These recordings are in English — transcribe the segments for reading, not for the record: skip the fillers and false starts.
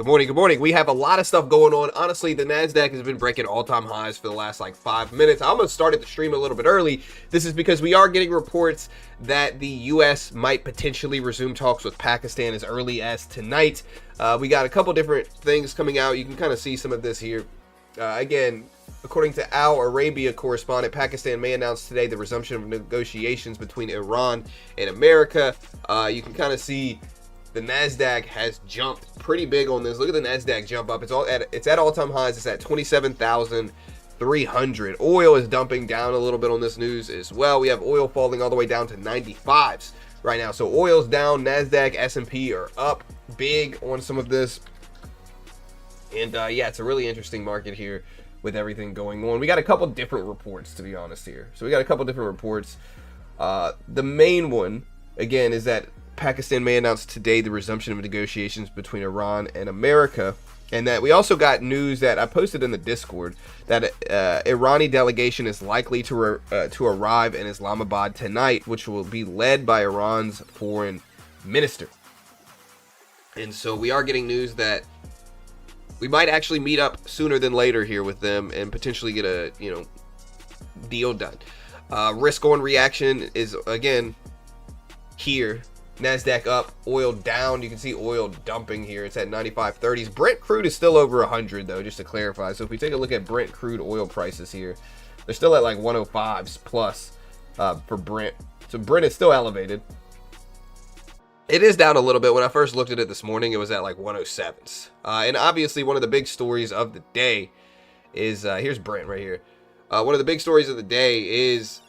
Good morning. Good morning. We have a lot of stuff going on. Honestly, the NASDAQ has been breaking all-time highs for the last 5 minutes. I almost started the stream a little bit early. This is because we are getting reports that the U.S. might potentially resume talks with Pakistan as early as tonight. We got a couple different things coming out. You can kind of see some of this here. Again, according to Al Arabia correspondent, Pakistan may announce today the resumption of negotiations between Iran and America. You can kind of see the NASDAQ has jumped pretty big on this. Look at the NASDAQ jump up. It's at all-time highs. It's at 27,300. Oil is dumping down a little bit on this news as well. We have oil falling all the way down to 95s right now. So oil's down. NASDAQ, S&P are up big on some of this. And yeah, it's a really interesting market here with everything going on. We got a couple different reports, to be honest here. So we got a couple different reports. The main one, again, is that Pakistan may announce today the resumption of negotiations between Iran and America, and that we also got news that I posted in the Discord that Irani delegation is likely to arrive in Islamabad tonight, which will be led by Iran's foreign minister. And so we are getting news that we might actually meet up sooner than later here with them and potentially get a deal done. Risk on reaction is again here. NASDAQ up, oil down. You can see oil dumping here. It's at 95.30s. Brent crude is still over 100 though, just to clarify. So if we take a look at Brent crude oil prices here, they're still at 105s plus for Brent. So Brent is still elevated. It is down a little bit. When I first looked at it this morning, it was at 107s. And obviously one of the big stories of the day is, here's Brent right here. One of the big stories of the day is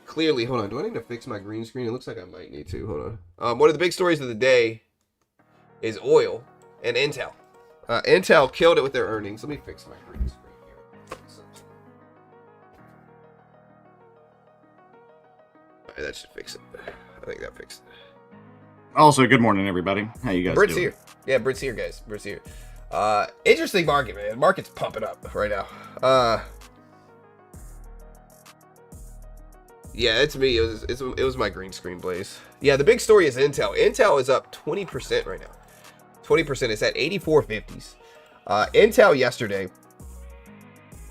clearly, hold on, do I need to fix my green screen? It looks like I might need to. Hold on. One of the big stories of the day is oil and Intel. Intel killed it with their earnings. Let me fix my green screen here. All right, that should fix it. I think that fixed it. Also, good morning, everybody. How you guys Britt's doing? here. Yeah, Britt's here, guys. Britt's here. Interesting market, man. Market's pumping up right now. Yeah, it's me. It was my green screen, Blaze. Yeah, the big story is Intel. Intel is up 20% right now. 20%. It's at 84.50s. Intel yesterday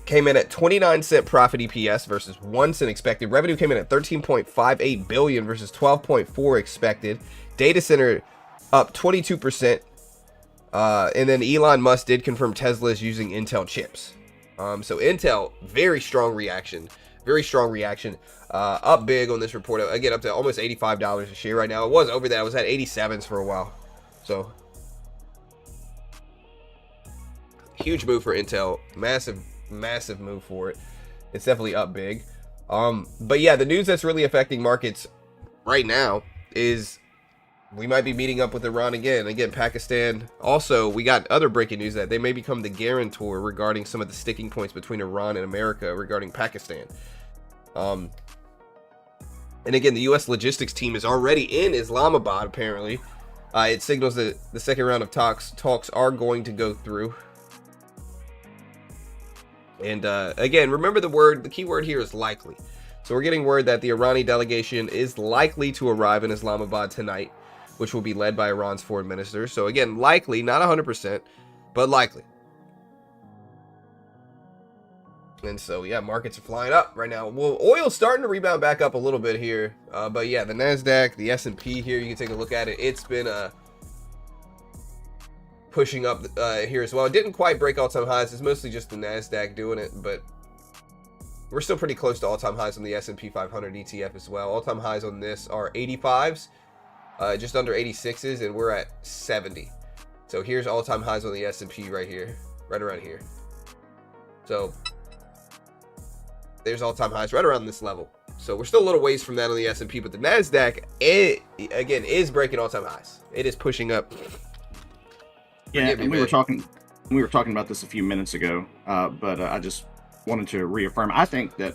came in at 29-cent profit EPS versus 1 cent expected. Revenue came in at 13.58 billion versus 12.4 expected. Data center up 22%. And then Elon Musk did confirm Tesla is using Intel chips. So Intel, very strong reaction. Very strong reaction. Up big on this report. Again, up to almost $85 a share right now. It was over that. It was at 87s for a while. So huge move for Intel. Massive move for it. It's definitely up big. But yeah, the news that's really affecting markets right now is we might be meeting up with Iran again. Again, Pakistan. Also, we got other breaking news that they may become the guarantor regarding some of the sticking points between Iran and America regarding Pakistan. And again, the U.S. logistics team is already in Islamabad, apparently. It signals that the second round of talks are going to go through. And again, remember the key word here is likely. So we're getting word that the Irani delegation is likely to arrive in Islamabad tonight, which will be led by Iran's foreign minister. So again, likely, not 100%, but likely. And so, yeah, markets are flying up right now. Well, oil's starting to rebound back up a little bit here. But yeah, the NASDAQ, the S&P here, you can take a look at it. It's been pushing up here as well. It didn't quite break all-time highs. It's mostly just the NASDAQ doing it. But we're still pretty close to all-time highs on the S&P 500 ETF as well. All-time highs on this are 85s, just under 86s, and we're at 70. So here's all-time highs on the S&P right here, right around here. So there's all-time highs right around this level. So we're still a little ways from that on the S&P, but the NASDAQ, again, is breaking all-time highs. It is pushing up. Yeah, and we were talking about this a few minutes ago, but I just wanted to reaffirm. I think that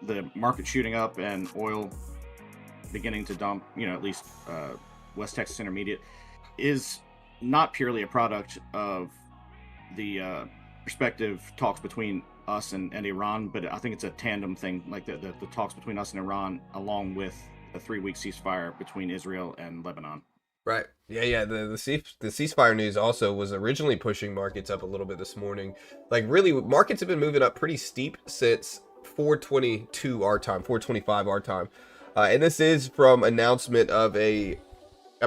the market shooting up and oil beginning to dump, at least West Texas Intermediate, is not purely a product of the prospective talks between us and Iran, but I think it's a tandem thing, like the talks between us and Iran, along with a 3-week ceasefire between Israel and Lebanon. Right. Yeah. The ceasefire news also was originally pushing markets up a little bit this morning. Like really, markets have been moving up pretty steep since 4:22 our time, 4:25 our time, and this is from announcement of I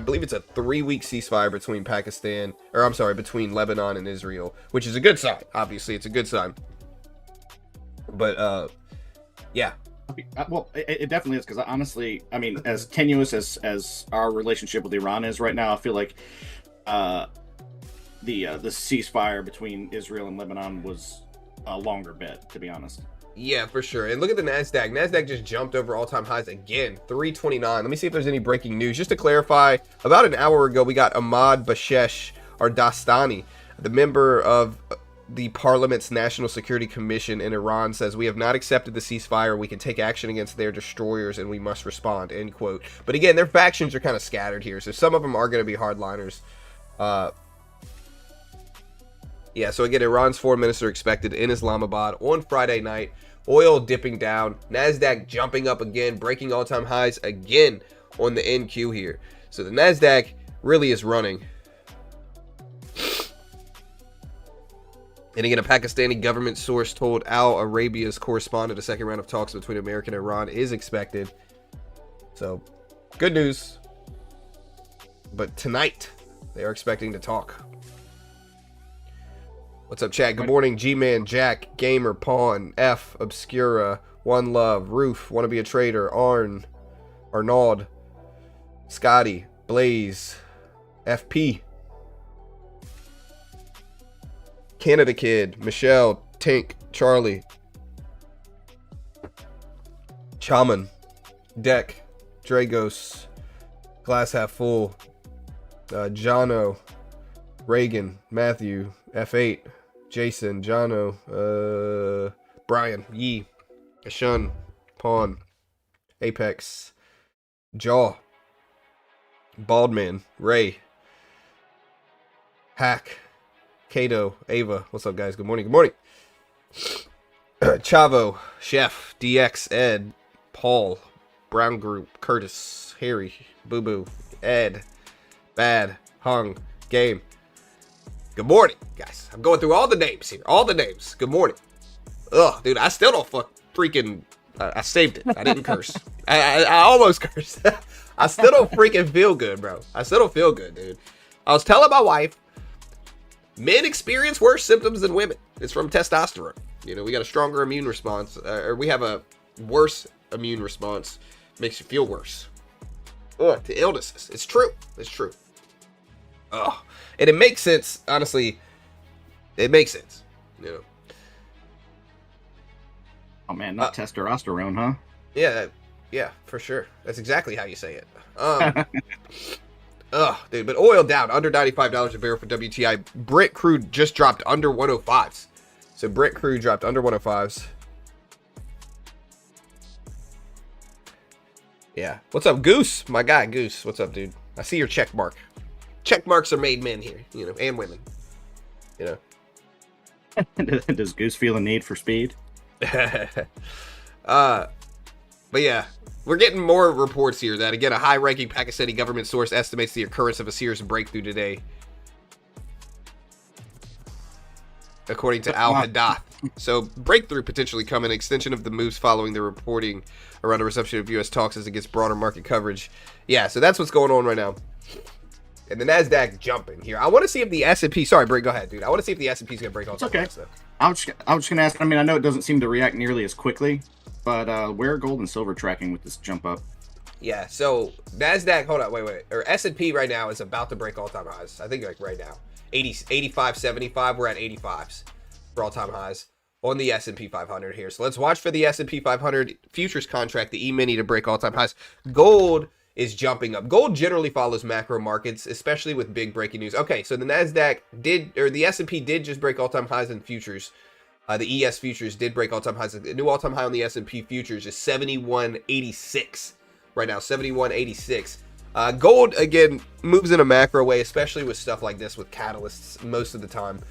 believe it's a 3-week ceasefire between between Lebanon and Israel, which is a good sign. Obviously, it's a good sign. But yeah. Well, it definitely is, because honestly, I mean, as tenuous as our relationship with Iran is right now, I feel like the ceasefire between Israel and Lebanon was a longer bet, to be honest. Yeah, for sure. And look at the NASDAQ. NASDAQ just jumped over all-time highs again, 329. Let me see if there's any breaking news. Just to clarify, about an hour ago, we got Ahmad Bashesh, or Dastani, the member of the Parliament's National Security Commission in Iran, says we have not accepted the ceasefire. We can take action against their destroyers and we must respond, end quote. But again, their factions are kind of scattered here, so some of them are going to be hardliners. Yeah, so again, Iran's foreign minister expected in Islamabad on Friday night. Oil dipping down, NASDAQ jumping up again, breaking all-time highs again on the NQ here. So the NASDAQ really is running. And again, a Pakistani government source told Al Arabia's correspondent a second round of talks between America and Iran is expected. So, good news. But tonight, they are expecting to talk. What's up, chat? Good morning, G-Man, Jack, Gamer, Pawn, F, Obscura, One Love, Roof, Wanna Be a Trader, Arn, Arnaud, Scotty, Blaze, FP, Canada Kid, Michelle, Tink, Charlie, Chaman, Deck, Dragos, Glass Half Full, Jono, Reagan, Matthew, F8, Jason, Jono, Brian, Yee, Ashun, Pawn, Apex, Jaw, Baldman, Ray, Hack, Kato, Ava. What's up, guys? Good morning. Good morning. Chavo, Chef, DX, Ed, Paul, Brown Group, Curtis, Harry, Boo Boo, Ed, Bad, Hung, Game. Good morning, guys. I'm going through all the names here. All the names. Good morning. Ugh, dude, I still don't I saved it. I didn't curse. I almost cursed. I still don't freaking feel good, bro. I still don't feel good, dude. I was telling my wife, men experience worse symptoms than women. It's from testosterone. You know, we got a stronger immune response, or we have a worse immune response. Makes you feel worse. Ugh, to illnesses. It's true. It's true. Ugh. And it makes sense, honestly. It makes sense, you know. Oh man, not testosterone, huh? Yeah, for sure. That's exactly how you say it. Dude, but oil down under $95 a barrel for WTI. Brent crude just dropped under 105s. So Brent crude dropped under 105s. Yeah. What's up, Goose? My guy, Goose. What's up, dude? I see your check mark. Check marks are made men here, you know, and women. You know. Does Goose feel a need for speed? But yeah, we're getting more reports here that, again, a high-ranking Pakistani government source estimates the occurrence of a serious breakthrough today, according to Al Hadath. So, breakthrough potentially coming, extension of the moves following the reporting around a resumption of U.S. talks as it gets broader market coverage. Yeah, so that's what's going on right now. And the NASDAQ jumping here. I want to see if the S&P... Sorry, Britt, go ahead, dude. I want to see if the S&P is going to break all time. Okay. I was just going to ask, I mean, I know it doesn't seem to react nearly as quickly, but where are gold and silver tracking with this jump up? Yeah, so NASDAQ... Hold on, wait. Or S&P right now is about to break all-time highs. I think, like, right now. 85, 75. We're at 85s for all-time highs on the S&P 500 here. So let's watch for the S&P 500 futures contract, the E-mini, to break all-time highs. Gold is jumping up. Gold generally follows macro markets, especially with big breaking news. Okay, so the the S&P did just break all-time highs in futures. The ES futures did break all-time highs. The new all-time high on the S&P futures is 71.86 right now, 71.86. Gold, again, moves in a macro way, especially with stuff like this with catalysts most of the time.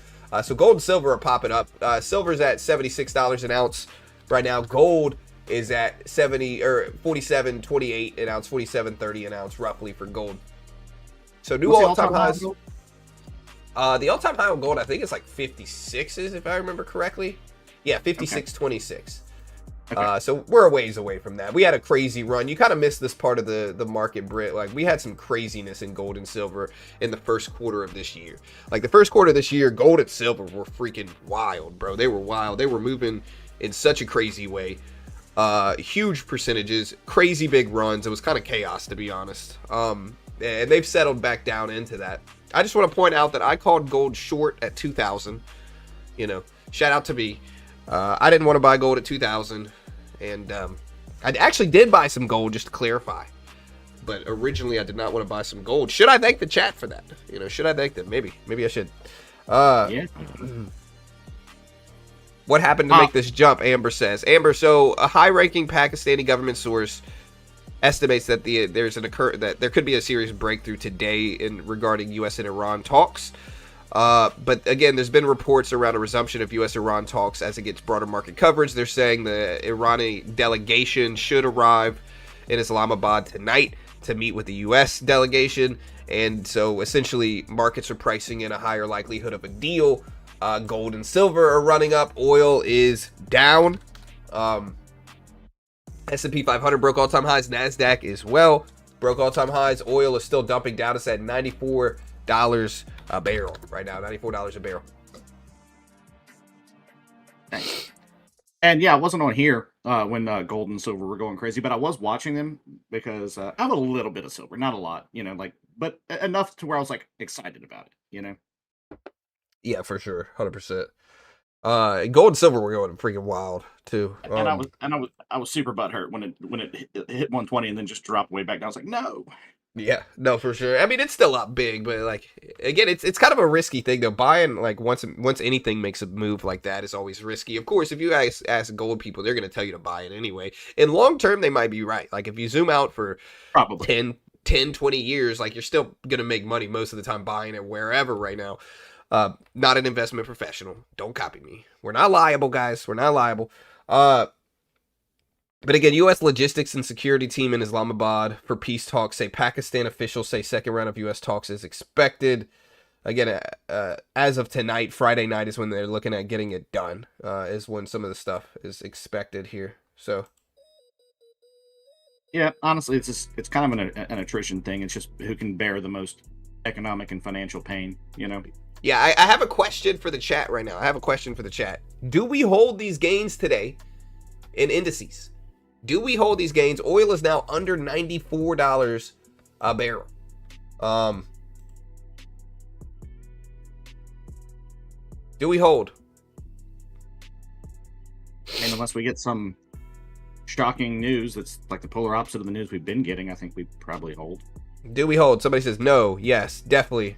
So gold and silver are popping up. Silver's at $76 an ounce right now. Gold is at 47.28 an ounce, 47.30 an ounce roughly for gold. So new all-time highs. The all-time high on gold, I think it's like 56s, if I remember correctly. Yeah, 56.26. Okay. So we're a ways away from that. We had a crazy run. You kind of missed this part of the market, Brit. Like, we had some craziness in gold and silver in the first quarter of this year. Like, the first quarter of this year, gold and silver were freaking wild, bro. They were wild. They were moving in such a crazy way. Huge percentages, crazy big runs. It was kind of chaos, to be honest. And they've settled back down into that. I just want to point out that I called gold short at 2,000. You know, shout out to me. I didn't want to buy gold at 2,000, and I actually did buy some gold, just to clarify. But originally, I did not want to buy some gold. Should I thank the chat for that? You know, should I thank them? Maybe I should. Yeah. What happened to make this jump? Amber says. Amber, so a high-ranking Pakistani government source estimates that that there could be a serious breakthrough today regarding U.S. and Iran talks. But again, there's been reports around a resumption of U.S.-Iran talks as it gets broader market coverage. They're saying the Iranian delegation should arrive in Islamabad tonight to meet with the U.S. delegation. And so essentially, markets are pricing in a higher likelihood of a deal. Gold and silver are running up. Oil is down. S&P 500 broke all-time highs. NASDAQ as well broke all-time highs. Oil is still dumping down. It's at $94 a barrel right now. $94 a barrel. Thanks. And yeah, I wasn't on here when gold and silver were going crazy, but I was watching them because I have a little bit of silver, not a lot, you know, like, but enough to where I was like excited about it, you know. Yeah, for sure, 100%. Gold and silver were going freaking wild too. And I was super butthurt when it hit 120 and then just dropped way back down. I was like, no. Yeah, no, for sure. I mean, it's still up big, but like, again, it's kind of a risky thing though. Buying, like, once anything makes a move like that is always risky. Of course, if you guys ask gold people, they're going to tell you to buy it anyway. In long term, they might be right. Like, if you zoom out for probably 10, 20 years, like, you're still going to make money most of the time buying it wherever right now. Not an investment professional. Don't copy me. We're not liable, guys. We're not liable. But again, U.S. logistics and security team in Islamabad for peace talks say Pakistan officials say second round of U.S. talks is expected. Again, as of tonight, Friday night is when they're looking at getting it done, is when some of the stuff is expected here. So, yeah, honestly, it's kind of an attrition thing. It's just who can bear the most economic and financial pain, you know? Yeah, I have a question for the chat right now. I have a question for the chat. Do we hold these gains today in indices? Do we hold these gains? Oil is now under $94 a barrel. Do we hold? And unless we get some shocking news that's like the polar opposite of the news we've been getting, I think we probably hold. Do we hold? Somebody says no. Yes, definitely.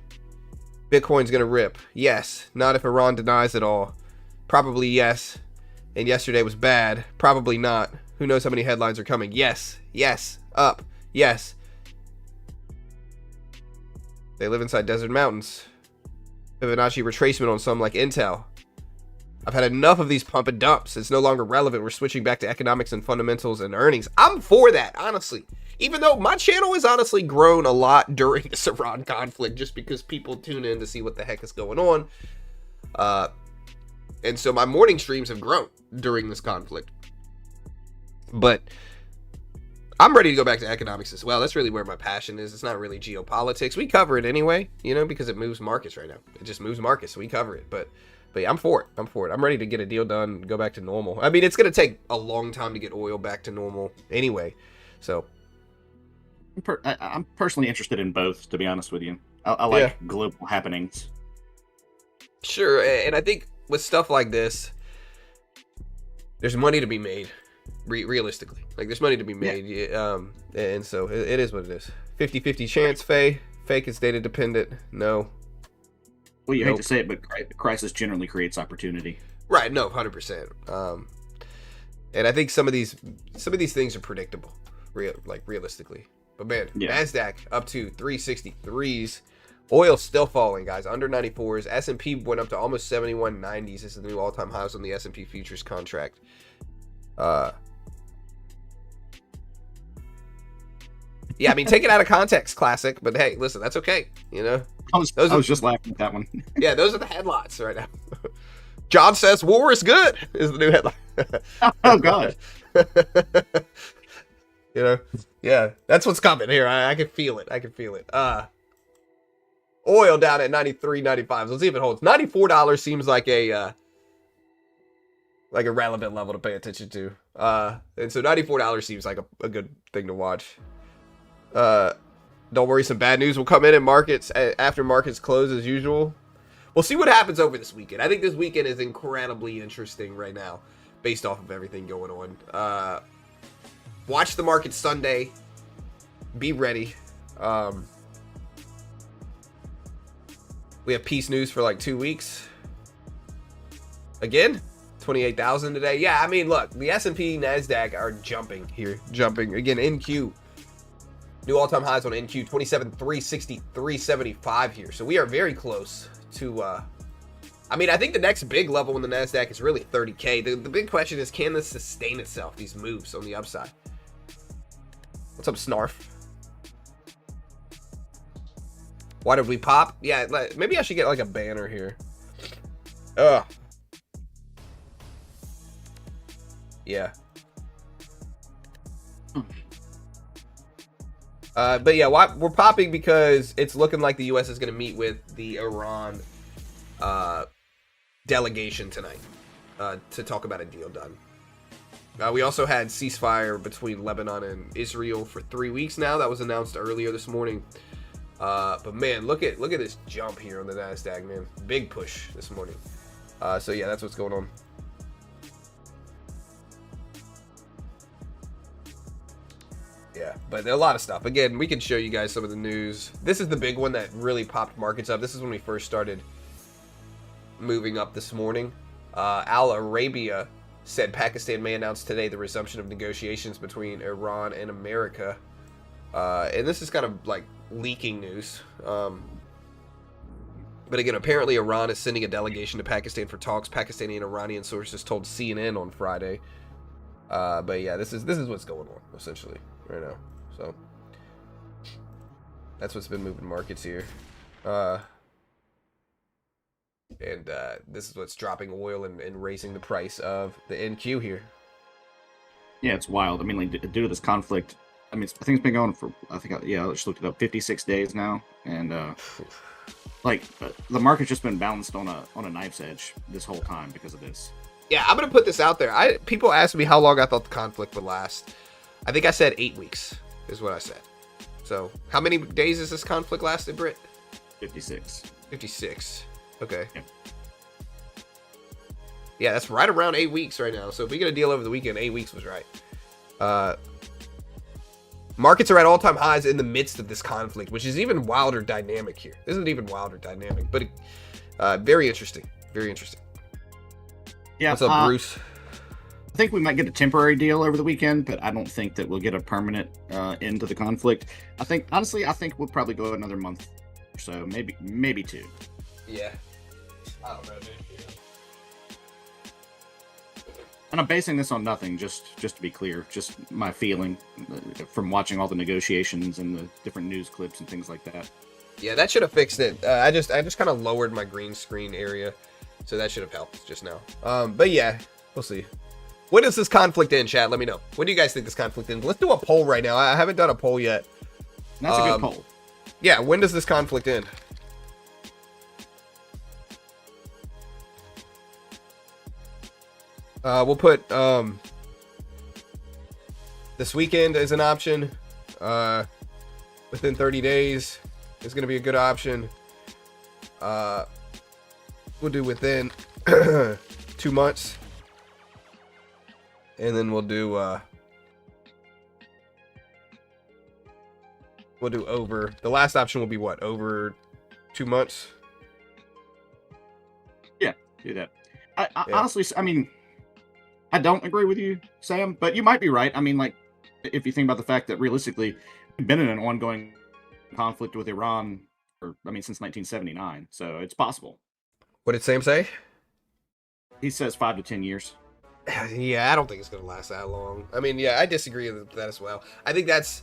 Bitcoin's going to rip. Yes. Not if Iran denies it all. Probably yes. And yesterday was bad. Probably not. Who knows how many headlines are coming? Yes. Yes. Up. Yes. They live inside desert mountains. Fibonacci retracement on some like Intel. I've had enough of these pump and dumps. It's no longer relevant. We're switching back to economics and fundamentals and earnings. I'm for that, honestly. Even though my channel has honestly grown a lot during this Iran conflict just because people tune in to see what the heck is going on. And so my morning streams have grown during this conflict. But I'm ready to go back to economics as well. That's really where my passion is. It's not really geopolitics. We cover it anyway, you know, because it moves markets right now. It just moves markets, so we cover it. But yeah, I'm for it. I'm ready to get a deal done, go back to normal. I mean, it's going to take a long time to get oil back to normal anyway. So I'm personally interested in both, to be honest with you. I like global happenings. Sure, and I think with stuff like this, there's money to be made. Realistically, like, there's money to be made. Yeah. And so it is what it is. 50-50 chance. Fake is data dependent. No. Well, you hate to say it, but crisis generally creates opportunity. Right. No, 100%. And I think some of these things are predictable, realistically. But man, NASDAQ up to 363s. Oil still falling, guys. Under 94s. S&P went up to almost 71.90s. This is the new all-time highs on the S&P futures contract. Yeah, I mean, take it out of context, classic. But hey, listen, that's okay. You know, I was just laughing at that one. Yeah, those are the headlines right now. John says war is good is the new headline. Oh God. You know, yeah, that's what's coming here. I can feel it. Oil down at 93.95. Let's see if it holds. $94 seems like a relevant level to pay attention to. And so $94 seems like a good thing to watch. Don't worry, some bad news will come in markets after markets close as usual. We'll see what happens over this weekend. I think this weekend is incredibly interesting right now, based off of everything going on. Watch the market Sunday. Be ready. We have peace news for like 2 weeks. Again, 28,000 today. Yeah, I mean, look, the S&P, NASDAQ are jumping here. Jumping. Again, NQ. New all-time highs on NQ, 27,363.75 here. So we are very close to... I mean, I think the next big level in the NASDAQ is really 30K. The big question is, can this sustain itself, these moves on the upside? What's up, Snarf? Why did we pop? Yeah, maybe I should get like a banner here. Ugh. Yeah. But yeah, we're popping because it's looking like the U.S. is going to meet with the Iran delegation tonight to talk about a deal done. We also had ceasefire between Lebanon and Israel for 3 weeks now. That was announced earlier this morning. But man, look at this jump here on the NASDAQ, man. Big push this morning. So yeah, that's what's going on. Yeah, but there are a lot of stuff. Again, we can show you guys some of the news. This is the big one that really popped markets up. This is when we first started moving up this morning. Al Arabia said Pakistan may announce today the resumption of negotiations between Iran and America. And this is kind of like leaking news. But again, apparently Iran is sending a delegation to Pakistan for talks. Pakistani and Iranian sources told CNN on Friday. But yeah, this is what's going on essentially right now. So that's what's been moving markets here. And this is what's dropping oil and raising the price of the NQ here. Yeah, it's wild. I mean, like, due to this conflict, I mean, I think it's been going for, I just looked it up, 56 days now. And, the market's just been balanced on a knife's edge this whole time because of this. Yeah, I'm going to put this out there. People asked me how long I thought the conflict would last. I think I said 8 weeks is what I said. So, how many days has this conflict lasted, Britt? 56. 56. Okay. Yeah. Yeah, that's right around 8 weeks right now. So if we get a deal over the weekend, 8 weeks was right. Markets are at all-time highs in the midst of this conflict, which is even wilder dynamic here. This is an even wilder dynamic, but very interesting. Very interesting. Yeah. What's up, Bruce? I think we might get a temporary deal over the weekend, but I don't think that we'll get a permanent end to the conflict. I think we'll probably go another month or so, maybe 2. Yeah. I don't know, dude. And I'm basing this on nothing, just to be clear, just my feeling from watching all the negotiations and the different news clips and things like that. Yeah, that should have fixed it. I just kind of lowered my green screen area, so that should have helped just now. But yeah, we'll see. When does this conflict end, chat? Let me know. When do you guys think this conflict ends? Let's do a poll right now. I haven't done a poll yet. That's a good poll. Yeah, when does this conflict end? We'll put this weekend as an option. Within 30 days is going to be a good option. We'll do within 2 months. And then we'll do over. The last option will be what? Over 2 months? Yeah, do that. I honestly, I mean, I don't agree with you, Sam, but you might be right. I mean, like, if you think about the fact that realistically, we've been in an ongoing conflict with Iran, since 1979, so it's possible. What did Sam say? He says 5 to 10 years. Yeah, I don't think it's going to last that long. I mean, yeah, I disagree with that as well. I think that's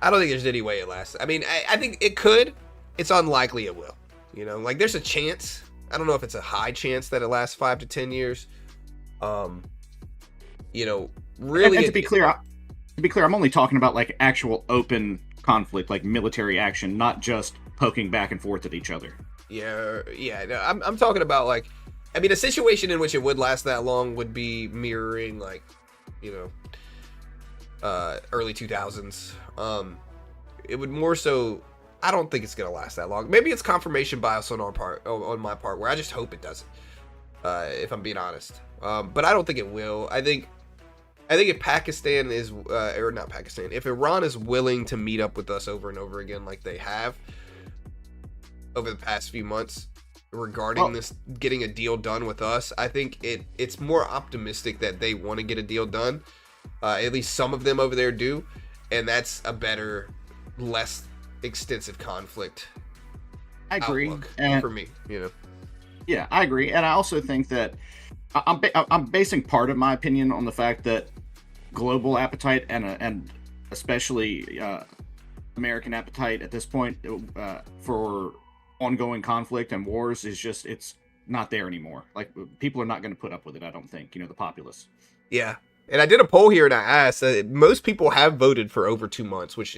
I don't think there's any way it lasts. I mean, I think it could. It's unlikely it will. You know, like there's a chance. I don't know if it's a high chance that it lasts 5 to 10 years. You know, really. And to be clear, I'm only talking about like actual open conflict, like military action, not just poking back and forth at each other. Yeah. No, I'm talking about like, I mean, a situation in which it would last that long would be mirroring like, you know, early 2000s. It would more so. I don't think it's gonna last that long. Maybe it's confirmation bias on my part, where I just hope it doesn't. If I'm being honest, but I don't think it will. I think if Pakistan is, or not Pakistan, if Iran is willing to meet up with us over and over again, like they have over the past few months, regarding this getting a deal done with us, I think it's more optimistic that they want to get a deal done. At least some of them over there do, and that's a better, less extensive conflict. I agree, and for me, you know. Yeah, I agree, and I also think that I'm basing part of my opinion on the fact that global appetite and especially American appetite at this point for ongoing conflict and wars is just, it's not there anymore. Like, people are not going to put up with it, I don't think, you know, the populace. Yeah. And I did a poll here and I asked, most people have voted for over 2 months, which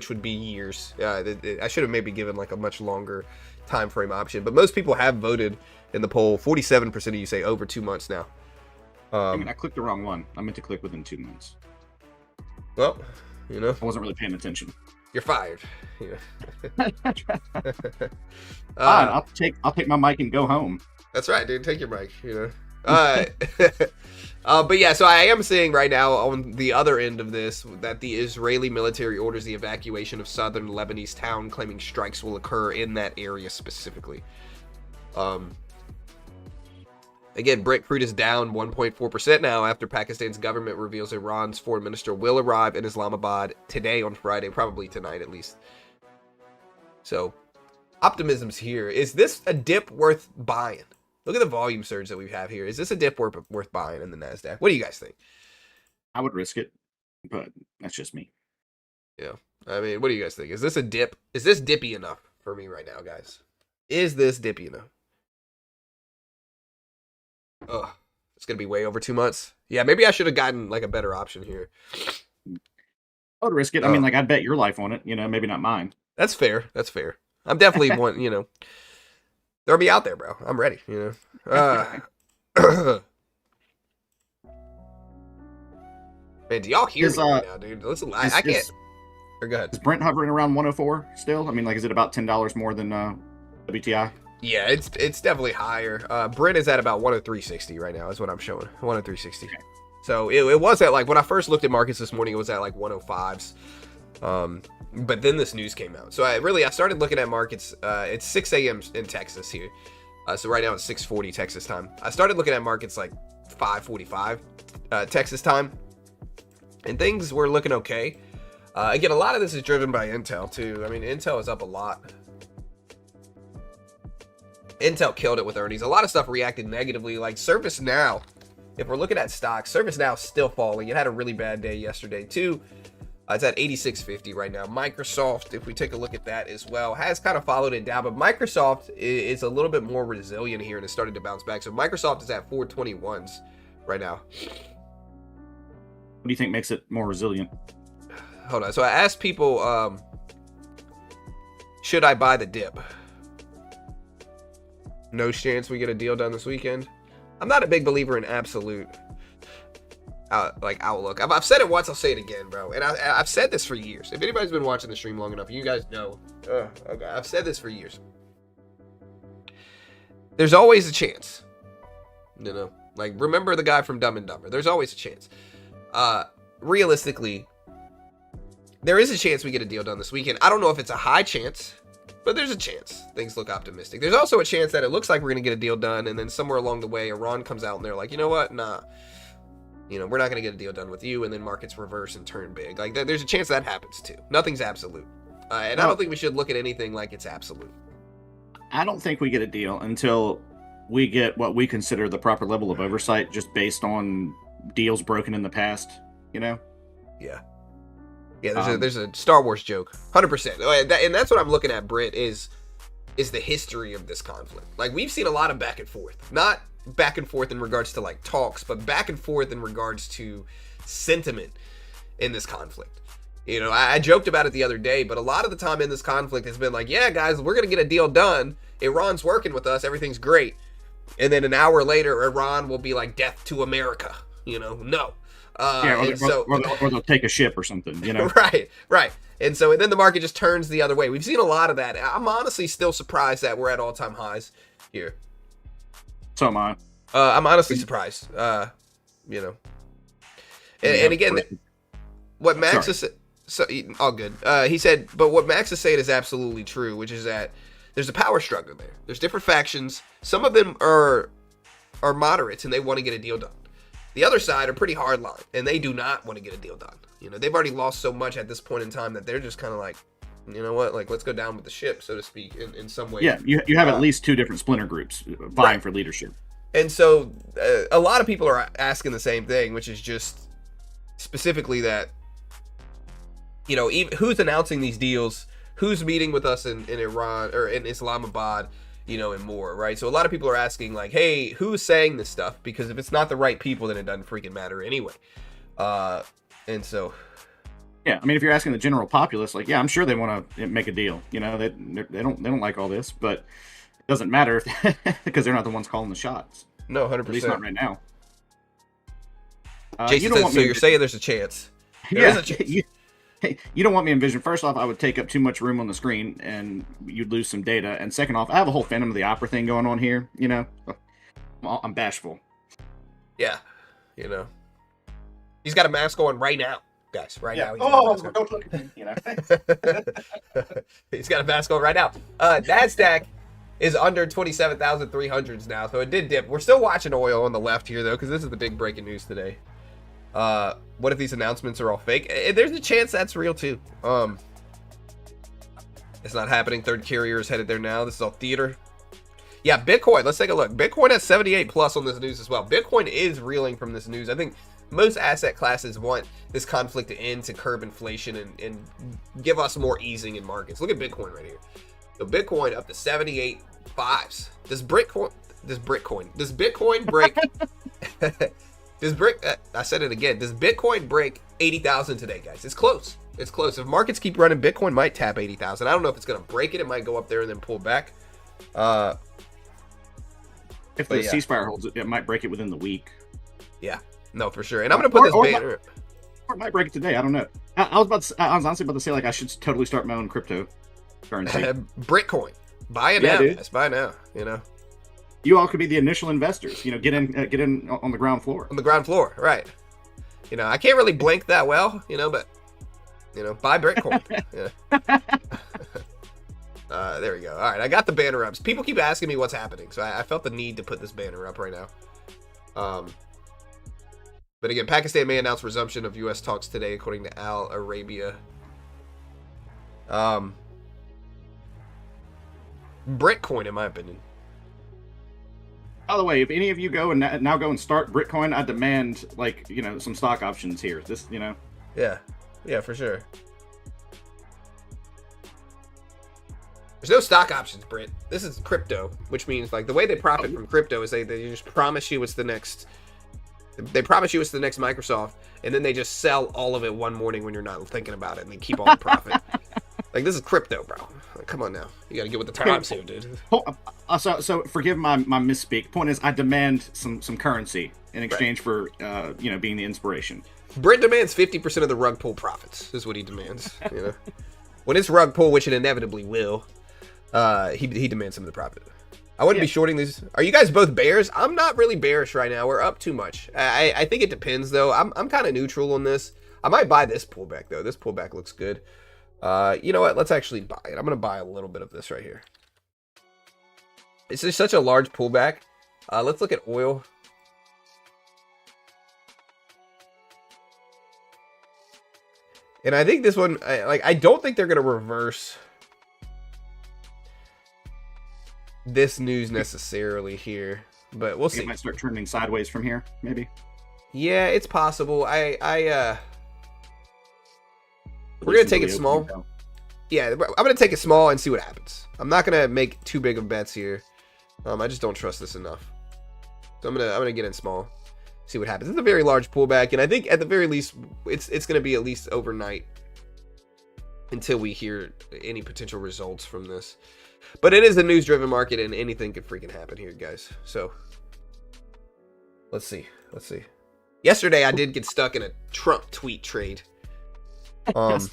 would be years. I should have maybe given like a much longer time frame option, but most people have voted in the poll. 47% of you say over 2 months now. I mean, I clicked the wrong one. I meant to click within 2 months. Well, you know, I wasn't really paying attention. You're fired. Yeah. I'll take my mic and go home. That's right, dude. Take your mic. You know. But yeah, so I am saying right now on the other end of this that the Israeli military orders the evacuation of southern Lebanese town, claiming strikes will occur in that area specifically. Again, Brent crude is down 1.4% now after Pakistan's government reveals Iran's foreign minister will arrive in Islamabad today on Friday, probably tonight at least. So, optimism's here. Is this a dip worth buying? Look at the volume surge that we have here. Is this a dip worth buying in the NASDAQ? What do you guys think? I would risk it, but that's just me. Yeah. I mean, what do you guys think? Is this a dip? Is this dippy enough for me right now, guys? Is this dippy enough? Oh, it's going to be way over 2 months. Yeah, maybe I should have gotten like a better option here. I would risk it. I mean, like, I'd bet your life on it, you know, maybe not mine. That's fair. That's fair. I'm definitely one, you know. Throw me out there, bro. I'm ready, you know. Man, do y'all hear me right now, dude? Listen, I can't. Or go ahead. Is Brent hovering around 104 still? I mean, like, is it about $10 more than WTI? Yeah, it's definitely higher. Brent is at about 103.60 right now, is what I'm showing. 103.60. Okay. So it was at, like, when I first looked at markets this morning, it was at like 105s. But then this news came out. So I started looking at markets. It's 6 a.m. in Texas here. So right now it's 6:40 Texas time. I started looking at markets like 5:45 Texas time. And things were looking okay. Again, a lot of this is driven by Intel too. I mean, Intel is up a lot. Intel killed it with earnings. A lot of stuff reacted negatively, like ServiceNow. If we're looking at stocks, ServiceNow is still falling. It had a really bad day yesterday too. It's at 86.50 right now. Microsoft, if we take a look at that as well, has kind of followed it down, but Microsoft is a little bit more resilient here and it started to bounce back. So Microsoft is at 421s right now. What do you think makes it more resilient? Hold on. So I asked people, should I buy the dip? No chance we get a deal done this weekend. I'm not a big believer in absolute outlook. I've said it once, I'll say it again, bro. And I've said this for years. If anybody's been watching the stream long enough, you guys know. Okay. I've said this for years. There's always a chance. You know, like, remember the guy from Dumb and Dumber. There's always a chance. Realistically, there is a chance we get a deal done this weekend. I don't know if it's a high chance, but there's a chance. Things look optimistic. There's also a chance that it looks like we're going to get a deal done, and then somewhere along the way, Iran comes out and they're like, you know what? Nah. You know, we're not going to get a deal done with you, and then markets reverse and turn big. Like, there's a chance that happens, too. Nothing's absolute. And I don't think we should look at anything like it's absolute. I don't think we get a deal until we get what we consider the proper level of oversight just based on deals broken in the past, you know? Yeah. Yeah, there's a Star Wars joke, 100%, and that's what I'm looking at. Britt is the history of this conflict. Like, we've seen a lot of back and forth, not back and forth in regards to like talks, but back and forth in regards to sentiment in this conflict. You know, I joked about it the other day, but a lot of the time in this conflict has been like, yeah, guys, we're going to get a deal done. Iran's working with us. Everything's great. And then an hour later, Iran will be like, death to America. You know, no. Or they'll take a ship or something, you know? Right. And then the market just turns the other way. We've seen a lot of that. I'm honestly still surprised that we're at all-time highs here. So am I. I'm honestly surprised. You know. And again, what Max is... So, all good. He said, but what Max is saying is absolutely true, which is that there's a power struggle there. There's different factions. Some of them are moderates, and they want to get a deal done. The other side are pretty hardline, and they do not want to get a deal done. You know, they've already lost so much at this point in time that they're just kind of like, you know what, like, let's go down with the ship, so to speak, in some way. Yeah, you have at least two different splinter groups vying for leadership. And so a lot of people are asking the same thing, which is just specifically that, you know, who's announcing these deals, who's meeting with us in Iran or in Islamabad, you know, and more, right? So a lot of people are asking, like, hey, who's saying this stuff? Because if it's not the right people, then it doesn't freaking matter anyway. And so, yeah, I mean, if you're asking the general populace, like, yeah, I'm sure they want to make a deal. You know, they don't like all this, but it doesn't matter because they're not the ones calling the shots. No, 100%. At least not right now. Jason says, so you're saying there's a chance? There is a chance. You don't want me in vision. First off, I would take up too much room on the screen and you'd lose some data. And second off, I have a whole Phantom of the Opera thing going on here. You know, I'm bashful. Yeah, you know, he's got a mask on right now, guys. Right now. Don't look at me. You know, he's got a mask on right now. NASDAQ is under 27,300s now, so it did dip. We're still watching oil on the left here though, because this is the big breaking news today. What if these announcements are all fake? There's a chance that's real too. It's not happening. Third carrier is headed there now. This is all theater. Yeah, Bitcoin. Let's take a look. Bitcoin has 78 plus on this news as well. Bitcoin is reeling from this news. I think most asset classes want this conflict to end to curb inflation and give us more easing in markets. Look at Bitcoin right here. So Bitcoin up to 78 fives. Does Bitcoin break? I said it again. Does Bitcoin break 80,000 today, guys? It's close. It's close. If markets keep running, Bitcoin might tap 80,000. I don't know if it's going to break it. It might go up there and then pull back. If the ceasefire holds it might break it within the week. Yeah, no, for sure. And I'm going to put this banner. Or it might break it today. I don't know. I was honestly about to say, like, I should totally start my own cryptocurrency. Bitcoin. Buy it now, guys. Buy now. You know. You all could be the initial investors. You know, get in on the ground floor. On the ground floor, right? You know, I can't really blink that well, you know, but you know, buy Bitcoin. Yeah. There we go. All right, I got the banner up. People keep asking me what's happening, so I felt the need to put this banner up right now. But again, Pakistan may announce resumption of U.S. talks today, according to Al Arabia. Bitcoin, in my opinion. By the way, if any of you go and now go and start Bitcoin, I demand, like, you know, some stock options here. This, you know. Yeah, for sure. There's no stock options, Brit. This is crypto, which means, like, the way they profit from crypto is they just promise you it's the next. They promise you it's the next Microsoft, and then they just sell all of it one morning when you're not thinking about it, and they keep all the profit. Like, this is crypto, bro. Like, come on now. You gotta get with the times here, dude. So forgive my misspeak. Point is, I demand some currency in exchange for, you know, being the inspiration. Brent demands 50% of the rug pull profits, is what he demands. You know, when it's rug pull, which it inevitably will, he demands some of the profit. I wouldn't be shorting these. Are you guys both bears? I'm not really bearish right now. We're up too much. I think it depends, though. I'm kind of neutral on this. I might buy this pullback, though. This pullback looks good. You know what? Let's actually buy it. I'm going to buy a little bit of this right here. It's just such a large pullback. Let's look at oil. And I think this one, I don't think they're going to reverse this news necessarily here, but we'll see. It might start trending sideways from here, maybe. Yeah, it's possible. We're going to take it small. Yeah, I'm going to take it small and see what happens. I'm not going to make too big of bets here. I just don't trust this enough. So I'm gonna get in small, see what happens. It's a very large pullback, and I think at the very least, it's going to be at least overnight until we hear any potential results from this. But it is a news-driven market, and anything could freaking happen here, guys. So let's see. Yesterday, I did get stuck in a Trump tweet trade. That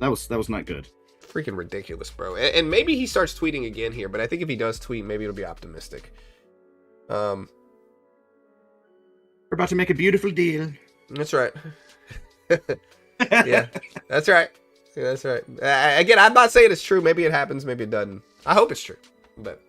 was not good. Freaking ridiculous, bro. And maybe he starts tweeting again here, but I think if he does tweet, maybe it'll be optimistic. We're about to make a beautiful deal. That's right. Yeah, that's right. Yeah, that's right. Again, I'm not saying it's true. Maybe it happens. Maybe it doesn't. I hope it's true. But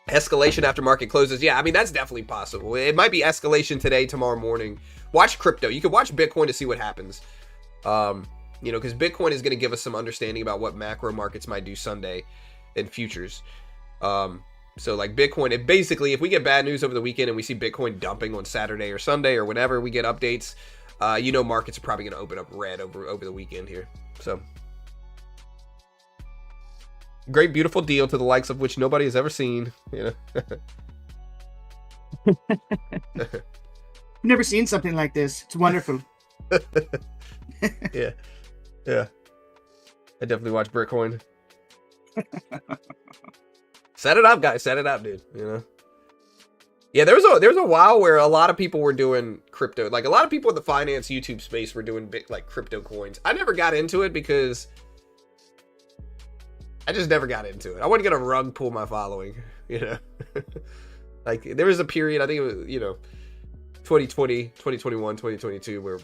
escalation after market closes. Yeah, I mean, that's definitely possible. It might be escalation today, tomorrow morning. Watch crypto. You can watch Bitcoin to see what happens. Because Bitcoin is going to give us some understanding about what macro markets might do Sunday in futures. So like Bitcoin, if we get bad news over the weekend and we see Bitcoin dumping on Saturday or Sunday or whenever we get updates, markets are probably going to open up red over the weekend here. So great, beautiful deal to the likes of which nobody has ever seen. Never seen something like this. It's wonderful. Yeah. I definitely watch Bitcoin. Set it up, guys. Set it up, dude. Yeah, there was a while where a lot of people were doing crypto. Like a lot of people in the finance YouTube space were doing crypto coins. I never got into it because I just never got into it. I wasn't gonna rug pull my following. Like there was a period, I think it was 2020, 2021, 2022, where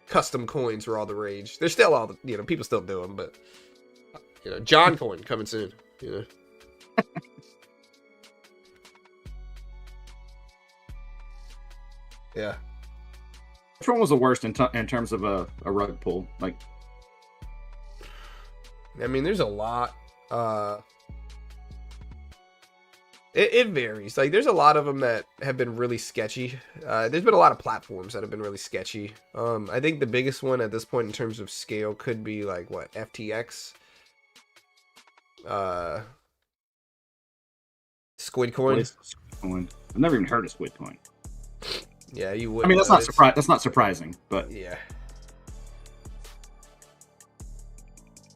custom coins were all the rage. They're still all the people still do them, but John coin coming soon. Yeah. Which one was the worst in terms of a rug pull? Like, I mean, there's a lot. It varies. Like, there's a lot of them that have been really sketchy. There's been a lot of platforms that have been really sketchy. I think the biggest one at this point in terms of scale could be like what, FTX, Squid Coin. I've never even heard of Squid Coin. Yeah, you would. I mean, that's not surprising, but yeah.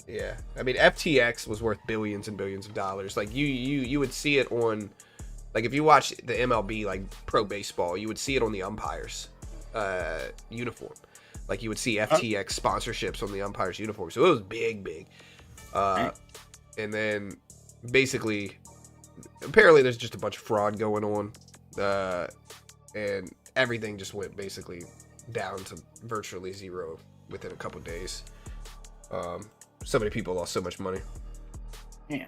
Yeah, I mean, FTX was worth billions and billions of dollars. Like you would see it on, like if you watch the MLB, like pro baseball, you would see it on the umpires' uniform. Like you would see FTX sponsorships on the umpires' uniform. So it was big. And then basically, apparently there's just a bunch of fraud going on, and everything just went basically down to virtually zero within a couple days. So many people lost so much money. Yeah.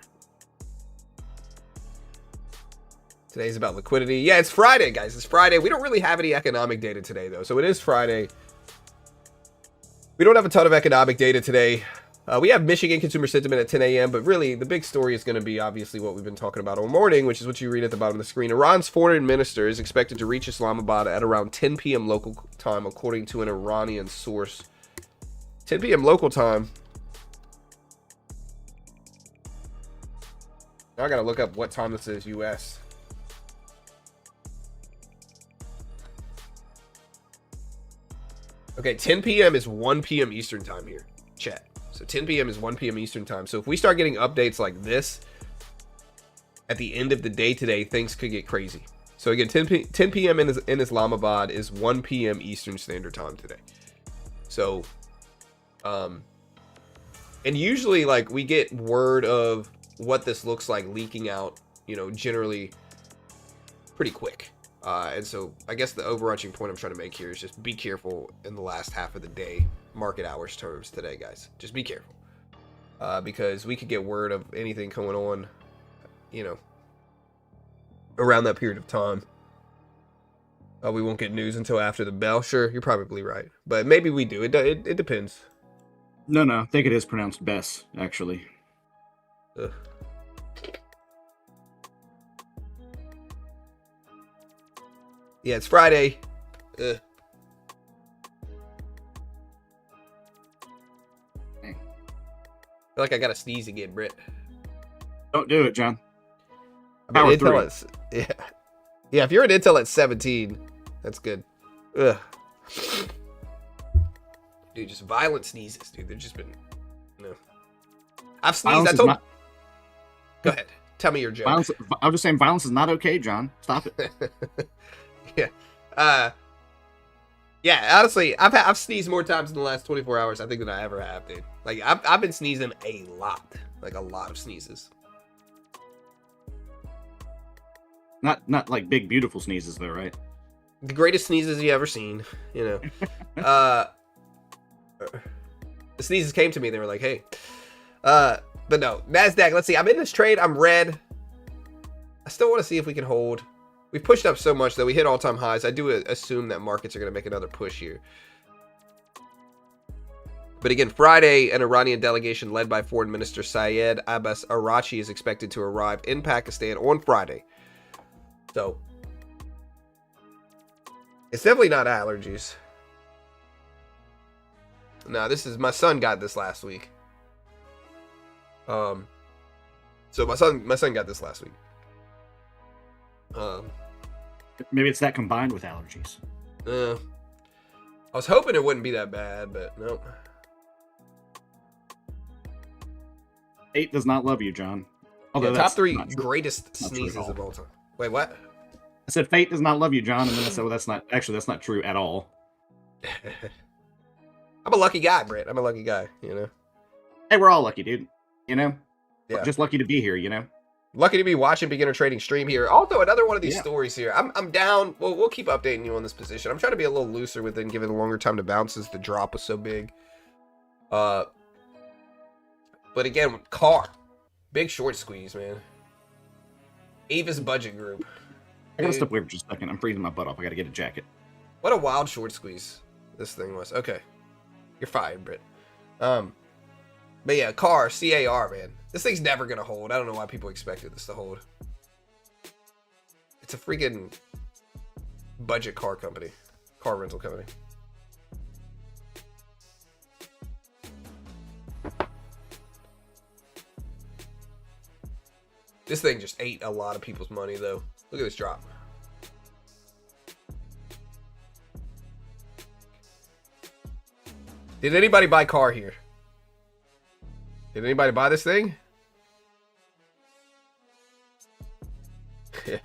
Today's about liquidity. Yeah, it's Friday, guys. It's Friday. We don't really have any economic data today, though. So it is Friday. We don't have a ton of economic data today. We have Michigan consumer sentiment at 10 a.m., but really the big story is going to be obviously what we've been talking about all morning, which is what you read at the bottom of the screen. Iran's foreign minister is expected to reach Islamabad at around 10 p.m. local time, according to an Iranian source. 10 p.m. local time. Now I gotta look up what time this is, U.S. Okay, 10 p.m. is 1 p.m. Eastern time here, chat. So 10 p.m. is 1 p.m. Eastern time. So if we start getting updates like this at the end of the day today, things could get crazy. So again, 10 p.m. in Islamabad is 1 p.m. Eastern Standard Time today. So, and usually like we get word of what this looks like leaking out, generally pretty quick. And so I guess the overarching point I'm trying to make here is just be careful in the last half of the day, market hours terms today, guys. Just be careful. Because we could get word of anything going on, around that period of time. We won't get news until after the bell. Sure, you're probably right. But maybe we do. It depends. No, I think it is pronounced Bess, actually. Ugh. Yeah, it's Friday. Ugh. feel like I gotta sneeze again, Britt. Don't do it, John. I mean, Intel at, yeah. If you're an Intel at 17, that's good. Ugh. Dude, just violent sneezes, dude. They've just been, I've sneezed. Go ahead. Tell me your joke. Violence, I was just saying, violence is not okay, John. Stop it. Yeah. Yeah. Honestly, I've sneezed more times in the last 24 hours, I think, than I ever have, dude. Like, I've been sneezing a lot, like a lot of sneezes. Not like big beautiful sneezes though, right? The greatest sneezes you ever seen, The sneezes came to me. They were like, "Hey," but no. Nasdaq. Let's see. I'm in this trade. I'm red. I still want to see if we can hold. We've pushed up so much that we hit all-time highs. I do assume that markets are going to make another push here. But again, Friday, an Iranian delegation led by Foreign Minister Syed Abbas Arachi is expected to arrive in Pakistan on Friday. So, it's definitely not allergies. No, this is, my son got this last week. So my son got this last week. Maybe it's that combined with allergies. I was hoping it wouldn't be that bad, but nope. Fate does not love you, John. Although top 3 greatest sneezes of all time. Wait, what? I said fate does not love you, John, and then I said, well, that's not true at all. I'm a lucky guy, Britt. I'm a lucky guy, Hey, we're all lucky, dude. Yeah. Just lucky to be here, Lucky to be watching beginner trading stream here. Also, another one of these stories here. I'm down. Well, we'll keep updating you on this position. I'm trying to be a little looser with it and give it a longer time to bounce since the drop was so big. But again, car. Big short squeeze, man. Avis Budget Group. I gotta step away for just a second. I'm freezing my butt off. I gotta get a jacket. What a wild short squeeze this thing was. Okay. You're fired, Britt. But yeah, car, CAR, man. This thing's never gonna hold. I don't know why people expected this to hold. It's a freaking budget car company. Car rental company. This thing just ate a lot of people's money, though. Look at this drop. Did anybody buy car here? Did anybody buy this thing? Yeah.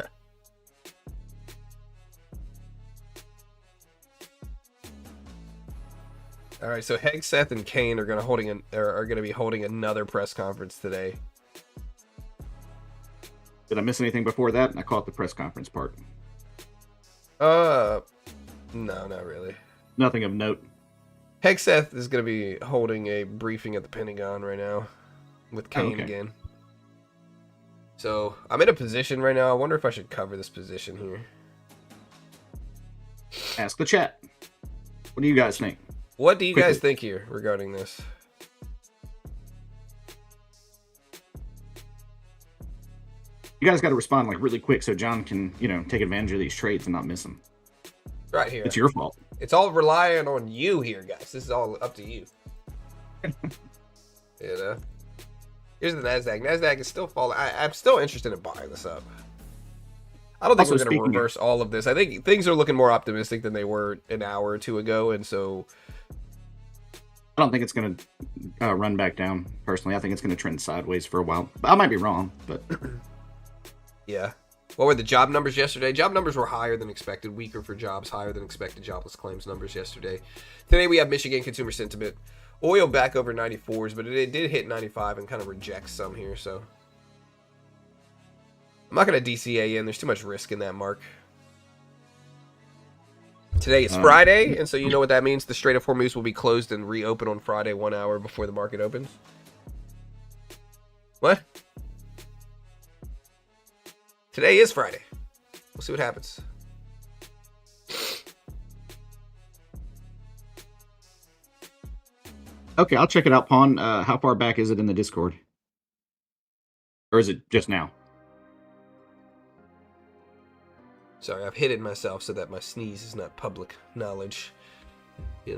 All right, so Hegseth and Kane are going to be holding another press conference today. Did I miss anything before that? I caught the press conference part. No, not really. Nothing of note. Hegseth is going to be holding a briefing at the Pentagon right now with Kane again. So I'm in a position right now. I wonder if I should cover this position here. Ask the chat. What do you guys think? What do you guys think here regarding this? You guys got to respond like really quick so John can, take advantage of these trades and not miss them. Right here. It's your fault. It's all relying on you here, guys. This is all up to you. Here's the Nasdaq. Nasdaq is still falling. I'm still interested in buying this up. I don't think we're going to reverse all of this. I think things are looking more optimistic than they were an hour or two ago, and so I don't think it's going to run back down. Personally, I think it's going to trend sideways for a while. I might be wrong, but yeah. What were the job numbers yesterday? Job numbers were higher than expected, weaker for jobs, higher than expected jobless claims numbers yesterday. Today we have Michigan consumer sentiment. Oil back over 94s, but it did hit 95 and kind of rejects some here, so I'm not going to DCA in. There's too much risk in that mark. Today is Friday, and so you know what that means. The Strait of Hormuz will be closed and reopen on Friday 1 hour before the market opens. What? Today is Friday. We'll see what happens. Okay, I'll check it out, Pawn. How far back is it in the Discord? Or is it just now? Sorry, I've hidden myself so that my sneeze is not public knowledge. He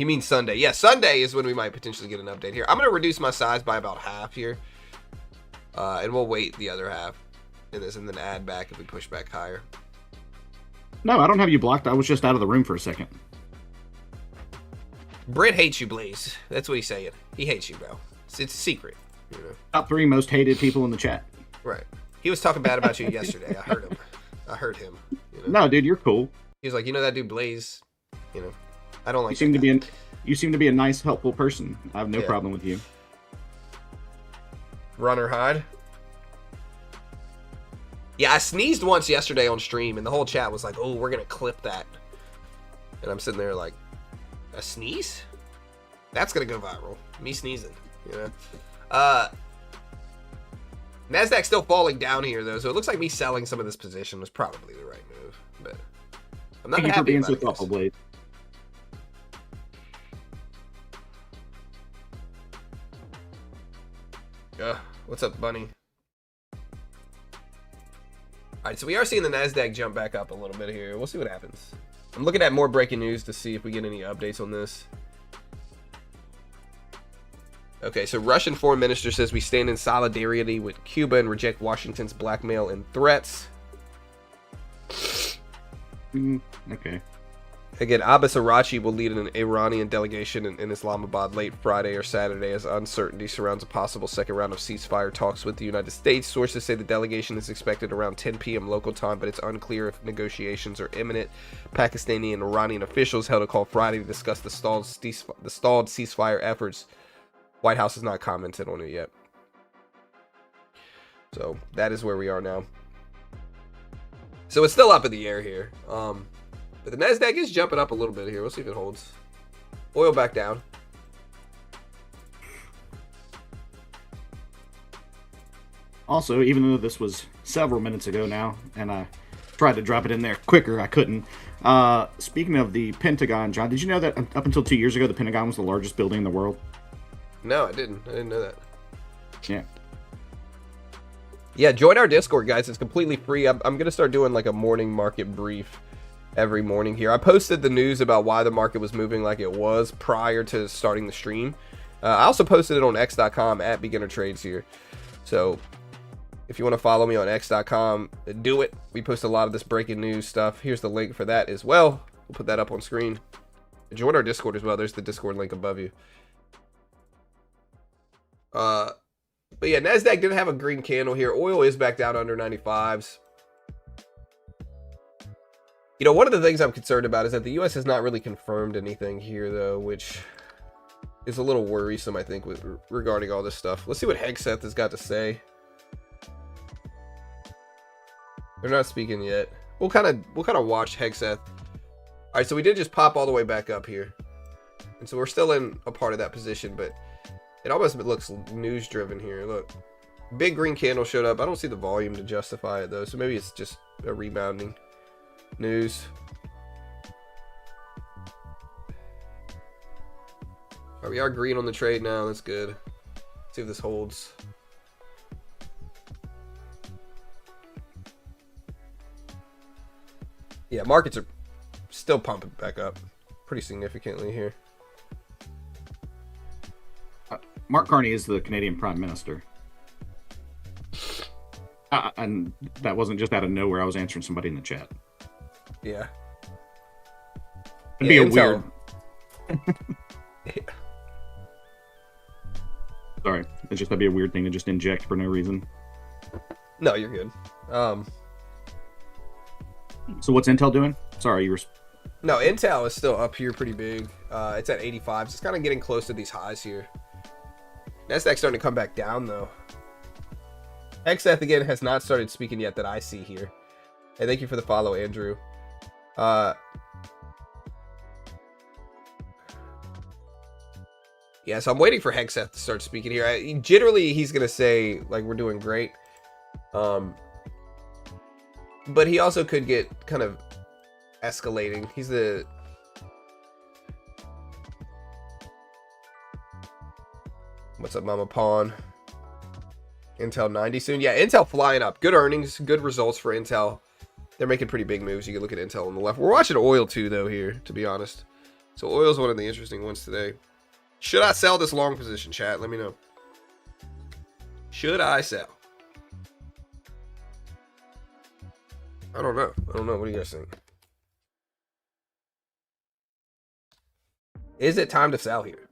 He means Sunday. Yeah, Sunday is when we might potentially get an update here. I'm going to reduce my size by about half here. And we'll wait the other half in this and then add back if we push back higher. No, I don't have you blocked. I was just out of the room for a second. Britt hates you, Blaze. That's what he's saying. He hates you, bro. It's a secret. You know? Top 3 most hated people in the chat. Right. He was talking bad about you yesterday. I heard him. You know? No, dude, you're cool. He was like, you know that dude Blaze? You know, I don't like. You seem to be a nice, helpful person. I have no problem with you. Run or hide. Yeah, I sneezed once yesterday on stream, and the whole chat was like, "Oh, we're gonna clip that," and I'm sitting there like, "A sneeze? That's gonna go viral. Me sneezing." You know. Nasdaq's still falling down here though, so it looks like me selling some of this position was probably the right move. But I'm not happy for being about so it, thoughtful, Blade. What's up, Bunny? Alright, so we are seeing the Nasdaq jump back up a little bit here. We'll see what happens. I'm looking at more breaking news to see if we get any updates on this. Okay, so Russian foreign minister says we stand in solidarity with Cuba and reject Washington's blackmail and threats. Okay. Again, Abbas Arachi will lead an Iranian delegation in Islamabad late Friday or Saturday as uncertainty surrounds a possible second round of ceasefire talks with the United States. Sources say the delegation is expected around 10 p.m. local time, but it's unclear if negotiations are imminent. Pakistani and Iranian officials held a call Friday to discuss the stalled ceasefire efforts. White House has not commented on it yet. So that is where we are now. So it's still up in the air here. But the Nasdaq is jumping up a little bit here. We'll see if it holds. Oil back down. Also, even though this was several minutes ago now, and I tried to drop it in there quicker, I couldn't. Speaking of the Pentagon, John, did you know that up until 2 years ago, the Pentagon was the largest building in the world? No, I didn't. I didn't know that. Yeah. Yeah, join our Discord, guys. It's completely free. I'm going to start doing like a morning market brief every morning here. I posted the news about why the market was moving like it was prior to starting the stream. I also posted it on x.com at beginner trades here. So if you want to follow me on x.com, do it. We post a lot of this breaking news stuff. Here's the link for that as well. We'll put that up on screen. Join our Discord as well. There's the Discord link above you. But yeah, Nasdaq didn't have a green candle here. Oil is back down under 95s. You know, one of the things I'm concerned about is that the U.S. has not really confirmed anything here, though, which is a little worrisome, I think, regarding all this stuff. Let's see what Hegseth has got to say. They're not speaking yet. We'll kind of watch Hegseth. All right, so we did just pop all the way back up here, and so we're still in a part of that position, but it almost looks news-driven here. Look, big green candle showed up. I don't see the volume to justify it, though, so maybe it's just a rebounding news. All right, we are green on the trade now. That's good. Let's see if this holds. Yeah, markets are still pumping back up pretty significantly here. Mark Carney is the Canadian Prime Minister. And that wasn't just out of nowhere. I was answering somebody in the chat. Yeah. It'd be a weird... Sorry. It's just that'd be a weird thing to just inject for no reason. No, you're good. So what's Intel doing? Sorry, you were... No, Intel is still up here pretty big. It's at 85. It's kind of getting close to these highs here. Nasdaq's starting to come back down, though. Hegseth, again, has not started speaking yet that I see here. Hey, thank you for the follow, Andrew. Yeah, so I'm waiting for Hegseth to start speaking here. Generally, he's going to say, like, we're doing great. But he also could get kind of escalating. He's the... What's up, Mama Pawn? Intel 90 soon. Yeah, Intel flying up. Good earnings, good results for Intel. They're making pretty big moves. You can look at Intel on the left. We're watching oil too, though, here, to be honest. So oil's one of the interesting ones today. Should I sell this long position, chat? Let me know. Should I sell? I don't know. What do you guys think? Is it time to sell here?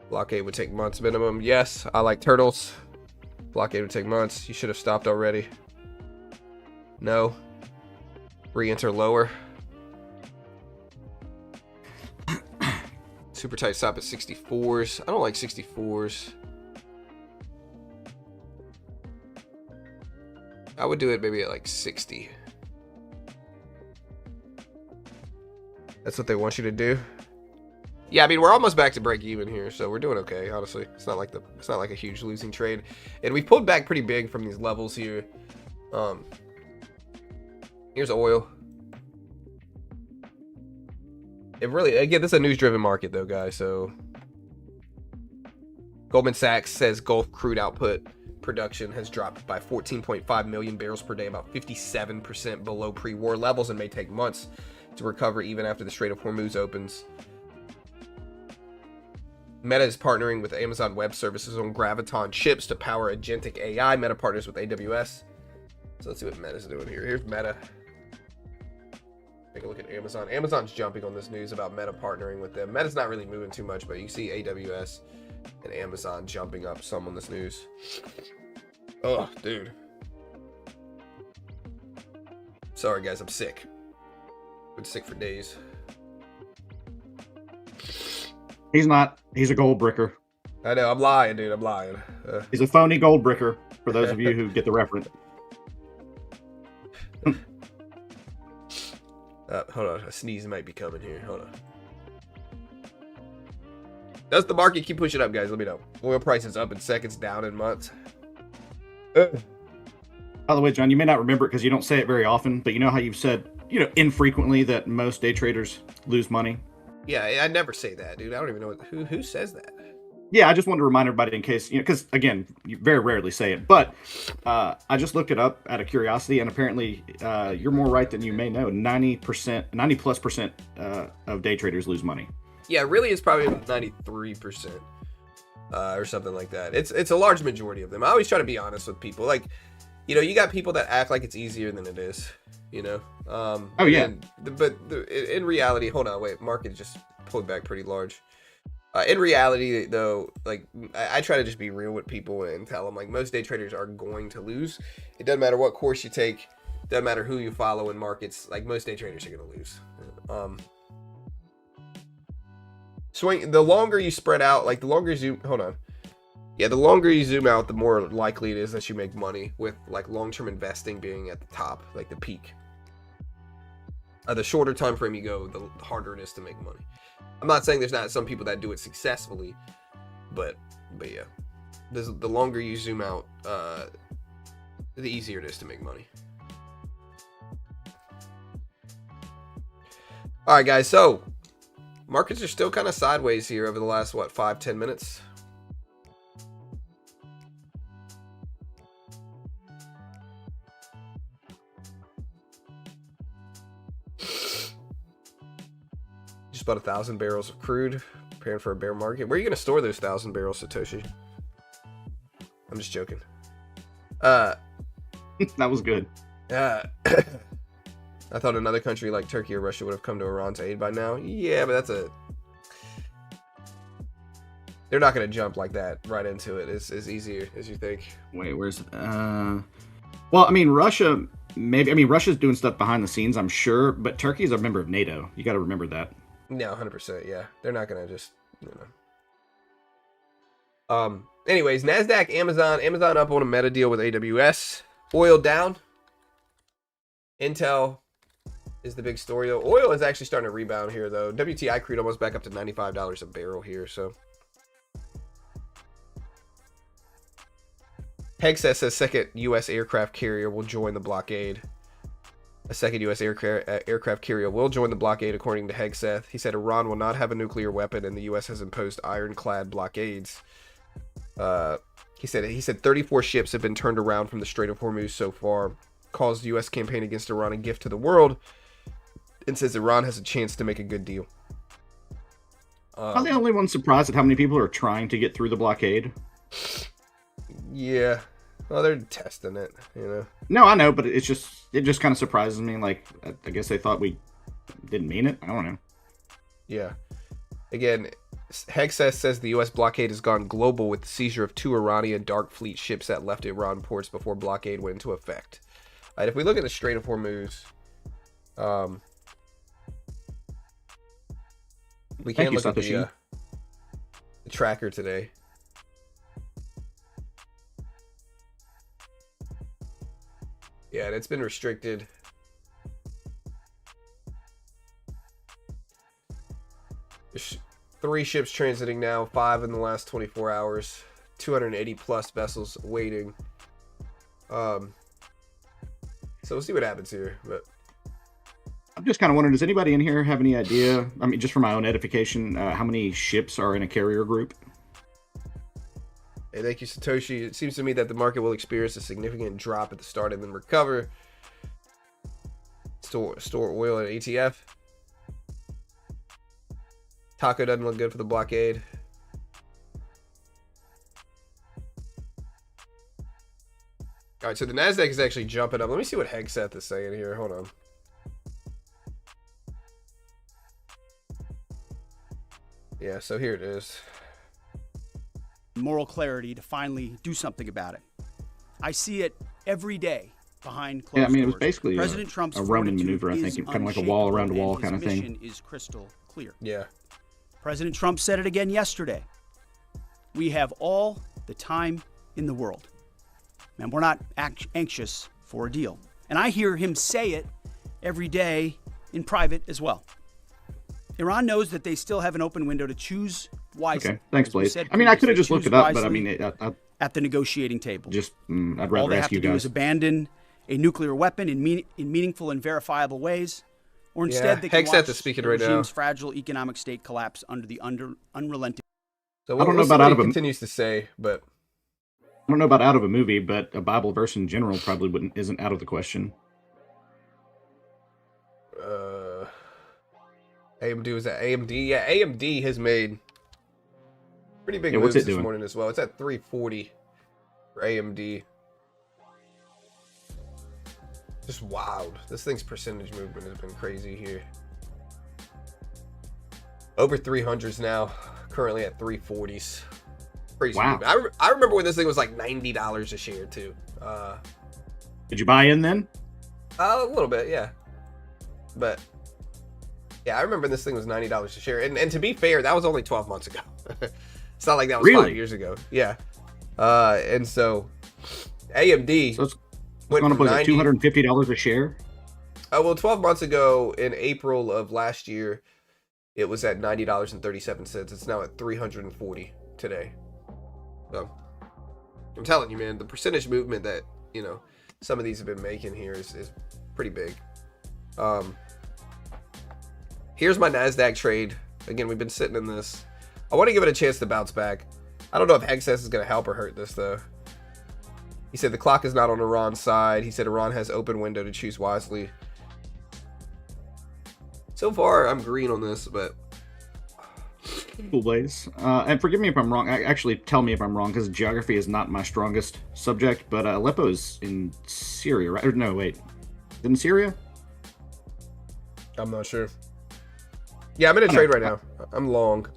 Blockade would take months minimum. Yes, I like turtles. Blockade would take months. You should have stopped already. No. Re-enter lower. Super tight stop at 64s. I don't like 64s. I would do it maybe at like 60. That's what they want you to do. Yeah, I mean, we're almost back to break even here, so we're doing okay, honestly. It's not like a huge losing trade. And we pulled back pretty big from these levels here. Here's oil. It really, again, this is a news-driven market though, guys, so Goldman Sachs says Gulf crude output production has dropped by 14.5 million barrels per day, about 57% below pre-war levels, and may take months to recover even after the Strait of Hormuz opens. Meta is partnering with Amazon Web Services on Graviton chips to power agentic AI. Meta partners with AWS. So let's see what Meta's doing here. Here's Meta. Take a look at Amazon. Amazon's jumping on this news about Meta partnering with them. Meta's not really moving too much, but you see AWS and Amazon jumping up some on this news. Oh, dude. Sorry, guys. I'm sick. Been sick for days. He's not. He's a gold bricker. I know. I'm lying, dude. I'm lying. He's a phony gold bricker, for those of you who get the reference. Hold on. A sneeze might be coming here. Hold on. Does the market keep pushing up, guys? Let me know. Oil prices up in seconds, down in months. By the way, John, you may not remember it because you don't say it very often, but you know how you've said, infrequently that most day traders lose money? Yeah, I never say that, dude. I don't even know who says that. Yeah, I just wanted to remind everybody in case, because again, you very rarely say it, but I just looked it up out of curiosity, and apparently you're more right than you may know. 90+% of day traders lose money. Yeah, really, it's probably 93% or something like that. It's a large majority of them. I always try to be honest with people. Like, you got people that act like it's easier than it is. Oh yeah. In reality, hold on, wait. Market just pulled back pretty large. In reality, though, like I try to just be real with people and tell them like most day traders are going to lose. It doesn't matter what course you take. Doesn't matter who you follow in markets. Like most day traders are going to lose. Swing. The longer you spread out, like the longer you zoom. Hold on. Yeah, the longer you zoom out, the more likely it is that you make money. With like long-term investing being at the top, like the peak. The shorter time frame you go, the harder it is to make money. I'm not saying there's not some people that do it successfully, but yeah, the longer you zoom out, the easier it is to make money. All right, guys. So markets are still kind of sideways here over the last 5-10 minutes. About 1,000 barrels of crude, preparing for a bear market. Where are you gonna store those 1,000 barrels, Satoshi? I'm just joking. That was good. I thought another country like Turkey or Russia would have come to Iran's aid by now. Yeah, but they're not gonna jump like that right into it. It's as easy as you think. Wait, where's well, I mean, Russia, maybe. I mean, Russia's doing stuff behind the scenes, I'm sure, but Turkey's a member of NATO. You got to remember that. No, 100%. Yeah, they're not gonna just, Anyways, Nasdaq, Amazon up on a meta deal with AWS. Oil down. Intel is the big story though. Oil is actually starting to rebound here though. WTI crude almost back up to $95 a barrel here. So Hegseth says second U.S. aircraft carrier will join the blockade. A second U.S. aircraft carrier will join the blockade, according to Hegseth. He said Iran will not have a nuclear weapon, and the U.S. has imposed ironclad blockades. He said 34 ships have been turned around from the Strait of Hormuz so far, calls the U.S. campaign against Iran a gift to the world, and says Iran has a chance to make a good deal. Are the only ones surprised at how many people are trying to get through the blockade? Yeah. Well, they're testing it, you know. No, I know, but it just kind of surprises me. Like, I guess they thought we didn't mean it. I don't know. Yeah. Again, Hegseth says the U.S. blockade has gone global with the seizure of 2 Iranian dark fleet ships that left Iran ports before blockade went into effect. All right, if we look at the Strait of Hormuz, we can look at the tracker today. Yeah, and it's been restricted. There's 3 ships transiting now, 5 in the last 24 hours, 280 plus vessels waiting. So we'll see what happens here. But I'm just kind of wondering, does anybody in here have any idea? I mean, just for my own edification, how many ships are in a carrier group? Hey, thank you, Satoshi. It seems to me that the market will experience a significant drop at the start and then recover. Store oil at ATF. Taco doesn't look good for the blockade. All right, so the Nasdaq is actually jumping up. Let me see what Hegseth is saying here. Hold on. Yeah, so here it is. Moral clarity to finally do something about it. I see it every day behind closed doors. Yeah, I mean, it was basically President Trump's a Roman maneuver, I think, kind of like a wall around a wall kind of thing. His mission is crystal clear. Yeah. President Trump said it again yesterday. We have all the time in the world, and we're not anxious for a deal. And I hear him say it every day in private as well. Iran knows that they still have an open window to choose wisely. Okay, thanks, Blaze. I mean, I could have just looked it up, but I mean, at the negotiating table. Just, I'd rather all they ask have you to do guys. is abandon a nuclear weapon in meaningful and verifiable ways, or instead they can watch the regime's fragile economic state collapse under the unrelenting. So I don't know about out of continues to say, but I don't know about out of a movie, but a Bible verse in general probably isn't out of the question. AMD was at AMD. Yeah, AMD has made pretty big moves this morning as well. It's at 340 for AMD. Just wild. This thing's percentage movement has been crazy here. Over 300s now. Currently at 340s. Crazy. Wow. I remember when this thing was like $90 a share too. Did you buy in then? A little bit, yeah. But yeah, I remember this thing was $90 a share. And to be fair, that was only 12 months ago. It's not like that was 5 years ago. Yeah. And so AMD went from $250 a share. Well, 12 months ago in April of last year, it was at $90.37. It's now at $340 today. So I'm telling you, man, the percentage movement that, you know, some of these have been making here is pretty big. Here's my NASDAQ trade. Again, we've been sitting in this. I want to give it a chance to bounce back. I don't know if excess is going to help or hurt this, though. He said the clock is not on Iran's side. He said Iran has open window to choose wisely. So far, I'm green on this, but... Cool, Blaze. And forgive me if I'm wrong. Actually, tell me if I'm wrong, because geography is not my strongest subject, but Aleppo is in Syria, right? Or, no, wait. Is it in Syria? I'm not sure. Yeah, I'm in a trade right now. I'm long.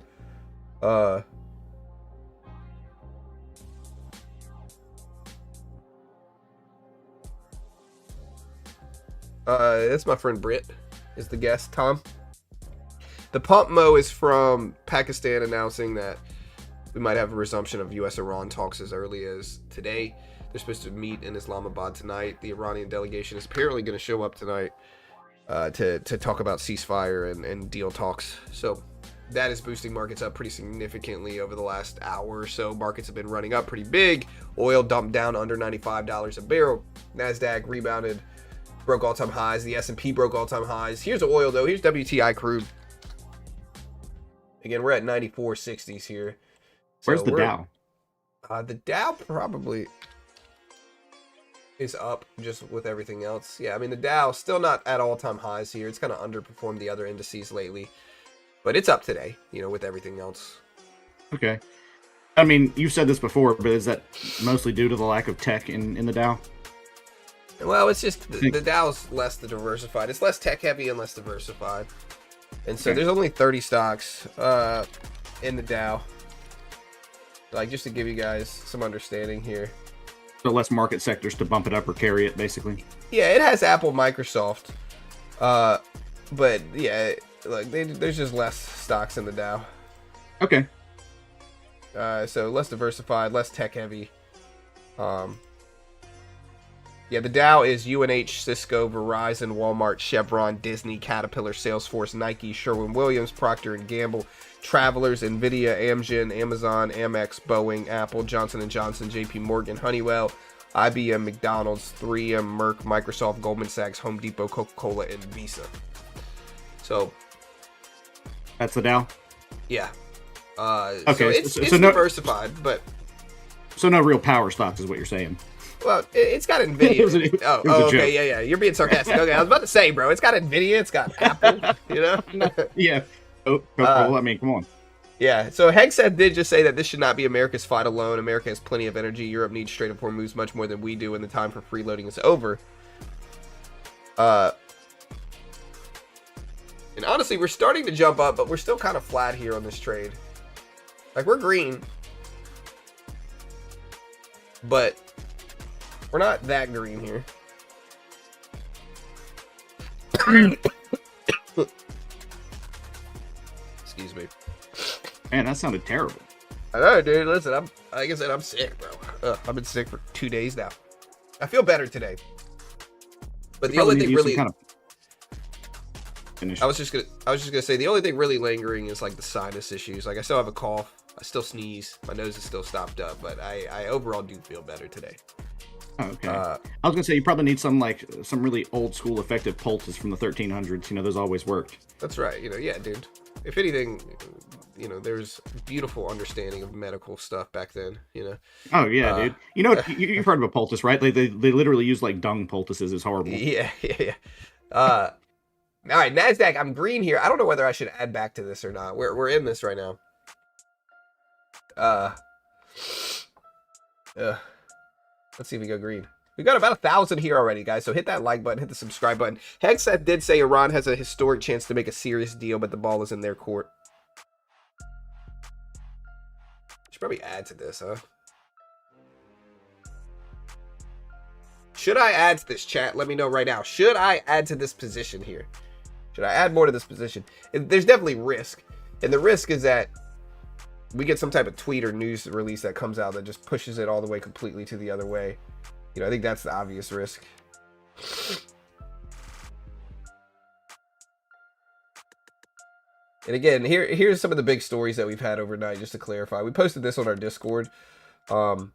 That's my friend Britt is the guest. Tom. The pump mo is from Pakistan announcing that we might have a resumption of U.S.-Iran talks as early as today. They're supposed to meet in Islamabad tonight. The Iranian delegation is apparently going to show up tonight to talk about ceasefire and deal talks. So that is boosting markets up pretty significantly over the last hour or so. Markets have been running up pretty big. Oil dumped down under $95 a barrel. NASDAQ rebounded broke all-time highs. The S&P broke all-time highs. Here's oil, though. Here's WTI crude. Again, we're at 94.60s here. So where's the Dow? The Dow probably is up just with everything else. Yeah, I mean, the Dow still not at all-time highs here. It's kind of underperformed the other indices lately. But it's up today, you know, with everything else. Okay. I mean, you've said this before, but is that mostly due to the lack of tech in the Dow? Well, it's just the Dow's less diversified. It's less tech-heavy and less diversified. And so there's only 30 stocks in the Dow. Like, just to give you guys some understanding here. So less market sectors to bump it up or carry it, basically? Yeah, it has Apple, Microsoft. But, yeah, like there's just less stocks in the Dow. Okay. So less diversified, less tech-heavy. Yeah, the Dow is UNH, Cisco, Verizon, Walmart, Chevron, Disney, Caterpillar, Salesforce, Nike, Sherwin-Williams, Procter & Gamble, Travelers, Nvidia, Amgen, Amazon, Amex, Boeing, Apple, Johnson & Johnson, JP Morgan, Honeywell, IBM, McDonald's, 3M, Merck, Microsoft, Goldman Sachs, Home Depot, Coca-Cola, and Visa. So that's the Dow? Yeah. Okay, so it's diversified, but... So no real power stocks is what you're saying? Well, it's got Nvidia. Okay, yeah. You're being sarcastic. Okay, I was about to say, bro, it's got Nvidia, it's got Apple, you know? Yeah. I mean, come on. Yeah, so Hegseth did just say that this should not be America's fight alone. America has plenty of energy. Europe needs Strait of Hormuz much more than we do, and the time for freeloading is over. And honestly, we're starting to jump up, but we're still kind of flat here on this trade. Like, we're green. But we're not that green here. Excuse me. Man, that sounded terrible. I know, dude. Listen, like I said, I'm sick, bro. I've been sick for 2 days now. I feel better today. But the only thing really, I was just gonna say the only thing really lingering is like the sinus issues. Like I still have a cough. I still sneeze. My nose is still stopped up, but I overall do feel better today. Okay. I was gonna say you probably need some really old school effective poultice from the 1300s. You know, those always worked. That's right. You know, yeah, dude. If anything, you know, there's beautiful understanding of medical stuff back then. You know. Oh yeah, dude. You know, you've heard of a poultice, right? They literally use like dung poultices. It's horrible. Yeah. All right, NASDAQ. I'm green here. I don't know whether I should add back to this or not. We're in this right now. Let's see if we go green. We got about 1,000 here already, guys. So hit that like button, hit the subscribe button. Hegseth did say Iran has a historic chance to make a serious deal, but the ball is in their court. Should probably add to this, huh? Should I add to this, chat? Let me know right now. Should I add to this position here? Should I add more to this position? There's definitely risk. And the risk is that we get some type of tweet or news release that comes out that just pushes it all the way completely to the other way. You know, I think that's the obvious risk. And again, here's some of the big stories that we've had overnight, just to clarify. We posted this on our Discord. You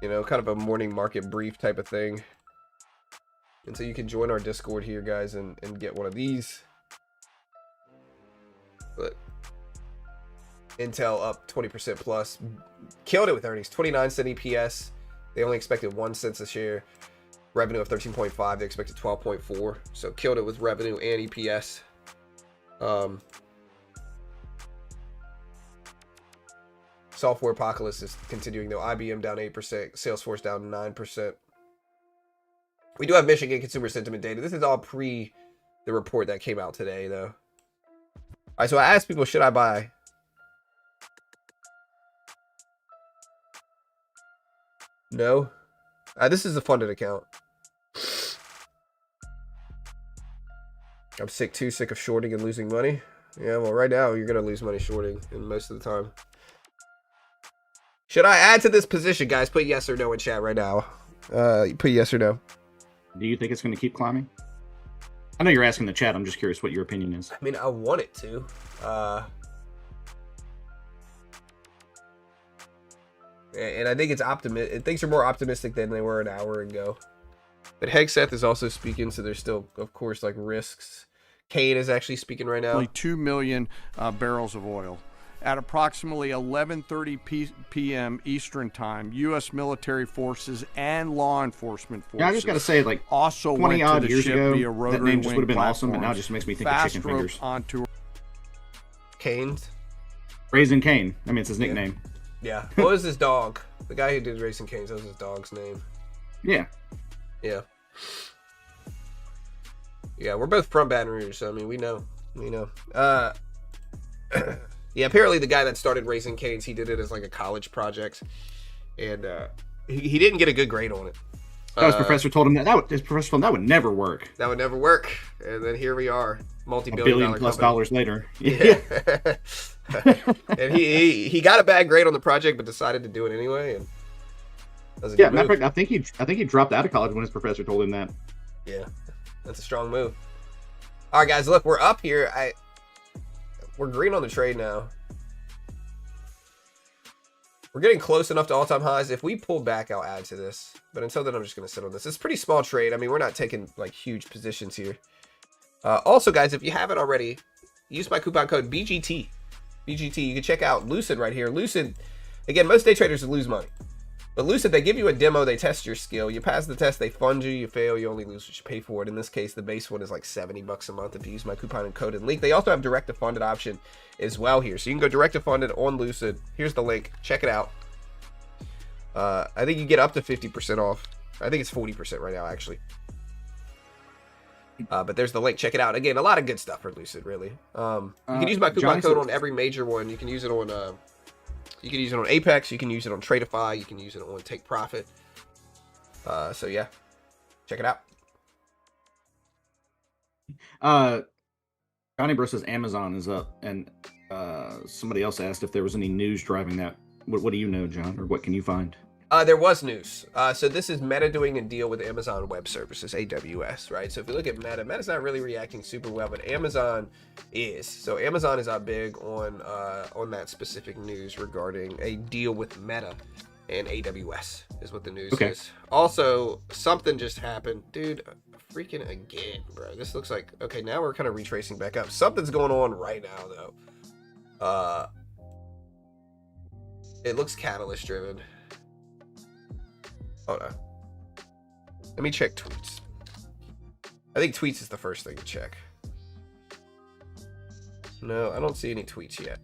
know, kind of a morning market brief type of thing. And so you can join our Discord here, guys, and get one of these. But Intel up 20% plus. Killed it with earnings. 29-cent EPS. They only expected 1 cent a share. Revenue of 13.5. They expected 12.4. So killed it with revenue and EPS. Software apocalypse is continuing though. IBM down 8%. Salesforce down 9%. We do have Michigan consumer sentiment data. This is all pre the report that came out today though. All right, so I asked people, should I buy? No. This is a funded account. I'm sick of shorting and losing money. Yeah, well, right now you're gonna lose money shorting, and most of the time. Should I add to this position, guys? Put yes or no in chat right now. Put yes or no. Do you think it's going to keep climbing? I know you're asking the chat. I'm just curious what your opinion is. I mean, I want it to. And I think it's things are more optimistic than they were an hour ago. But Hegseth is also speaking, so there's still, of course, like risks. Kane is actually speaking right now. Only 2 million barrels of oil. At approximately 11:30 p.m. Eastern Time, U.S. military forces and law enforcement forces. Yeah, I just got to say, like, also 20 odd years ago, that name just would have been awesome, and now it just makes me think of chicken fingers. Onto Cane's. Raising Cane. I mean, it's his nickname. Yeah. What was his dog? The guy who did Racing Cane's, that was his dog's name. Yeah. Yeah. Yeah, we're both from Baton Rouge, so I mean, we know. Yeah, apparently the guy that started Racing Cane's, he did it as like a college project, and he didn't get a good grade on it. His professor told him that would never work. That would never work, and then here we are, multi-billion $1 billion+ dollars later. Yeah. And he got a bad grade on the project, but decided to do it anyway. And yeah, matter of fact, I think he dropped out of college when his professor told him that. Yeah, that's a strong move. All right, guys, look, we're up here. We're green on the trade now. We're getting close enough to all-time highs. If we pull back, I'll add to this. But until then, I'm just going to sit on this. It's a pretty small trade. I mean, we're not taking like huge positions here. Also, guys, if you haven't already, use my coupon code BGT. BGT. You can check out Lucid right here. Lucid, again, most day traders lose money. But Lucid, they give you a demo, they test your skill. You pass the test, they fund you. You fail, you only lose what you pay for it. In this case, the base one is like $70 a month if you use my coupon and code and link. They also have direct to funded option as well here. So you can go direct to funded on Lucid. Here's the link. Check it out. I think you get up to 50% off. I think it's 40% right now, actually. But there's the link. Check it out. Again, a lot of good stuff for Lucid, really. You can use my coupon code on every major one. You can use it on Apex. You can use it on Tradeify. You can use it on Take Profit. So yeah, check it out. Johnny Bro says Amazon is up, and somebody else asked if there was any news driving that. What do you know, John, or what can you find? There was news. So this is Meta doing a deal with Amazon Web Services, AWS, right? So if you look at Meta, Meta's not really reacting super well, but Amazon is. So Amazon is out big on that specific news regarding a deal with Meta and AWS is what the news is. Also, something just happened. Dude, freaking again, bro. This looks like, okay, now we're kind of retracing back up. Something's going on right now, though. It looks catalyst driven. Hold on. Let me check tweets. I think tweets is the first thing to check. No, I don't see any tweets yet.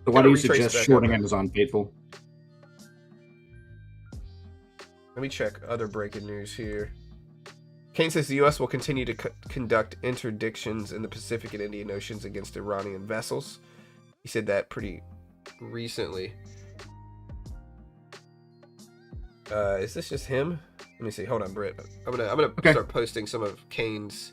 So why do you suggest shorting Amazon, Faithful? Let me check other breaking news here. Kane says the U.S. will continue to conduct interdictions in the Pacific and Indian Oceans against Iranian vessels. He said that pretty recently. Is this just him? Let me see. Hold on, Britt. I'm gonna start posting some of Kane's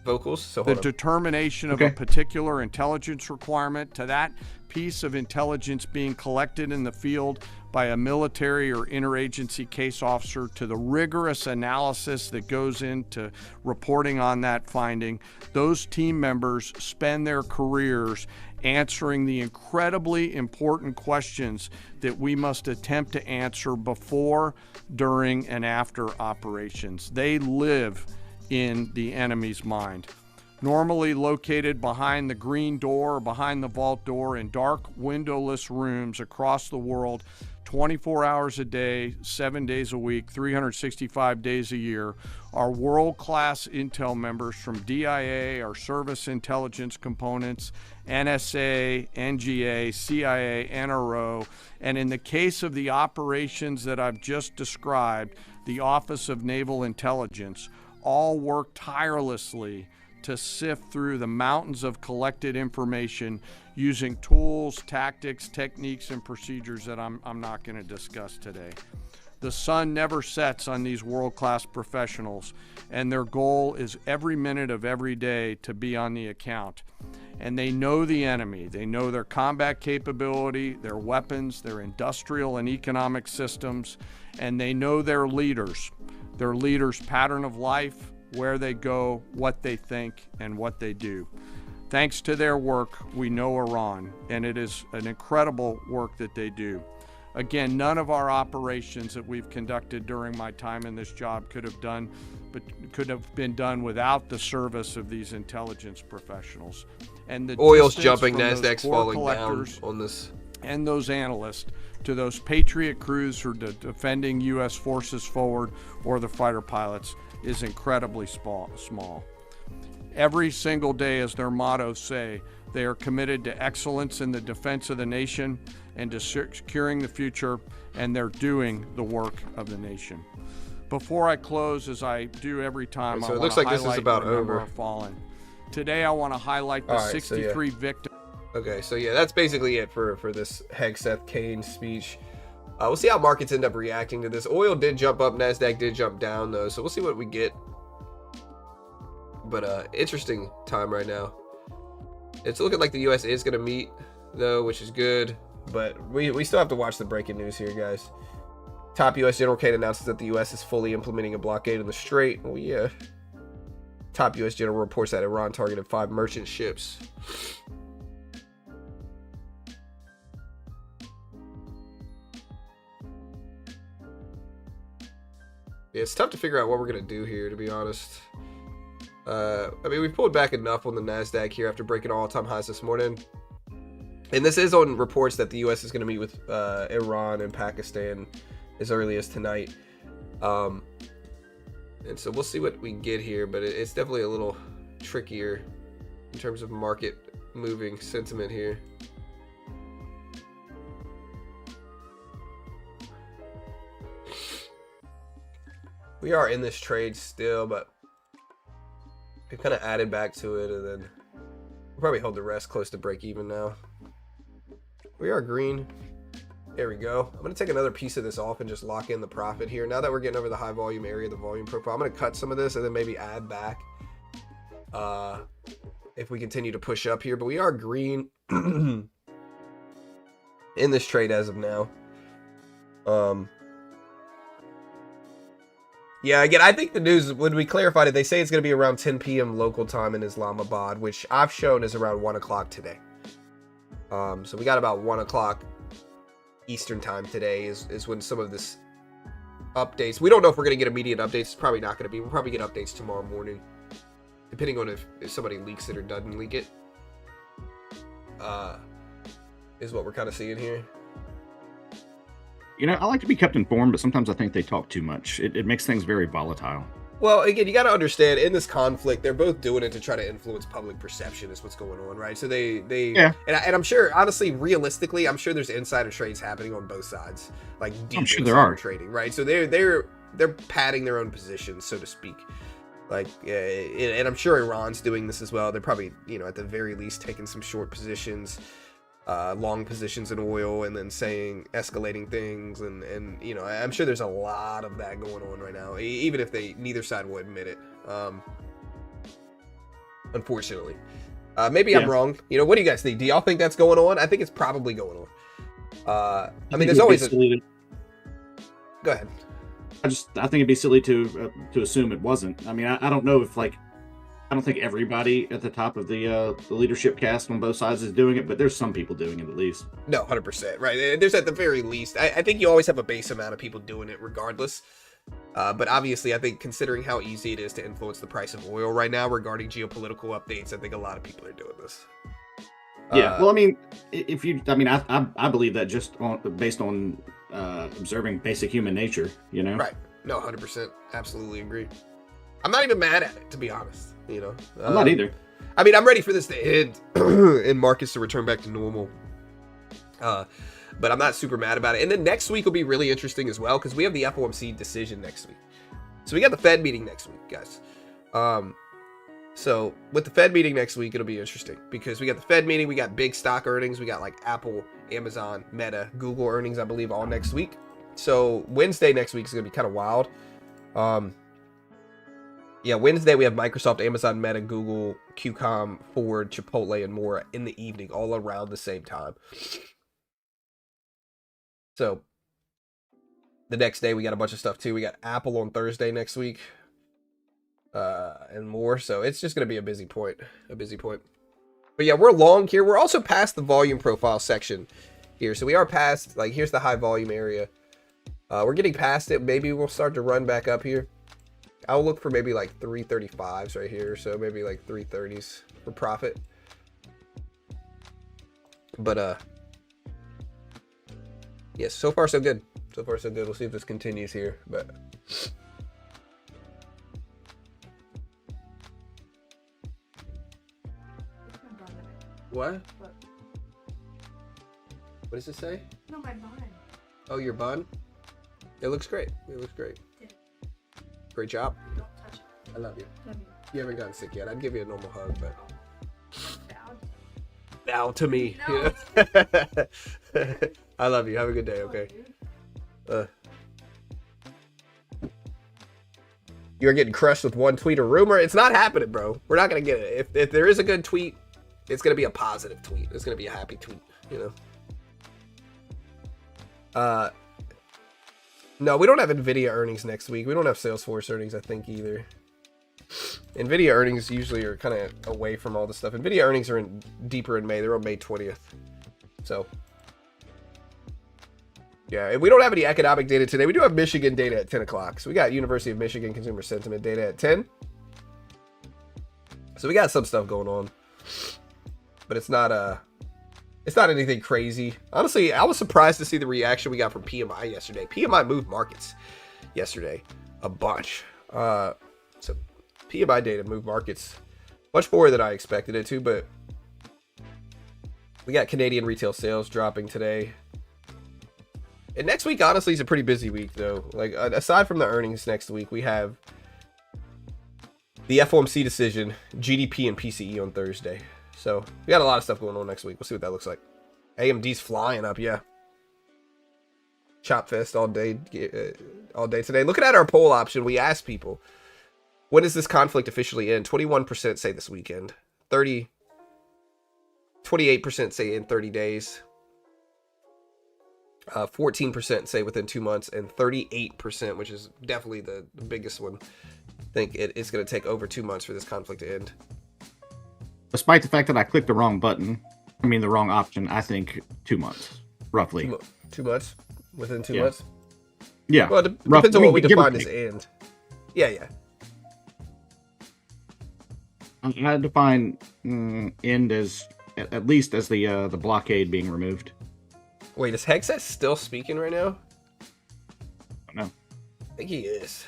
vocals. So hold on. Determination of a particular intelligence requirement, to that piece of intelligence being collected in the field by a military or interagency case officer, to the rigorous analysis that goes into reporting on that finding. Those team members spend their careers answering the incredibly important questions that we must attempt to answer before, during, and after operations. They live in the enemy's mind. Normally located behind the green door, behind the vault door, in dark, windowless rooms across the world, 24 hours a day, 7 days a week, 365 days a year, are world-class intel members from DIA, our service intelligence components, NSA, NGA, CIA, NRO, and in the case of the operations that I've just described, the Office of Naval Intelligence, all work tirelessly to sift through the mountains of collected information using tools, tactics, techniques, and procedures that I'm not going to discuss today. The sun never sets on these world-class professionals, and their goal is every minute of every day to be on the account. And they know the enemy. They know their combat capability, their weapons, their industrial and economic systems, and they know their leaders' pattern of life, where they go, what they think, and what they do. Thanks to their work, we know Iran, and it is an incredible work that they do. Again, none of our operations that we've conducted during my time in this job could have been done without the service of these intelligence professionals. And the oil's distance jumping, from those Nasdaq's core falling down collectors on this. and those analysts to those Patriot crews who are defending U.S. forces forward or the fighter pilots is incredibly small. Every single day, as their mottos say, they are committed to excellence in the defense of the nation and to securing the future, and they're doing the work of the nation. Before I close, as I do every time, So I it want looks to like this is highlight about and remember over. our fallen. Today, I want to highlight the All right, 63 victims. Okay, so yeah, that's basically it for this Hegseth Kane speech. We'll see how markets end up reacting to this. Oil did jump up, Nasdaq did jump down though, so we'll see what we get. But interesting time right now. It's looking like the U.S. is going to meet though, which is good. But we still have to watch the breaking news here, guys. Top U.S. General Kane announces that the U.S. is fully implementing a blockade in the Strait. Oh yeah. Top U.S. General reports that Iran targeted 5 merchant ships. Yeah, it's tough to figure out what we're going to do here, to be honest. I mean, we pulled back enough on the NASDAQ here after breaking all-time highs this morning. And this is on reports that the U.S. is going to meet with Iran and Pakistan as early as tonight. And so we'll see what we get here, but it's definitely a little trickier in terms of market moving sentiment here. We are in this trade still, but we kind of added back to it, and then we'll probably hold the rest close to break even now. We are green. There we go. I'm going to take another piece of this off and just lock in the profit here. Now that we're getting over the high volume area, the volume profile, I'm going to cut some of this and then maybe add back if we continue to push up here. But we are green in this trade as of now. Yeah, again, I think the news, when we clarified it, they say it's going to be around 10 p.m. local time in Islamabad, which I've shown is around 1 o'clock today. So we got about 1 o'clock Eastern time today is when some of this updates. We don't know if we're going to get immediate updates. It's probably not going to be. We'll probably get updates tomorrow morning, depending on if somebody leaks it or doesn't leak it. Is what we're kind of seeing here. You know, I like to be kept informed, but sometimes I think they talk too much. It makes things very volatile. Well, again, you got to understand, in this conflict, they're both doing it to try to influence public perception is what's going on, right? So yeah. And I'm sure, honestly, realistically, I'm sure there's insider trades happening on both sides, like deep I'm sure insider there are trading, right? So they're padding their own positions, so to speak. Like, and I'm sure Iran's doing this as well. They're probably, you know, at the very least taking some short positions, long positions in oil, and then saying escalating things, and you know, I'm sure there's a lot of that going on right now, even if neither side will admit it. Unfortunately, maybe I'm wrong. You know, what do you guys think? Do y'all think that's going on? I think it's probably going on. I mean, there's always go ahead. I think it'd be silly to assume it wasn't. I mean, I don't know if, like, I don't think everybody at the top of the leadership cast on both sides is doing it, but there's some people doing it at least. No, 100%, right? There's at the very least. I think you always have a base amount of people doing it regardless. But obviously, I think considering how easy it is to influence the price of oil right now regarding geopolitical updates, I think a lot of people are doing this. Yeah, well, I mean, I believe that just based on observing basic human nature, you know? Right. No, 100%. Absolutely agree. I'm not even mad at it, to be honest. You know, I'm not either. I mean, I'm ready for this to end and markets to return back to normal. But I'm not super mad about it. And then next week will be really interesting as well, because we have the FOMC decision next week. So we got the Fed meeting next week, guys. So with the Fed meeting next week, it'll be interesting because we got the Fed meeting, we got big stock earnings, we got like Apple, Amazon, Meta, Google earnings, I believe, all next week. So Wednesday next week is going to be kind of wild. Yeah, Wednesday we have Microsoft, Amazon, Meta, Google, QCOM, Ford, Chipotle, and more in the evening, all around the same time. So the next day we got a bunch of stuff too. We got Apple on Thursday next week, and more. So it's just going to be a busy point. But yeah, we're long here. We're also past the volume profile section here. So we are past, like, here's the high volume area. We're getting past it. Maybe we'll start to run back up here. I'll look for maybe like 335s right here. So maybe like 330s for profit. But, yes, so far so good. So far so good. We'll see if this continues here. But what? What does it say? No, my bun. Oh, your bun? It looks great. It looks great. Great job. Don't touch it. I love you. Love you. You haven't gotten sick yet. I'd give you a normal hug, but Bowed. bow to me. No. I love you. Have a good day, okay? You're getting crushed with one tweet or rumor. It's not happening, bro. We're not going to get it. If there is a good tweet, it's going to be a positive tweet. It's going to be a happy tweet, you know? No, we don't have NVIDIA earnings next week. We don't have Salesforce earnings, I think, either. NVIDIA earnings usually are kind of away from all this stuff. NVIDIA earnings are deeper in May. They're on May 20th. So, yeah, and we don't have any economic data today. We do have Michigan data at 10 o'clock. So we got University of Michigan consumer sentiment data at 10. So we got some stuff going on. But it's not anything crazy. Honestly, I was surprised to see the reaction we got from PMI yesterday. PMI moved markets yesterday a bunch. So PMI data moved markets much more than I expected it to, but we got Canadian retail sales dropping today. And next week, honestly, is a pretty busy week, though. Like, aside from the earnings next week, we have the FOMC decision, GDP, and PCE on Thursday. So we got a lot of stuff going on next week. We'll see what that looks like. AMD's flying up, yeah. Chop fest all day today. Looking at our poll option, we asked people, when does this conflict officially end? 21% say this weekend. 28% say in 30 days. 14% say within 2 months, and 38%, which is definitely the biggest one, think it's going to take over 2 months for this conflict to end. Despite the fact that I clicked the wrong button, the wrong option, I think 2 months, roughly. 2 months? Within 2 months? Yeah. Well, it depends on what we define as end. Yeah. I define end as at least as the blockade being removed. Wait, is Hexas still speaking right now? No. I think he is.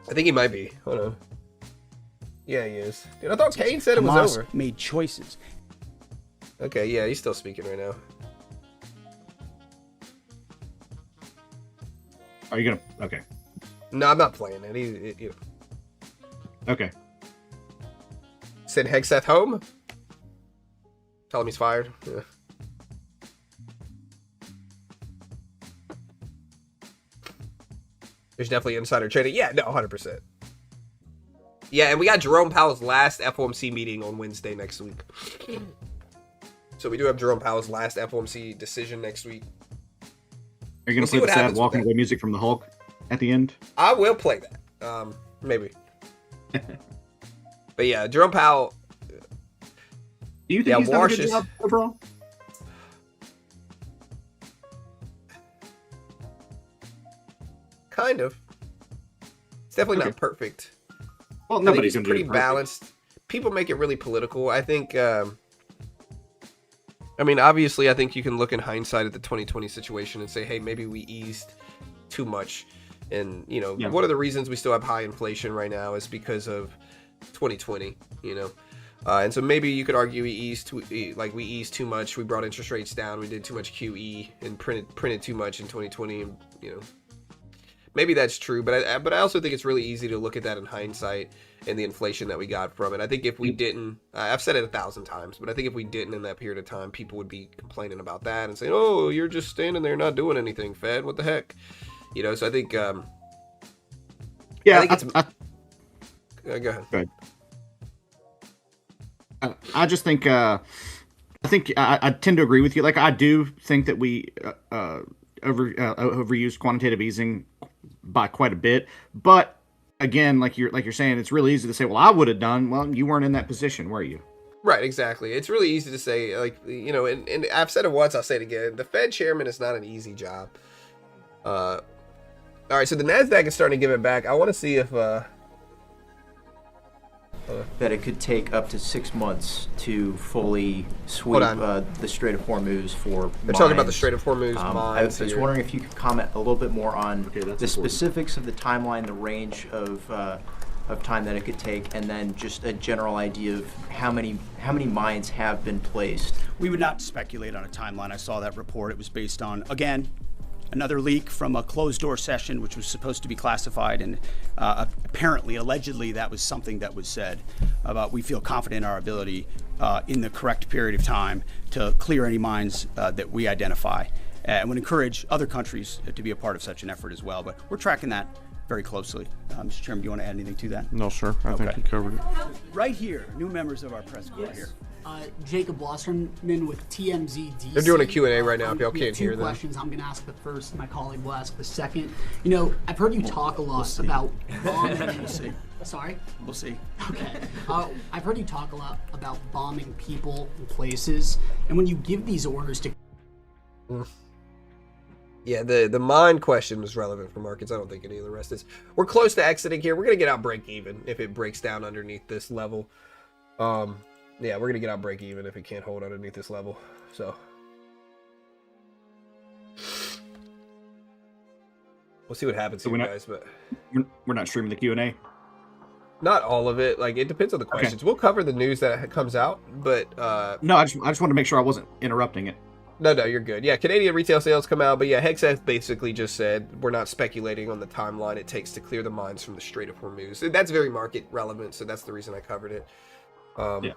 I think he might be. Hold on. Yeah, he is. Dude, I thought Kane said it was Hamas over. made choices. Okay, yeah, he's still speaking right now. Are you gonna? Okay. No, I'm not playing it. Okay. Send Hexeth home. Tell him he's fired. Yeah. There's definitely insider trading. Yeah, no, 100%. Yeah, and we got Jerome Powell's last FOMC meeting on Wednesday next week. So we do have Jerome Powell's last FOMC decision next week. Are you going to play the sad walking away music from the Hulk at the end? I will play that. Maybe. But yeah, Jerome Powell. Do you think he's done a good job overall? Kind of. It's definitely not perfect. Well, nobody's going to do it pretty balanced. People make it really political. I think. Obviously, I think you can look in hindsight at the 2020 situation and say, hey, maybe we eased too much. And, one of the reasons we still have high inflation right now is because of 2020, and so maybe you could argue we eased too much. We brought interest rates down. We did too much QE and printed too much in 2020. And, maybe that's true. But I also think it's really easy to look at that in hindsight and the inflation that we got from it. I think if we didn't, I've said it 1,000 times, but I think if we didn't in that period of time, people would be complaining about that and saying, oh, you're just standing there not doing anything, Fed. What the heck? So I think, go ahead. I just think, I tend to agree with you. Like, I do think that we overused quantitative easing by quite a bit, but again, like you're saying, it's really easy to say, well, I would have done. Well, you weren't in that position, were you? Right, exactly. It's really easy to say, like, and I've said it once, I'll say it again. The Fed chairman is not an easy job. All right, so the NASDAQ is starting to give it back. I want to see if that it could take up to 6 months to fully sweep the Strait of Hormuz for They're talking about the Strait of Hormuz mines. I was wondering if you could comment a little bit more on the specifics of the timeline, the range of time that it could take, and then just a general idea of how many mines have been placed. We would not speculate on a timeline. I saw that report. It was based on, again, another leak from a closed-door session, which was supposed to be classified, and allegedly, that was something that was said about we feel confident in our ability in the correct period of time to clear any mines that we identify, and would encourage other countries to be a part of such an effort as well. But we're tracking that very closely. Mr. Chairman, do you want to add anything to that? No, sir. I think you covered it. Right here, new members of our press corps here. Jacob Wasserman with TMZ DC. They're doing a Q&A right now, if y'all can't hear them. Two questions. I'm going to ask the first, my colleague will ask the second. I've heard you talk a lot about bombing. We'll see. Sorry? We'll see. Okay. I've heard you talk a lot about bombing people and places, and when you give these orders to... Yeah, the mine question was relevant for markets. I don't think any of the rest is. We're close to exiting here. We're going to get out break even if it breaks down underneath this level. Yeah, we're going to get out break even if it can't hold underneath this level. So we'll see what happens here, guys. But we're not streaming the Q&A. Not all of it. Like, it depends on the questions. Okay. We'll cover the news that comes out, but no, I just wanted to make sure I wasn't interrupting it. No, you're good. Yeah, Canadian retail sales come out, but yeah, Hexeth basically just said we're not speculating on the timeline it takes to clear the mines from the Strait of Hormuz. That's very market relevant, so that's the reason I covered it. Yeah.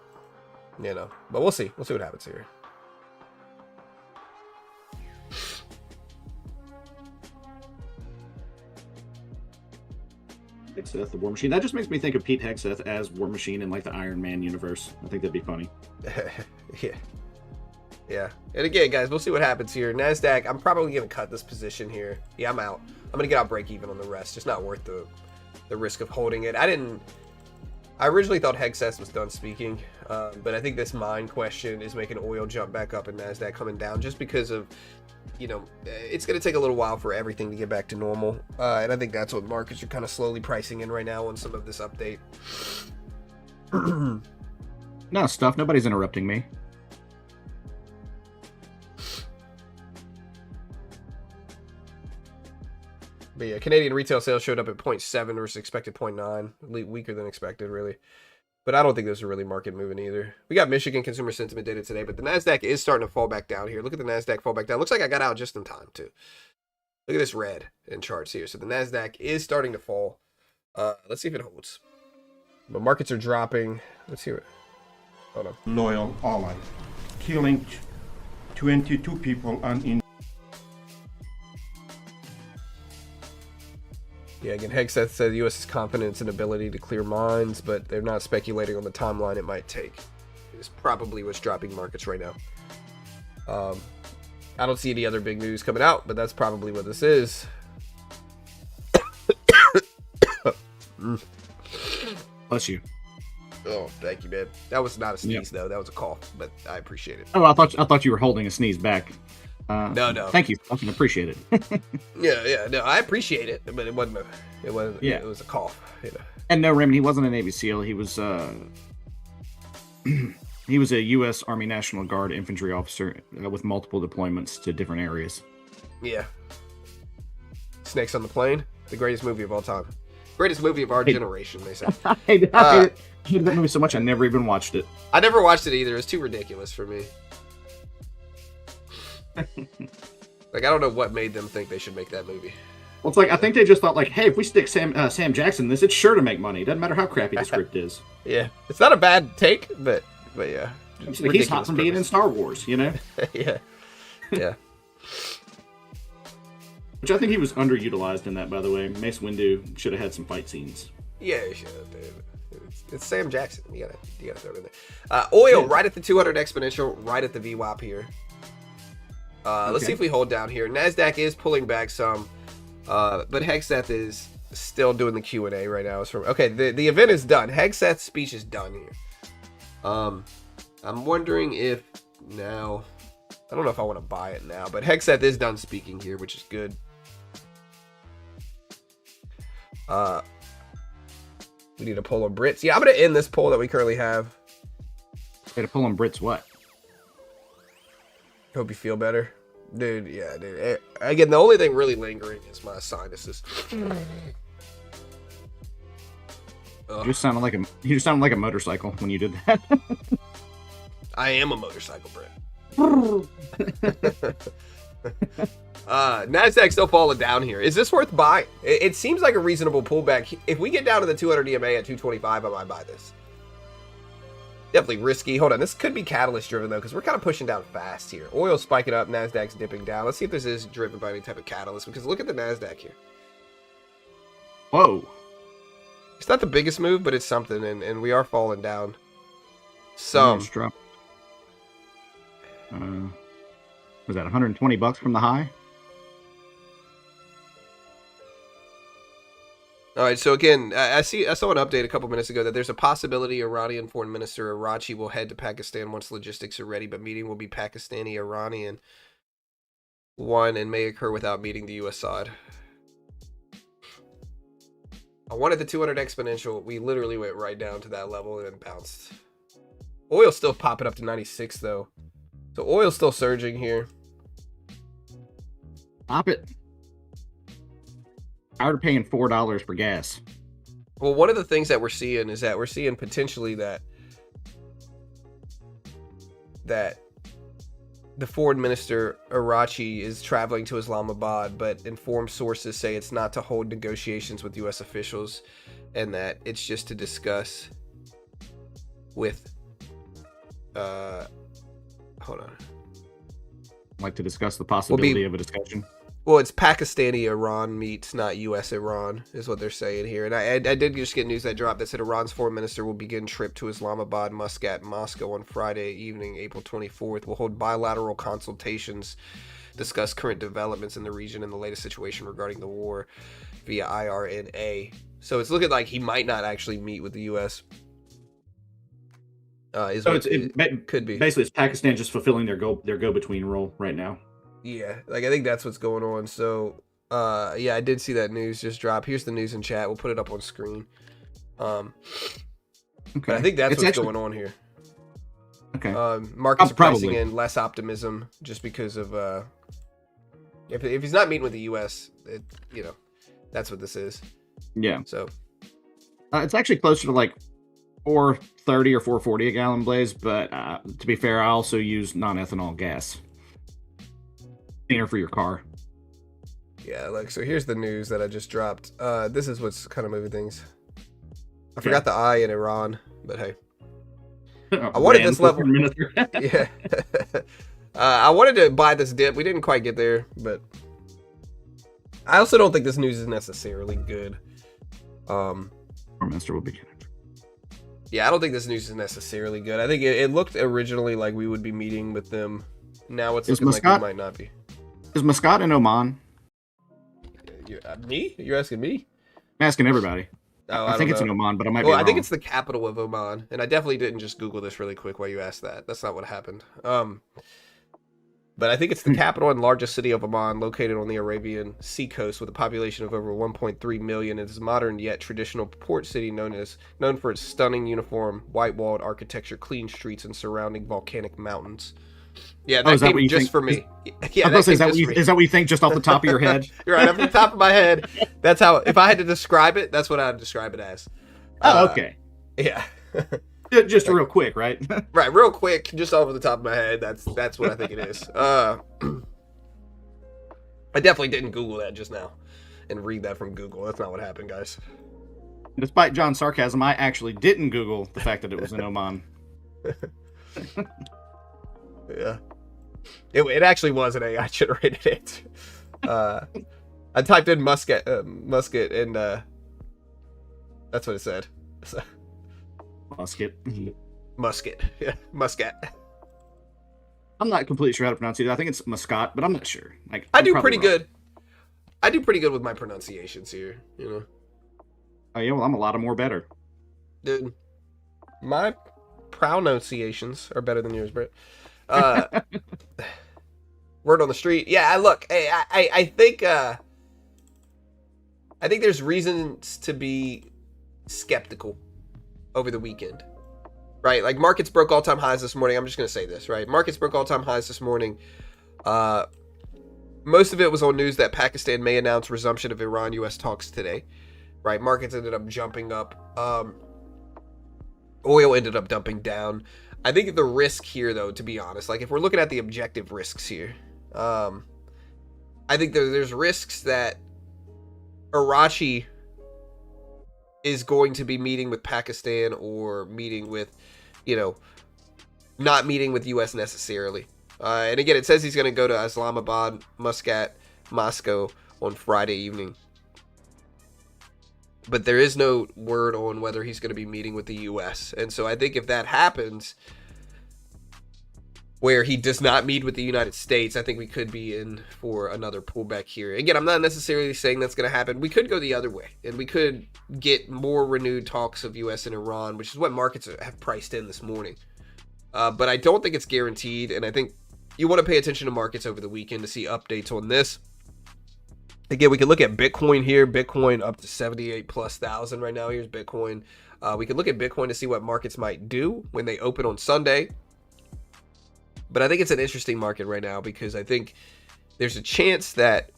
But we'll see. We'll see what happens here. Hexeth, the War Machine. That just makes me think of Pete Hexeth as War Machine in like the Iron Man universe. I think that'd be funny. Yeah. And again, guys, we'll see what happens here. NASDAQ, I'm probably going to cut this position here. Yeah, I'm out. I'm going to get out break even on the rest. Just not worth the risk of holding it. I originally thought Hexeth was done speaking, but I think this mine question is making oil jump back up and NASDAQ coming down just because of, it's going to take a little while for everything to get back to normal. And I think that's what markets are kind of slowly pricing in right now on some of this update. No, stuff. Nobody's interrupting me. But yeah, Canadian retail sales showed up at 0.7 versus expected 0.9. Weaker than expected, really. But I don't think those are really market moving either. We got Michigan consumer sentiment data today, but the NASDAQ is starting to fall back down here. Look at the NASDAQ fall back down. Looks like I got out just in time, too. Look at this red in charts here. So the NASDAQ is starting to fall. Let's see if it holds. But markets are dropping. Let's hear it. Hold on. Loyal ally. Killing 22 people in. Yeah, again, Hexeth said the U.S. is confident in its ability to clear mines, but they're not speculating on the timeline it might take. It's probably what's dropping markets right now. I don't see any other big news coming out, but that's probably what this is. Bless you. Oh, thank you, man. That was not a sneeze, though. That was a cough, but I appreciate it. Oh, I thought you were holding a sneeze back. No. Thank you. I can appreciate it. Yeah. No, I appreciate it, but it wasn't. Yeah. It was a cough. And no, Raymond, he wasn't a Navy SEAL. He was he was a U.S. Army National Guard infantry officer with multiple deployments to different areas. Yeah. Snakes on the Plane, the greatest movie of all time, greatest movie of our generation. They say. I hated that movie so much I never even watched it. I never watched it either. It's too ridiculous for me. Like, I don't know what made them think they should make that movie. Well, it's like, I think they just thought, like, hey, if we stick Sam Jackson in this, it's sure to make money. Doesn't matter how crappy the script is. Yeah. It's not a bad take, but yeah. Like, he's hot from being in Star Wars, Yeah. Which I think he was underutilized in that, by the way. Mace Windu should have had some fight scenes. Yeah, he should have, dude. It's Sam Jackson. You gotta throw it in there. Oil, right at the 200 exponential, right at the VWAP here. Let's see if we hold down here. NASDAQ is pulling back some, but Hexeth is still doing the Q&A right now. It's from the event is done. Hegseth's speech is done here. I'm wondering if now, I don't know if I want to buy it now, but Hegseth is done speaking here, which is good. We need a poll on Brits. Yeah, I'm gonna end this poll that we currently have. Need a poll on Brits what? Hope you feel better. Dude, yeah, dude. Again, the only thing really lingering is my sinuses. You just sounded like a motorcycle when you did that. I am a motorcycle, Brett. Nasdaq still falling down here. Is this worth buying? It seems like a reasonable pullback. If we get down to the 200 EMA at 225, I might buy this. Definitely risky. Hold on, this could be catalyst driven though, because we're kind of pushing down fast here. Oil's spiking up, Nasdaq's dipping down. Let's see if this is driven by any type of catalyst, because look at the Nasdaq here. Whoa. It's not the biggest move, but it's something, and we are falling down. Some. Drop. Was that 120 bucks from the high? All right, so again, I saw an update a couple minutes ago that there's a possibility Iranian Foreign Minister Arachi will head to Pakistan once logistics are ready, but meeting will be Pakistani-Iranian one and may occur without meeting the U.S. side. I wanted the 200 exponential. We literally went right down to that level and then bounced. Oil's still popping up to 96 though. So oil's still surging here. Pop it. Tired of paying $4 for gas. Well, one of the things that we're seeing is that we're seeing potentially that the foreign minister Arachi is traveling to Islamabad, but informed sources say it's not to hold negotiations with U.S. officials, and that it's just to discuss with. Hold on. Like to discuss the possibility of a discussion. Well, it's Pakistani-Iran meets, not U.S.-Iran, is what they're saying here. And I did just get news that dropped that said Iran's foreign minister will begin trip to Islamabad, Muscat, and Moscow on Friday evening, April 24th. Will hold bilateral consultations, discuss current developments in the region and the latest situation regarding the war via IRNA. So it's looking like he might not actually meet with the U.S. It could be. Basically, it's Pakistan just fulfilling their go-between role right now. Yeah, like I think that's what's going on. So, yeah, I did see that news just drop. Here's the news in chat. We'll put it up on screen. Okay. But I think that's what's going on here. Okay. Markets are pricing in less optimism just because of if he's not meeting with the U.S., that's what this is. Yeah. So, it's actually closer to like $4.30 or $4.40 a gallon, Blaze. But to be fair, I also use non-ethanol gas. Cleaner for your car. Yeah, like, so here's the news that I just dropped. This is what's kind of moving things. I forgot the I in Iran, but hey. I wanted this level. Yeah. I wanted to buy this dip. We didn't quite get there, but I also don't think this news is necessarily good. Minister will be. Yeah, I don't think this news is necessarily good. I think it looked originally like we would be meeting with them. Now it's looking like we might not be. Is Muscat in Oman? Me? You're asking me? I'm asking everybody. Oh, I think it's in Oman, but I might be wrong. I think it's the capital of Oman, and I definitely didn't just Google this really quick while you asked that. That's not what happened. But I think it's the capital and largest city of Oman, located on the Arabian Sea coast with a population of over 1.3 million. It is a modern yet traditional port city known for its stunning uniform, white-walled architecture, clean streets, and surrounding volcanic mountains. Yeah, that came just for me. Yeah, is that what you think just off the top of your head? You're right, off the top of my head. That's how, if I had to describe it, that's what I'd describe it as. Okay. Yeah. Just real quick, right? Right, real quick, just off the top of my head. That's what I think it is. I definitely didn't Google that just now and read that from Google. That's not what happened, guys. Despite John's sarcasm, I actually didn't Google the fact that it was in Oman. Yeah. It actually was an AI generated answer. I typed in musket, and that's what it said. So. Musket. Yeah, Muscat. I'm not completely sure how to pronounce it. I think it's Muscat, but I'm not sure. I do pretty good. I do pretty good with my pronunciations here, Oh yeah, well I'm a lot more better. Dude, my pronunciations are better than yours, Britt. Word on the street. Yeah, look, I think there's reasons to be skeptical over the weekend. Right? Like markets broke all-time highs this morning. I'm just going to say this, right? Markets broke all-time highs this morning. Most of it was on news that Pakistan may announce resumption of Iran-US talks today. Right? Markets ended up jumping up. Oil ended up dumping down. I think the risk here, though, to be honest, like if we're looking at the objective risks here, I think there's risks that Arachi is going to be meeting with Pakistan or meeting with, not meeting with U.S. necessarily. And again, it says he's going to go to Islamabad, Muscat, Moscow on Friday evening. But there is no word on whether he's going to be meeting with the U.S. And so I think if that happens, where he does not meet with the United States, I think we could be in for another pullback here. Again, I'm not necessarily saying that's going to happen. We could go the other way, and we could get more renewed talks of U.S. and Iran, which is what markets have priced in this morning. But I don't think it's guaranteed, and I think you want to pay attention to markets over the weekend to see updates on this. Again, we can look at Bitcoin here. Bitcoin up to 78,000+ right now. Here's Bitcoin. We can look at Bitcoin to see what markets might do when they open on Sunday. But I think it's an interesting market right now because I think there's a chance that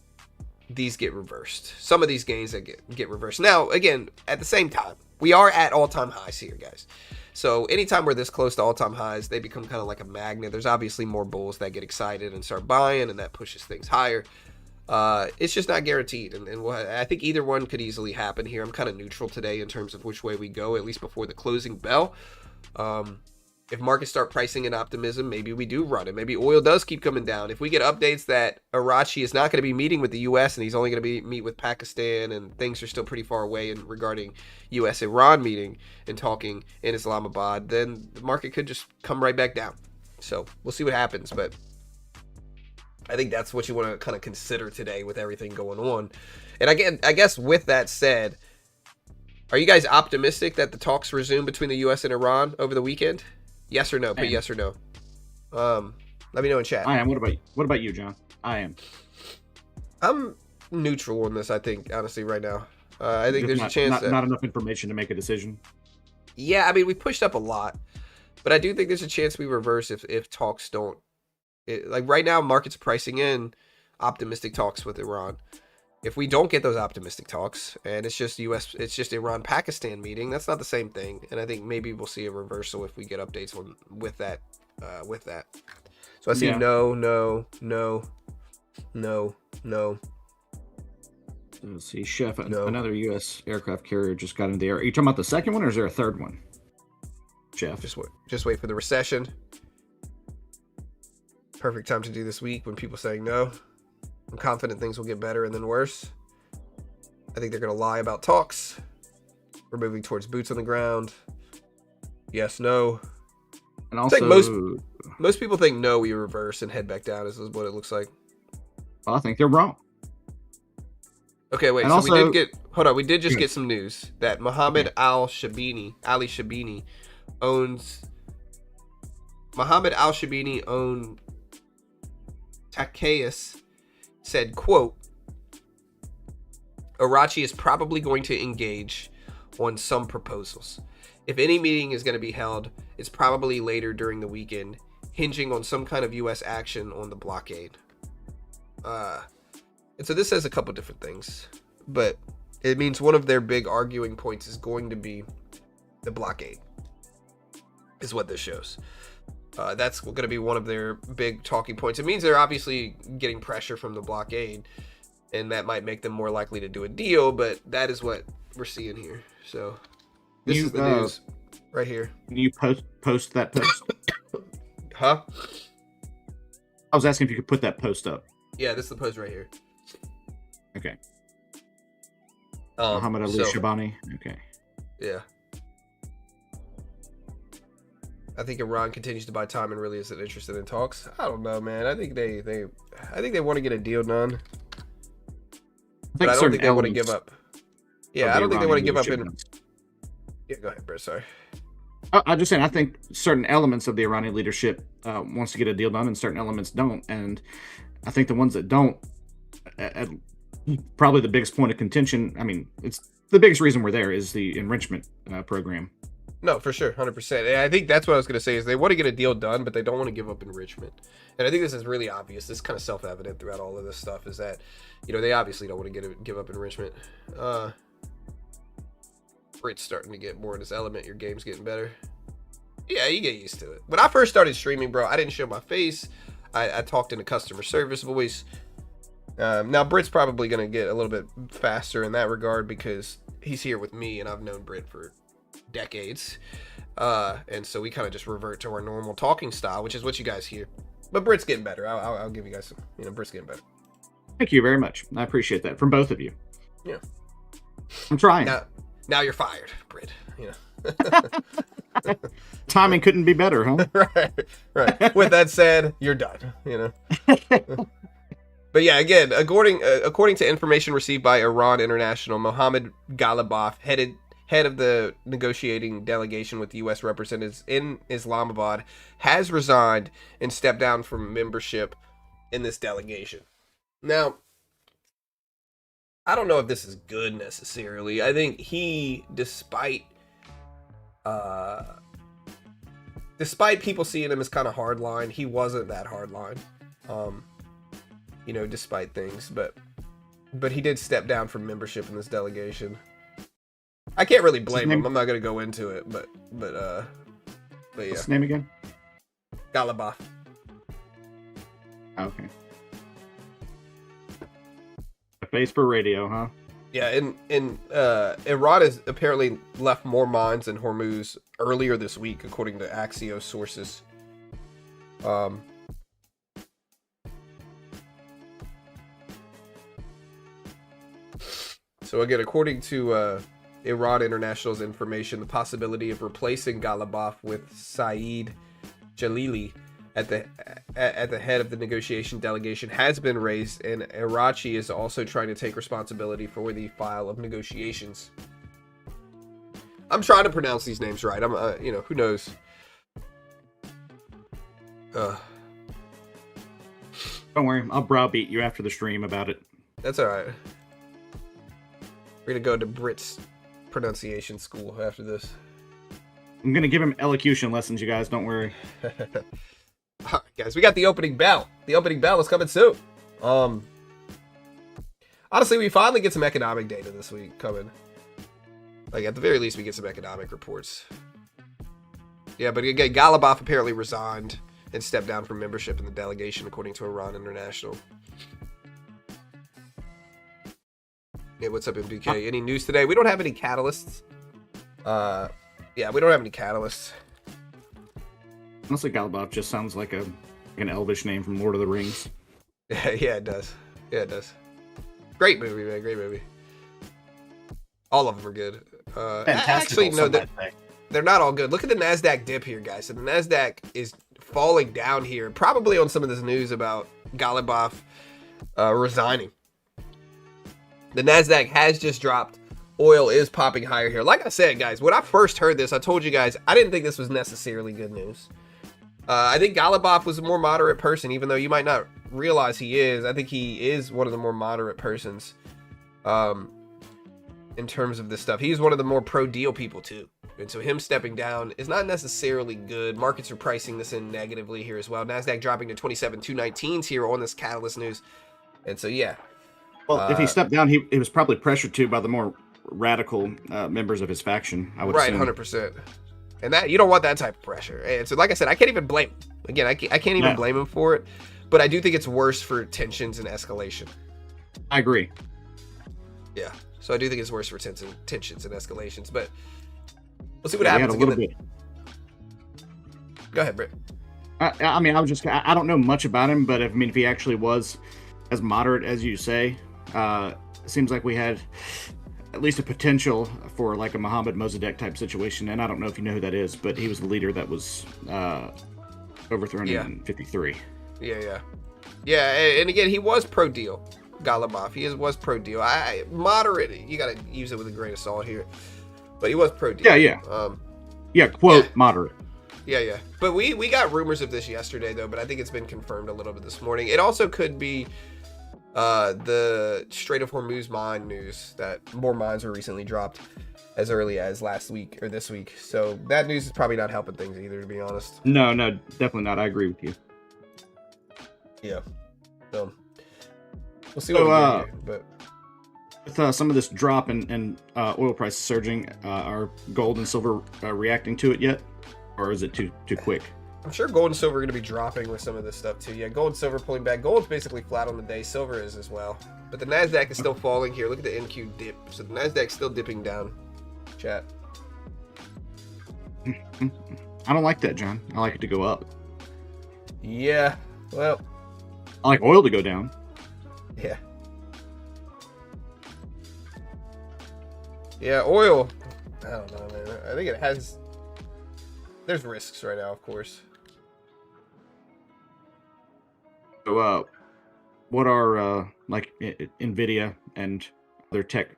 these get reversed. Some of these gains that get reversed. Now, again, at the same time, we are at all-time highs here, guys. So anytime we're this close to all-time highs, they become kind of like a magnet. There's obviously more bulls that get excited and start buying, and that pushes things higher. It's just not guaranteed, and I think either one could easily happen here. I'm kind of neutral today in terms of which way we go, at least before the closing bell. If markets start pricing in optimism, maybe we do run it. Maybe oil does keep coming down. If we get updates that Arachi is not going to be meeting with the U.S. and he's only going to meet with Pakistan, and things are still pretty far away in regarding U.S.-Iran meeting and talking in Islamabad, then the market could just come right back down. So we'll see what happens, but I think that's what you want to kind of consider today with everything going on. And again, I guess with that said, are you guys optimistic that the talks resume between the U.S. and Iran over the weekend? Yes or no? Put yes or no. Let me know in chat. I am. What about you, John? I am. I'm neutral on this, I think, honestly, right now. I think there's a chance not enough information to make a decision. Yeah, I mean, we pushed up a lot, but I do think there's a chance we reverse if talks don't. Like right now, markets pricing in optimistic talks with Iran. If we don't get those optimistic talks and it's just Iran-Pakistan meeting, that's not the same thing. And I think maybe we'll see a reversal if we get updates with that. So I see no. Let's see, Chef, another U.S. aircraft carrier just got into the air. Are you talking about the second one or is there a third one? Chef. Just wait for the recession. Perfect time to do this week when people saying no. I'm confident things will get better and then worse. I think they're going to lie about talks. We're moving towards boots on the ground. Yes, no. And also, I think most people think no, we reverse and head back down. Is what it looks like. Well, I think they're wrong. Okay, wait. And so also, we did just get some news that Mohammed Ali Shabini owns Takayas said, quote, Arachi is probably going to engage on some proposals. If any meeting is going to be held, it's probably later during the weekend, hinging on some kind of U.S. action on the blockade. And so this says a couple different things, but it means one of their big arguing points is going to be the blockade, is what this shows. That's going to be one of their big talking points. It means they're obviously getting pressure from the blockade, and that might make them more likely to do a deal, but that is what we're seeing here. So this is the news right here. Can you post that post? Huh? I was asking if you could put that post up. Yeah, this is the post right here. Okay. Mohammed Ali Shabani. Okay. Yeah. I think Iran continues to buy time and really isn't interested in talks. I don't know, man. I think they want to get a deal done. But I don't think they want to give up. Yeah, I don't think they want to give up in. Yeah, go ahead, Brett. Sorry. I'm just saying, I think certain elements of the Iranian leadership wants to get a deal done, and certain elements don't. And I think the ones that don't, probably the biggest point of contention. I mean, it's the biggest reason we're there is the enrichment program. No, for sure, 100%. And I think that's what I was going to say is they want to get a deal done, but they don't want to give up enrichment. And I think this is really obvious. This is kind of self-evident throughout all of this stuff is that, they obviously don't want to give up enrichment. It's starting to get more in this element. Your game's getting better. Yeah, you get used to it. When I first started streaming, bro, I didn't show my face. I talked in a customer service voice. Now, Britt's probably going to get a little bit faster in that regard because he's here with me, and I've known Britt for decades. And so we kind of just revert to our normal talking style, which is what you guys hear. But Britt's getting better. I'll give you guys some, Britt's getting better. Thank you very much. I appreciate that from both of you. Yeah. I'm trying. Now you're fired, Britt. Timing couldn't be better, huh? Right. With that said, you're done. But yeah, again, according to information received by Iran International, Mohammad Ghalibaf, head of the negotiating delegation with the U.S. representatives in Islamabad, has resigned and stepped down from membership in this delegation. Now, I don't know if this is good necessarily. I think he, despite people seeing him as kind of hardline, he wasn't that hardline. Despite things, but he did step down from membership in this delegation. I can't really blame him. I'm not going to go into it, but yeah. What's his name again? Ghalibaf. Okay. A face for radio, huh? Yeah, and Iran has apparently left more mines in Hormuz earlier this week, according to Axios sources. So again, according to Iran International's information, the possibility of replacing Ghalibaf with Saeed Jalili at the head of the negotiation delegation has been raised, and Iraqi is also trying to take responsibility for the file of negotiations. I'm trying to pronounce these names right. I'm, who knows? Don't worry, I'll browbeat you after the stream about it. That's all right. We're gonna go to Britt's pronunciation school after this. I'm gonna give him elocution lessons, you guys. Don't worry. All right, guys, we got the opening bell. The opening bell is coming soon. Honestly, we finally get some economic data this week coming. Like, at the very least, we get some economic reports. Yeah, but again, Ghalibaf apparently resigned and stepped down from membership in the delegation, according to Iran International. Hey, what's up, MDK? Any news today? We don't have any catalysts. Yeah, we don't have any catalysts. Honestly, Ghalibaf just sounds like an elvish name from Lord of the Rings. Yeah, it does. Yeah, it does. Great movie, man. Great movie. All of them are good. Actually, no, they're not all good. Look at the NASDAQ dip here, guys. So the NASDAQ is falling down here, probably on some of this news about Ghalibaf resigning. The NASDAQ has just dropped. Oil is popping higher here. Like I said, guys, when I first heard this, I told you guys, I didn't think this was necessarily good news. I think Ghalibaf was a more moderate person, even though you might not realize he is. I think he is one of the more moderate persons in terms of this stuff. He's one of the more pro-deal people, too. And so him stepping down is not necessarily good. Markets are pricing this in negatively here as well. NASDAQ dropping to 27,219s here on this Catalyst news. And so, yeah. Well, if he stepped down, he was probably pressured to by the more radical members of his faction, I would assume. 100%. And that you don't want that type of pressure. And so, like I said, I can't even blame him. Again, I can't even blame him for it. But I do think it's worse for tensions and escalation. I agree. Yeah. So I do think it's worse for tensions and escalations. But we'll see what happens. Go ahead, Britt. I mean, I don't know much about him, but if he actually was as moderate as you say, it seems like we had at least a potential for like a Mohammad Mossadegh type situation. And I don't know if you know who that is, but he was the leader that was overthrown in 53. Yeah. And again, he was pro-deal. Galimov. He was pro deal. Moderate. You got to use it with a grain of salt here, but he was pro deal. Yeah. Quote moderate. Yeah. But we got rumors of this yesterday though, but I think it's been confirmed a little bit this morning. It also could be the Strait of Hormuz mine news that more mines were recently dropped as early as last week or this week. So that news is probably not helping things either, to be honest. No, definitely not. I agree with you. Yeah. So we'll see what we get here, but with some of this drop and oil prices surging, are gold and silver reacting to it yet, or is it too quick? I'm sure gold and silver are going to be dropping with some of this stuff too. Yeah, gold and silver pulling back. Gold's basically flat on the day. Silver is as well. But the NASDAQ is still falling here. Look at the NQ dip. So the NASDAQ's still dipping down. Chat. I don't like that, John. I like it to go up. Yeah, well. I like oil to go down. Yeah. Yeah, oil. I don't know, man. I think it has... There's risks right now, of course. So, what are like Nvidia and other tech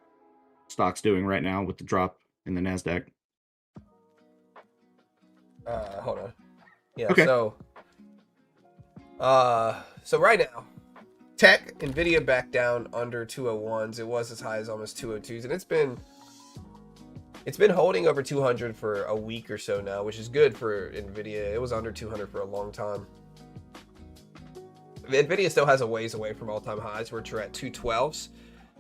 stocks doing right now with the drop in the Nasdaq? Hold on. Yeah. Okay. So right now, tech, Nvidia back down under 201s. It was as high as almost 202s, and it's been holding over 200 for a week or so now, which is good for Nvidia. It was under 200 for a long time. Nvidia still has a ways away from all-time highs, which are at 212s,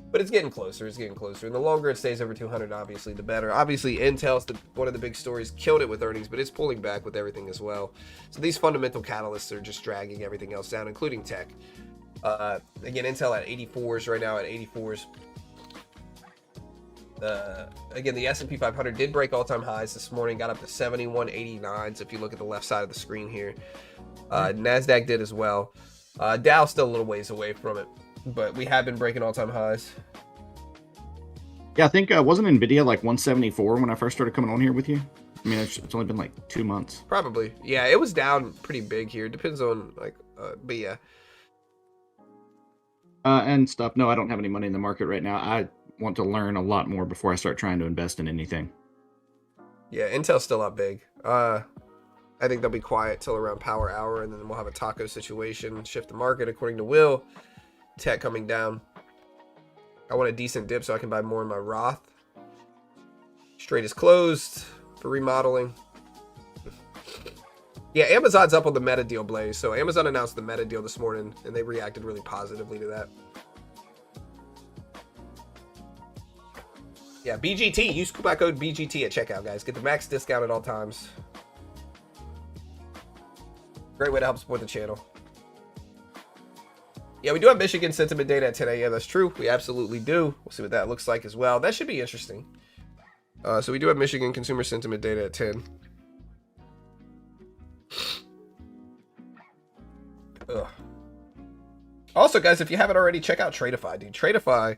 but it's getting closer. It's getting closer, and the longer it stays over 200, obviously, the better. Obviously, Intel's one of the big stories, killed it with earnings, but it's pulling back with everything as well. So these fundamental catalysts are just dragging everything else down, including tech. Again, Intel at 84s right now, at 84s. Again, the S&P 500 did break all-time highs this morning, got up to 71.89. So if you look at the left side of the screen here, NASDAQ did as well. Dow's still a little ways away from it, but we have been breaking all-time highs. Yeah, I think wasn't Nvidia like 174 when I first started coming on here with you? I mean, it's only been like 2 months. Probably, yeah. It was down pretty big here. Depends on like, but yeah. And stuff. No, I don't have any money in the market right now. I want to learn a lot more before I start trying to invest in anything. Yeah, Intel's still up big. I think they'll be quiet till around power hour, and then we'll have a taco situation, shift the market according to Will. Tech coming down. I want a decent dip so I can buy more in my Roth. Strait is closed for remodeling. Yeah, Amazon's up on the Meta deal, Blaze. So Amazon announced the Meta deal this morning, and they reacted really positively to that. Yeah, BGT. Use coupon code BGT at checkout, guys. Get the max discount at all times. Great way to help support the channel. Yeah, we do have Michigan sentiment data at 10 a.m. That's true. We absolutely do. We'll see what that looks like as well. That should be interesting. So we do have Michigan consumer sentiment data at 10. Ugh. Also, guys, if you haven't already, check out Tradeify, dude. Tradeify,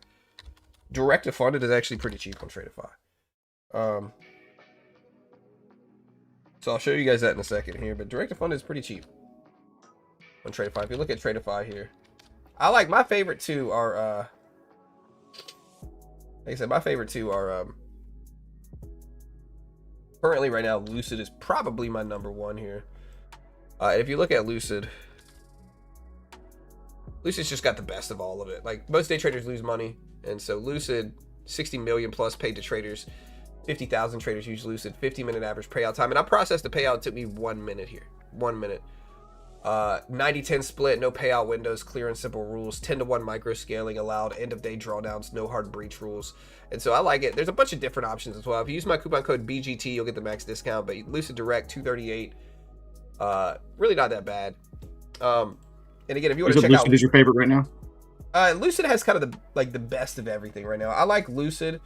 direct to funded, is actually pretty cheap on Tradeify. So I'll show you guys that in a second here, but direct to funded is pretty cheap on Tradeify. If you look at Tradeify here, I like my favorite two are like I said, my favorite two are currently right now Lucid is probably my number one here. If you look at Lucid's just got the best of all of it. Like, most day traders lose money, and so Lucid, 60 million plus paid to traders, 50,000 traders use Lucid, 50-minute average payout time, and I processed the payout. It took me 1 minute here, 1 minute. 90-10 split, no payout windows, clear and simple rules, 10-to-1 micro scaling allowed, end of day drawdowns, no hard breach rules. And so I like it. There's a bunch of different options as well. If you use my coupon code BGT, you'll get the max discount, but Lucid Direct 238, really not that bad. And again, if you want to check Lucid out, is your favorite right now? Lucid has kind of the best of everything right now. I like Lucid.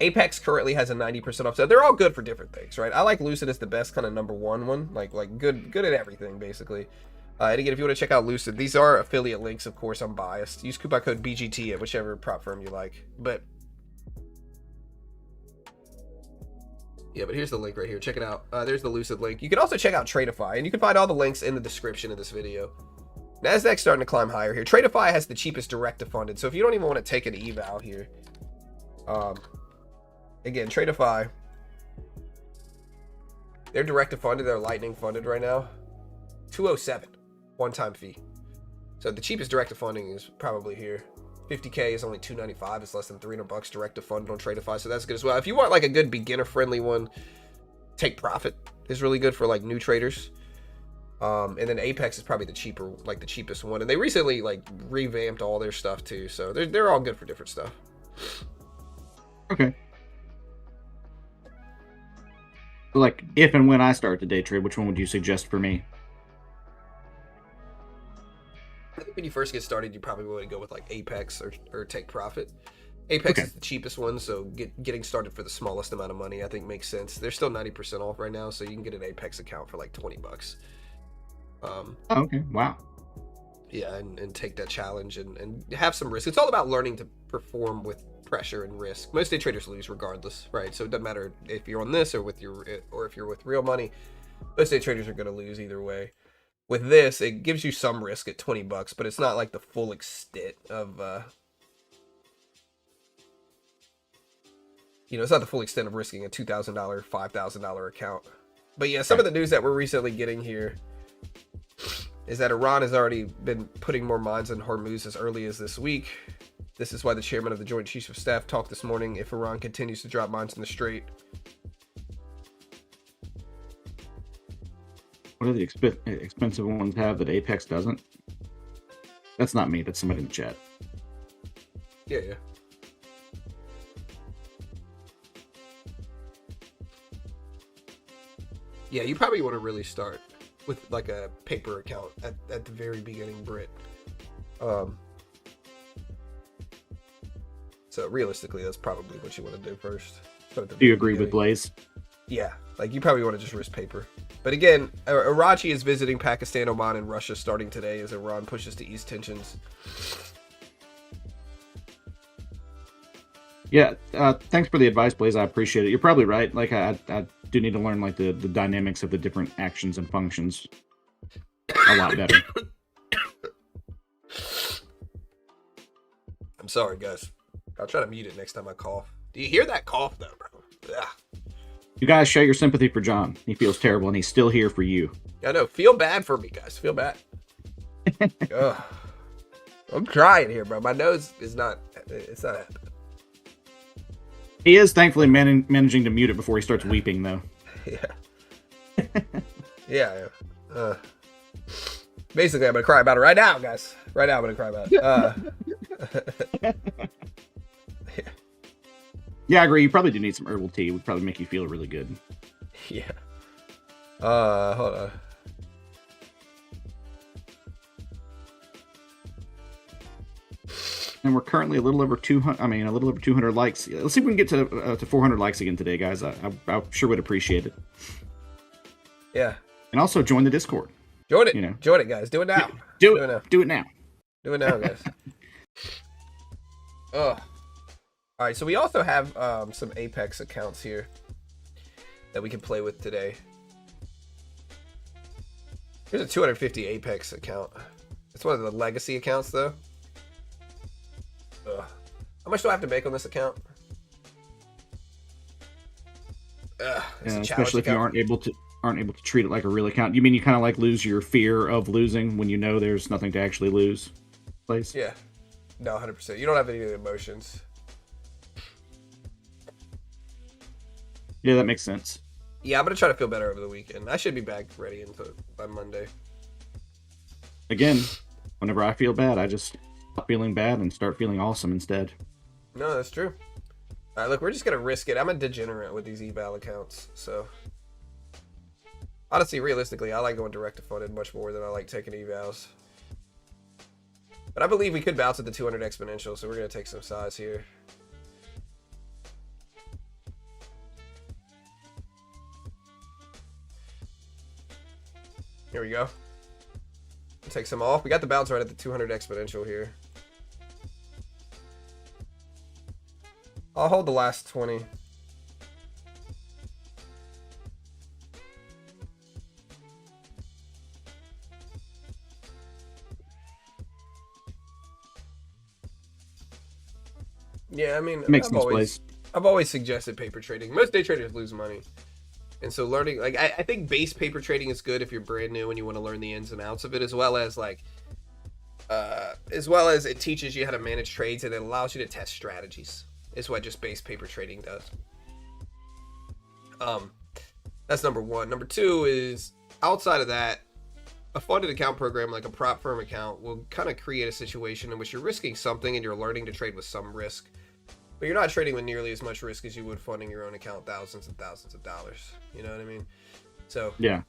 Apex currently has a 90% off. So they're all good for different things, right? I like Lucid as the best kind of number one, like good at everything basically. And again, if you want to check out Lucid, these are affiliate links. Of course, I'm biased. Use coupon code BGT at whichever prop firm you like. But yeah, but here's the link right here. Check it out. There's the Lucid link. You can also check out Tradeify, and you can find all the links in the description of this video. NASDAQ's starting to climb higher here. Tradeify has the cheapest direct-to-funded, so if you don't even want to take an eval here, again, Tradeify, they're direct-to-funded, they're lightning funded right now. 207, one-time fee. So the cheapest direct-to-funding is probably here. 50K is only $295. It's less than $300 direct-to-funded on Tradeify, so that's good as well. If you want like a good beginner-friendly one, Take Profit is really good for like new traders. And then Apex is probably the cheapest one. And they recently like revamped all their stuff too, so they're all good for different stuff. Okay. So like, if and when I start the day trade, which one would you suggest for me? I think when you first get started, you probably want to go with like Apex or Take Profit. Apex is the cheapest one, so getting started for the smallest amount of money I think makes sense. They're still 90% off right now, so you can get an Apex account for like $20. Oh, okay. Wow. Yeah, and take that challenge and have some risk. It's all about learning to perform with pressure and risk. Most day traders lose regardless, right? So it doesn't matter if you're on this or if you're with real money. Most day traders are going to lose either way. With this, it gives you some risk at $20, but it's not like the full extent of it's not the full extent of risking a $2,000, $5,000 account. But yeah, some of the news that we're recently getting here is that Iran has already been putting more mines in Hormuz as early as this week. This is why the chairman of the Joint Chiefs of Staff talked this morning. If Iran continues to drop mines in the Strait. What do the expensive ones have that Apex doesn't? That's not me. That's somebody in the chat. Yeah. Yeah, you probably want to really start with like a paper account at the very beginning, Brit. So realistically, that's probably what you want to do first. Do you agree with Blaze? Yeah, like you probably want to just risk paper. But again, Arachi is visiting Pakistan, Oman, and Russia starting today as Iran pushes to ease tensions. Yeah, thanks for the advice, Blaze. I appreciate it. You're probably right. Like, I do need to learn like the dynamics of the different actions and functions a lot better. I'm sorry, guys. I'll try to mute it next time I cough. Do you hear that cough, though, bro? Ugh. You guys show your sympathy for John. He feels terrible, and he's still here for you. I know. Feel bad for me, guys. Feel bad. Ugh. I'm trying here, bro. My nose is not. It's not happening. He is thankfully managing to mute it before he starts weeping, though. Yeah. Yeah. Basically, I'm gonna cry about it right now, guys. Right now, I'm gonna cry about it. Yeah, I agree. You probably do need some herbal tea. It would probably make you feel really good. Yeah. Hold on. And we're currently a little over 200. I mean, a little over 200 likes. Let's see if we can get to 400 likes again today, guys. I sure would appreciate it. Yeah. And also join the Discord. Join it. Join it, guys. Do it now. Do it now. Do it now. Do it now, guys. Ugh. All right, so we also have some Apex accounts here that we can play with today. Here's a 250 Apex account. It's one of the legacy accounts, though. Ugh. How much do I have to make on this account? Especially if you aren't able to treat it like a real account. You mean you kind of like lose your fear of losing when you know there's nothing to actually lose? Place? Yeah. No, 100%. You don't have any of the emotions. Yeah, that makes sense. Yeah, I'm going to try to feel better over the weekend. I should be back ready by Monday. Again, whenever I feel bad, I just stop feeling bad and start feeling awesome instead. No, that's true. All right, look, we're just going to risk it. I'm a degenerate with these eval accounts, so... Honestly, realistically, I like going direct to funded much more than I like taking evals. But I believe we could bounce at the 200 exponential, so we're going to take some size here. Here we go. Take some off. We got the bounce right at the 200 exponential here. I'll hold the last 20. Yeah, I mean, It makes sense, place. I've always suggested paper trading. Most day traders lose money. And so learning, like, I think base paper trading is good if you're brand new and you want to learn the ins and outs of it, as well as it teaches you how to manage trades and it allows you to test strategies. Is what just base paper trading does. That's number one. Number two is, outside of that, a funded account program like a prop firm account will kind of create a situation in which you're risking something and you're learning to trade with some risk. But you're not trading with nearly as much risk as you would funding your own account thousands and thousands of dollars. You know what I mean? So yeah.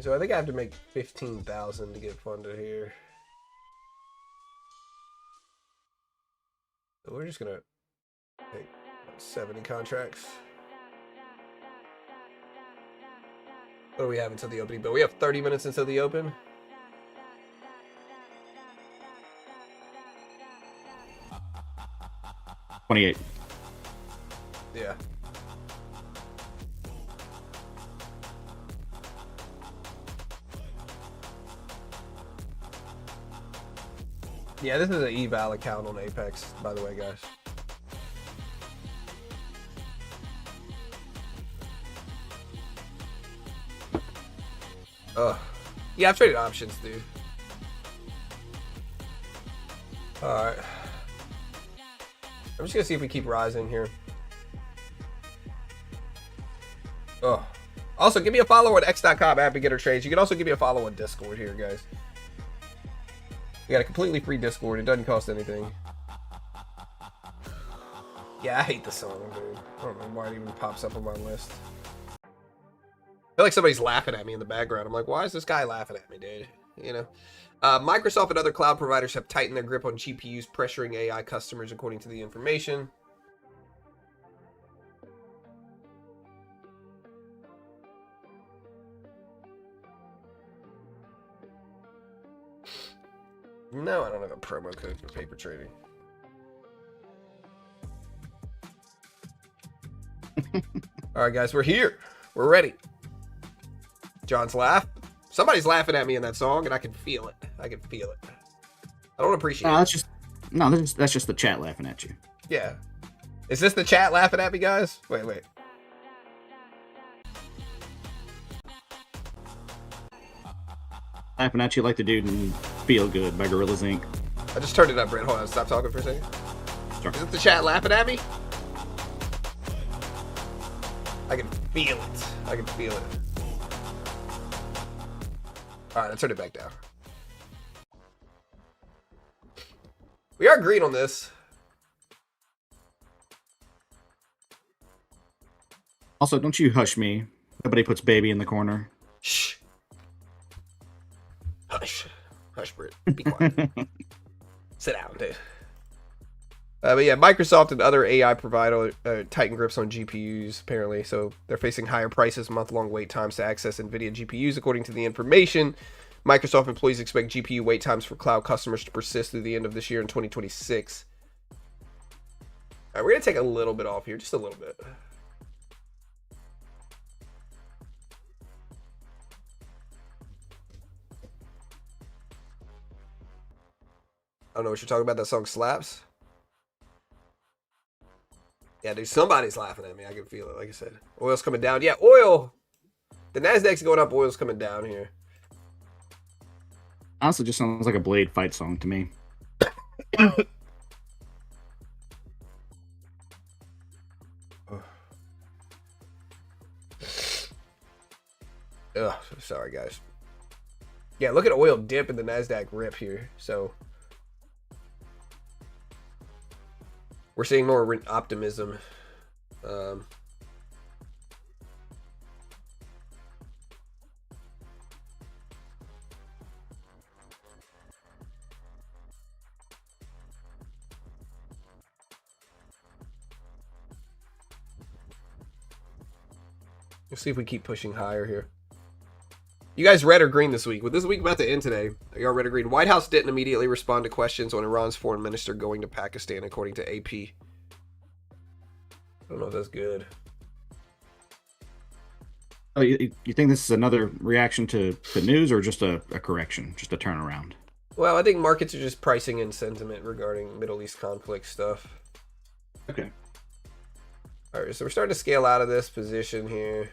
So I think I have to make 15,000 to get funded here. So we're just gonna take 70 contracts. What do we have until the opening? But we have 30 minutes until the open. $28. Yeah. Yeah, this is an eval account on Apex, by the way, guys. Yeah, I've traded options, dude. Alright. I'm just gonna see if we keep rising here. Also, give me a follow on x.com at Beginner Trades. You can also give me a follow on Discord here, guys. We got a completely free Discord. It doesn't cost anything. Yeah, I hate the song, dude. I don't know why it even pops up on my list. I feel like somebody's laughing at me in the background. I'm like, why is this guy laughing at me, dude? You know? Microsoft and other cloud providers have tightened their grip on GPUs, pressuring AI customers, according to the information. No, I don't have a promo code for paper trading. All right, guys, we're here. We're ready. John's laugh. Somebody's laughing at me in that song, and I can feel it. I can feel it. I don't appreciate it. That's just the chat laughing at you. Yeah. Is this the chat laughing at me, guys? Wait. Laughing at you like the dude in Feel Good by Gorillaz Inc. I just turned it up, Brent. Hold on, stop talking for a second. Sure. Is it the chat laughing at me? I can feel it. I can feel it. Alright, let's turn it back down. We are green on this. Also, don't you hush me. Nobody puts baby in the corner. Shh. Hush. Hush, Britt. Be quiet. Sit down, dude. But yeah, Microsoft and other AI provider tighten grips on GPUs, apparently. So they're facing higher prices, month-long wait times to access NVIDIA GPUs, according to the information. Microsoft employees expect GPU wait times for cloud customers to persist through the end of this year in 2026. All right, we're going to take a little bit off here, just a little bit. I don't know what you're talking about. That song slaps. Yeah, dude, somebody's laughing at me. I can feel it, like I said. Oil's coming down. Yeah, oil. The Nasdaq's going up. Oil's coming down here. Honestly, just sounds like a Blade fight song to me. Ugh, sorry, guys. Yeah, look at oil dip and the Nasdaq rip here. So we're seeing more optimism. Let's see if we keep pushing higher here. You guys red or green this week? With this week about to end today, are y'all red or green? White House didn't immediately respond to questions on Iran's foreign minister going to Pakistan, according to AP. I don't know if that's good. Oh, you think this is another reaction to the news, or just a correction, just a turnaround? Well, I think markets are just pricing in sentiment regarding Middle East conflict stuff. Okay. All right, so we're starting to scale out of this position here.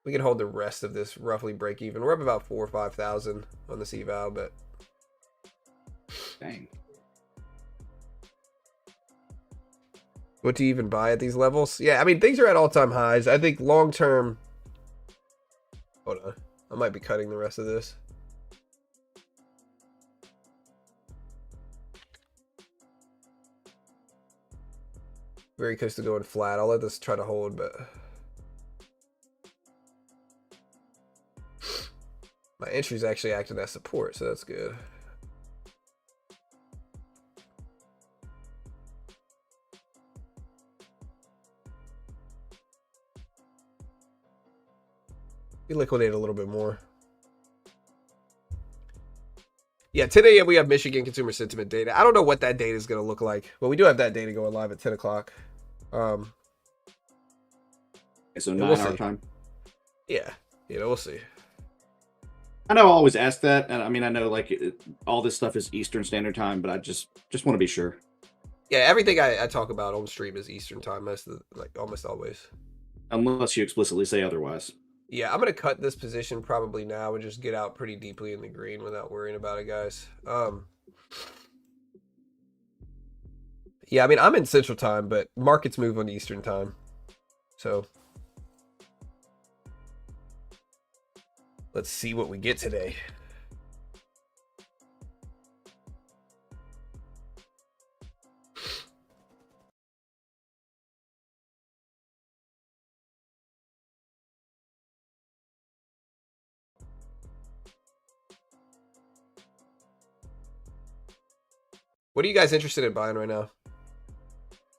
We can hold the rest of this roughly break even. We're up about 4,000 or 5,000 on this eval, but Dang. what do you even buy at these levels? Yeah, I mean, things are at all-time highs. I think long-term... Hold on. I might be cutting the rest of this. Very close to going flat. I'll let this try to hold, but... My entry's actually acting as support, so that's good. We liquidate a little bit more. Yeah, today we have Michigan consumer sentiment data. I don't know what that data is going to look like, but we do have that data going live at 10 o'clock. So we'll 9 hour time. Yeah, we'll see. I know I always ask that, and I mean, I know like all this stuff is Eastern Standard Time, but I just want to be sure. Yeah, everything I talk about on stream is Eastern time, almost always. Unless you explicitly say otherwise. Yeah, I'm gonna cut this position probably now and just get out pretty deeply in the green without worrying about it, guys. Yeah, I mean, I'm in Central Time, but markets move on Eastern Time, so let's see what we get today. What are you guys interested in buying right now?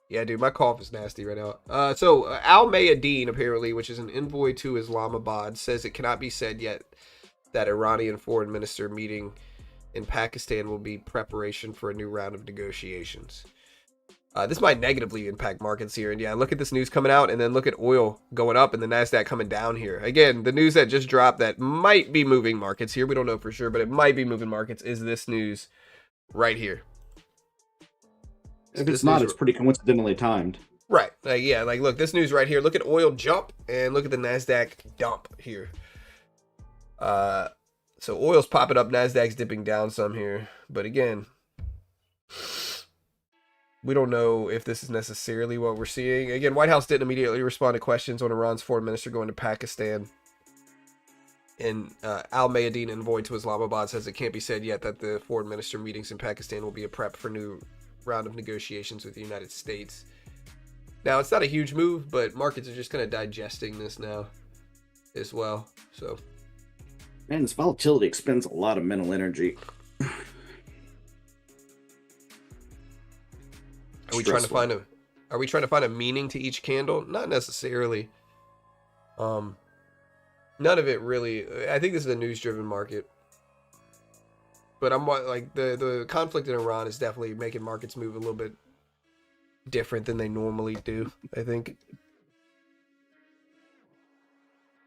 Yeah, dude, my cough is nasty right now. So Al Mayadeen, apparently, which is an envoy to Islamabad, says it cannot be said yet that Iranian foreign minister meeting in Pakistan will be preparation for a new round of negotiations. This might negatively impact markets here. And yeah, look at this news coming out, and then look at oil going up and the NASDAQ coming down here. Again, the news that just dropped that might be moving markets here. We don't know for sure, but it might be moving markets is this news right here. If it's not, it's pretty coincidentally timed. Right. Yeah, look, this news right here. Look at oil jump and look at the NASDAQ dump here. So oil's popping up, NASDAQ's dipping down some here. But again, we don't know if this is necessarily what we're seeing. Again, White House didn't immediately respond to questions on Iran's foreign minister going to Pakistan. And Al Mayadeen, envoy to Islamabad, says it can't be said yet that the foreign minister meetings in Pakistan will be a prep for new round of negotiations with the United States. Now, it's not a huge move, but markets are just kind of digesting this now as well. So, man, this volatility expends a lot of mental energy. Are we trying to find a meaning to each candle? Not necessarily. None of it really. I think this is a news-driven market. But I'm like the conflict in Iran is definitely making markets move a little bit different than they normally do, I think.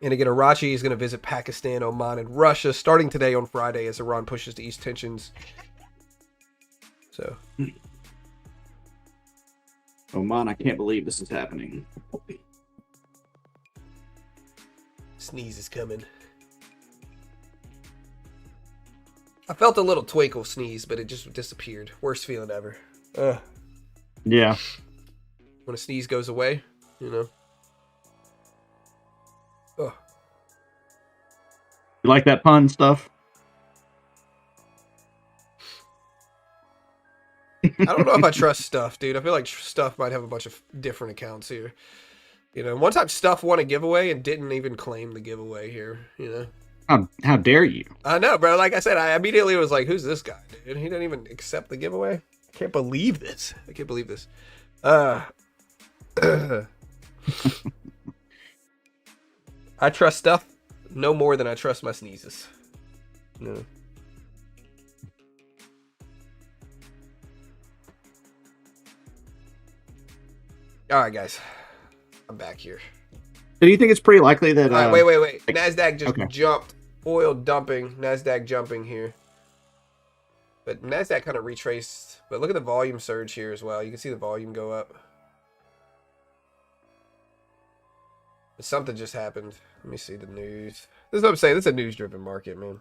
And again, Arachi is going to visit Pakistan, Oman, and Russia starting today on Friday as Iran pushes to ease tensions. So, Oman, I can't believe this is happening. Sneeze is coming. I felt a little twinkle sneeze, but it just disappeared. Worst feeling ever. Yeah. When a sneeze goes away, you know. Ugh. You like that pun stuff? I don't know if I trust Stuff, dude. I feel like Stuff might have a bunch of different accounts here. You know, one time Stuff won a giveaway and didn't even claim the giveaway here, you know. How dare you? I know, bro. Like I said, I immediately was like, who's this guy, dude? He didn't even accept the giveaway. I can't believe this. I trust stuff no more than I trust my sneezes. No. All right, guys. I'm back here. Do you think it's pretty likely that... All right, wait. NASDAQ just okay. jumped. Oil dumping. NASDAQ jumping here. But NASDAQ kind of retraced. But look at the volume surge here as well. You can see the volume go up. But something just happened. Let me see the news. This is what I'm saying. This is a news-driven market, man.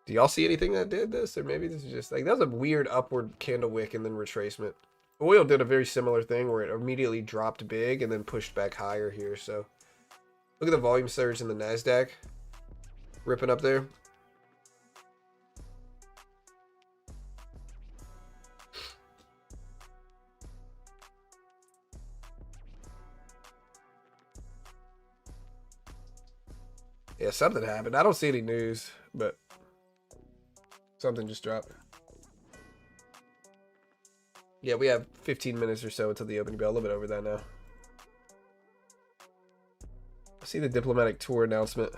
Do y'all see anything that did this? Or maybe this is just like, that was a weird upward candle wick and then retracement. Oil did a very similar thing where it immediately dropped big and then pushed back higher here. So look at the volume surge in the NASDAQ. Ripping up there. Yeah, something happened. I don't see any news, but something just dropped. Yeah, we have 15 minutes or so until the opening bell. A little bit over that now. I see the diplomatic tour announcement.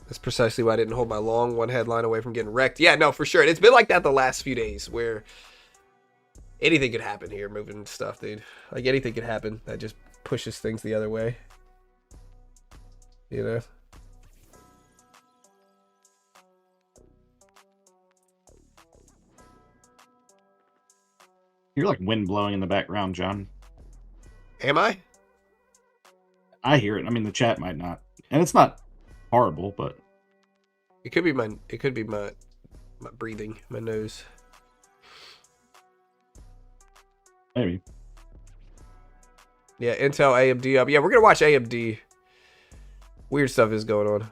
That's precisely why I didn't hold my long one headline away from getting wrecked. Yeah, no, for sure. It's been like that the last few days where anything could happen here moving stuff, dude. Like anything could happen that just pushes things the other way. You know? You're like wind blowing in the background, John. Am I? I hear it. I mean, the chat might not. And it's not horrible, but it could be my breathing, my nose. Maybe. Yeah, Intel, AMD up. Yeah, we're gonna watch AMD. Weird stuff is going on.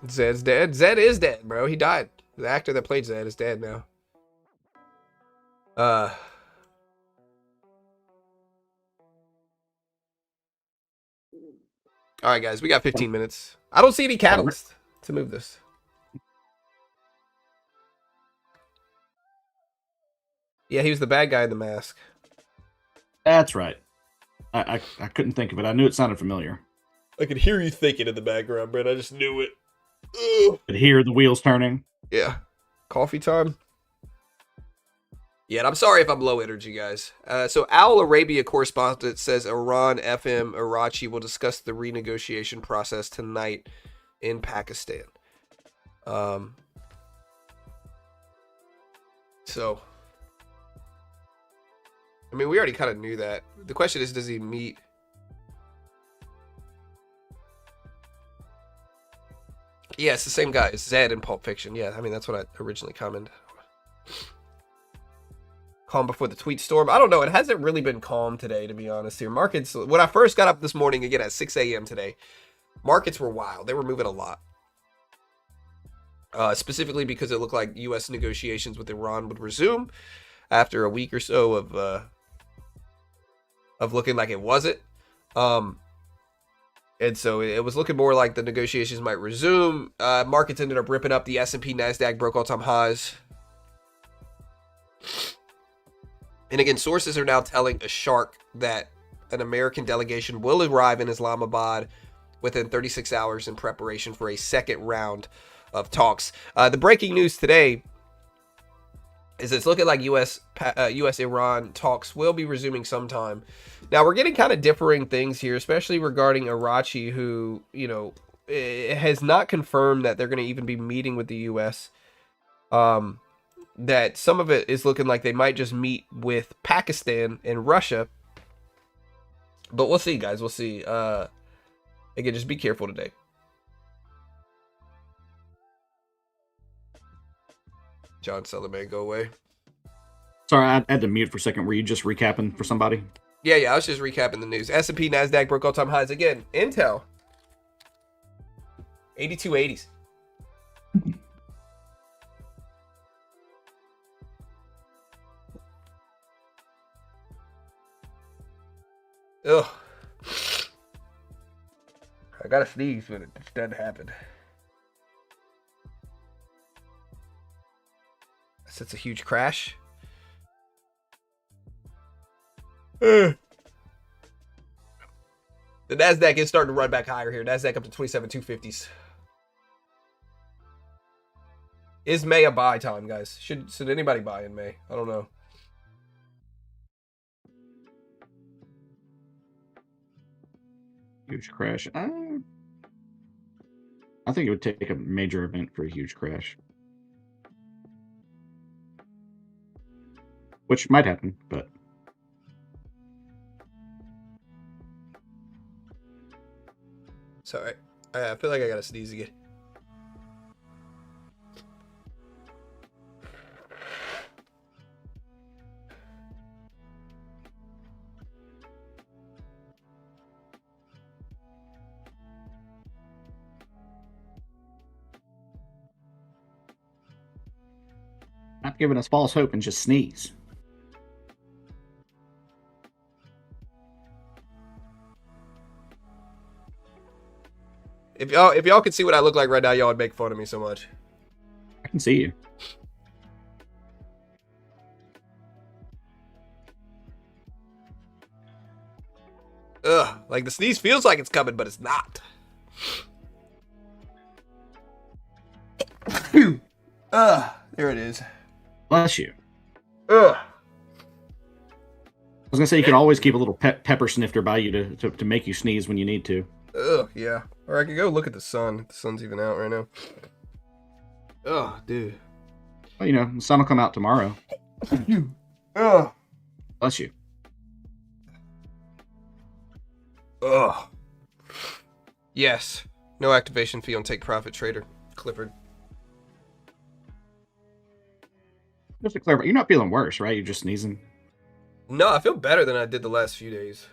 Zed's dead. Zed is dead, bro. He died. The actor that played Zed is dead now. All right, guys, we got 15 minutes. I don't see any catalyst to move this. Yeah, he was the bad guy in the mask. That's right. I couldn't think of it. I knew it sounded familiar. I could hear you thinking in the background, Brett. I just knew it. Ugh. Could hear the wheels turning. Yeah. Coffee time. Yeah, and I'm sorry if I'm low energy, guys. So Al Arabia correspondent says Iran FM Arachi will discuss the renegotiation process tonight in Pakistan. So, I mean, we already kind of knew that. The question is, does he meet? Yeah, it's the same guy. It's Zed in Pulp Fiction. Yeah, I mean, that's what I originally commented. Calm before the tweet storm. I don't know. It hasn't really been calm today, to be honest here. Markets, when I first got up this morning, again, at 6 a.m. today, markets were wild. They were moving a lot. Specifically because it looked like U.S. negotiations with Iran would resume after a week or so of looking like it wasn't. And so it was looking more like the negotiations might resume. Markets ended up ripping up. The S&P, NASDAQ broke all-time highs. And again, sources are now telling a shark that an American delegation will arrive in Islamabad within 36 hours in preparation for a second round of talks. The breaking news today is it's looking like U.S.-Iran talks will be resuming sometime. Now, we're getting kind of differing things here, especially regarding Arachi, who, you know, has not confirmed that they're going to even be meeting with the U.S. That some of it is looking like they might just meet with Pakistan and Russia. But we'll see, guys. We'll see. Again, just be careful today. John Sullivan, go away. Sorry, I had to mute for a second. Were you just recapping for somebody? Yeah, I was just recapping the news. S&P, NASDAQ broke all-time highs again. Intel, 8280s. Ugh. I gotta sneeze, but it just doesn't happen. That's a huge crash. The NASDAQ is starting to run back higher here. NASDAQ up to 27,250s. Is May a buy time, guys? Should anybody buy in May? I don't know. Huge crash. I think it would take a major event for a huge crash. Which might happen, but... Sorry. I feel like I gotta sneeze again. Not giving us false hope and just sneeze. If y'all could see what I look like right now, y'all would make fun of me so much. I can see you. Ugh, like the sneeze feels like it's coming, but it's not. There it is. Bless you. Ugh. I was gonna say you can always keep a little pepper snifter by you to make you sneeze when you need to. Ugh, yeah. Or I could go look at the sun. If the sun's even out right now. Ugh, dude. Well, you know, the sun will come out tomorrow. Ugh. Bless you. Ugh. Yes. No activation fee on take profit trader. Clifford. Just to clarify, you're not feeling worse, right? You're just sneezing. No, I feel better than I did the last few days.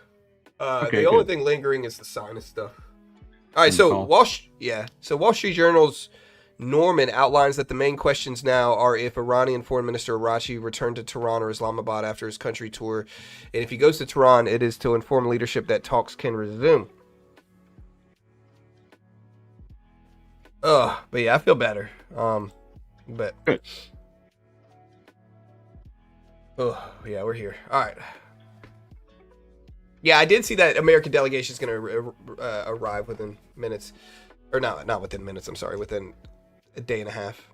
Okay, the only good. thing lingering is the sinus stuff. All right, so Wall Street Journal's Norman outlines that the main questions now are if Iranian Foreign Minister Arachi returned to Tehran or Islamabad after his country tour, and if he goes to Tehran, it is to inform leadership that talks can resume. But yeah, I feel better. But good. Oh yeah, we're here. All right. Yeah, I did see that American delegation is going to arrive within minutes, or not within minutes. I'm sorry, within a day and a half.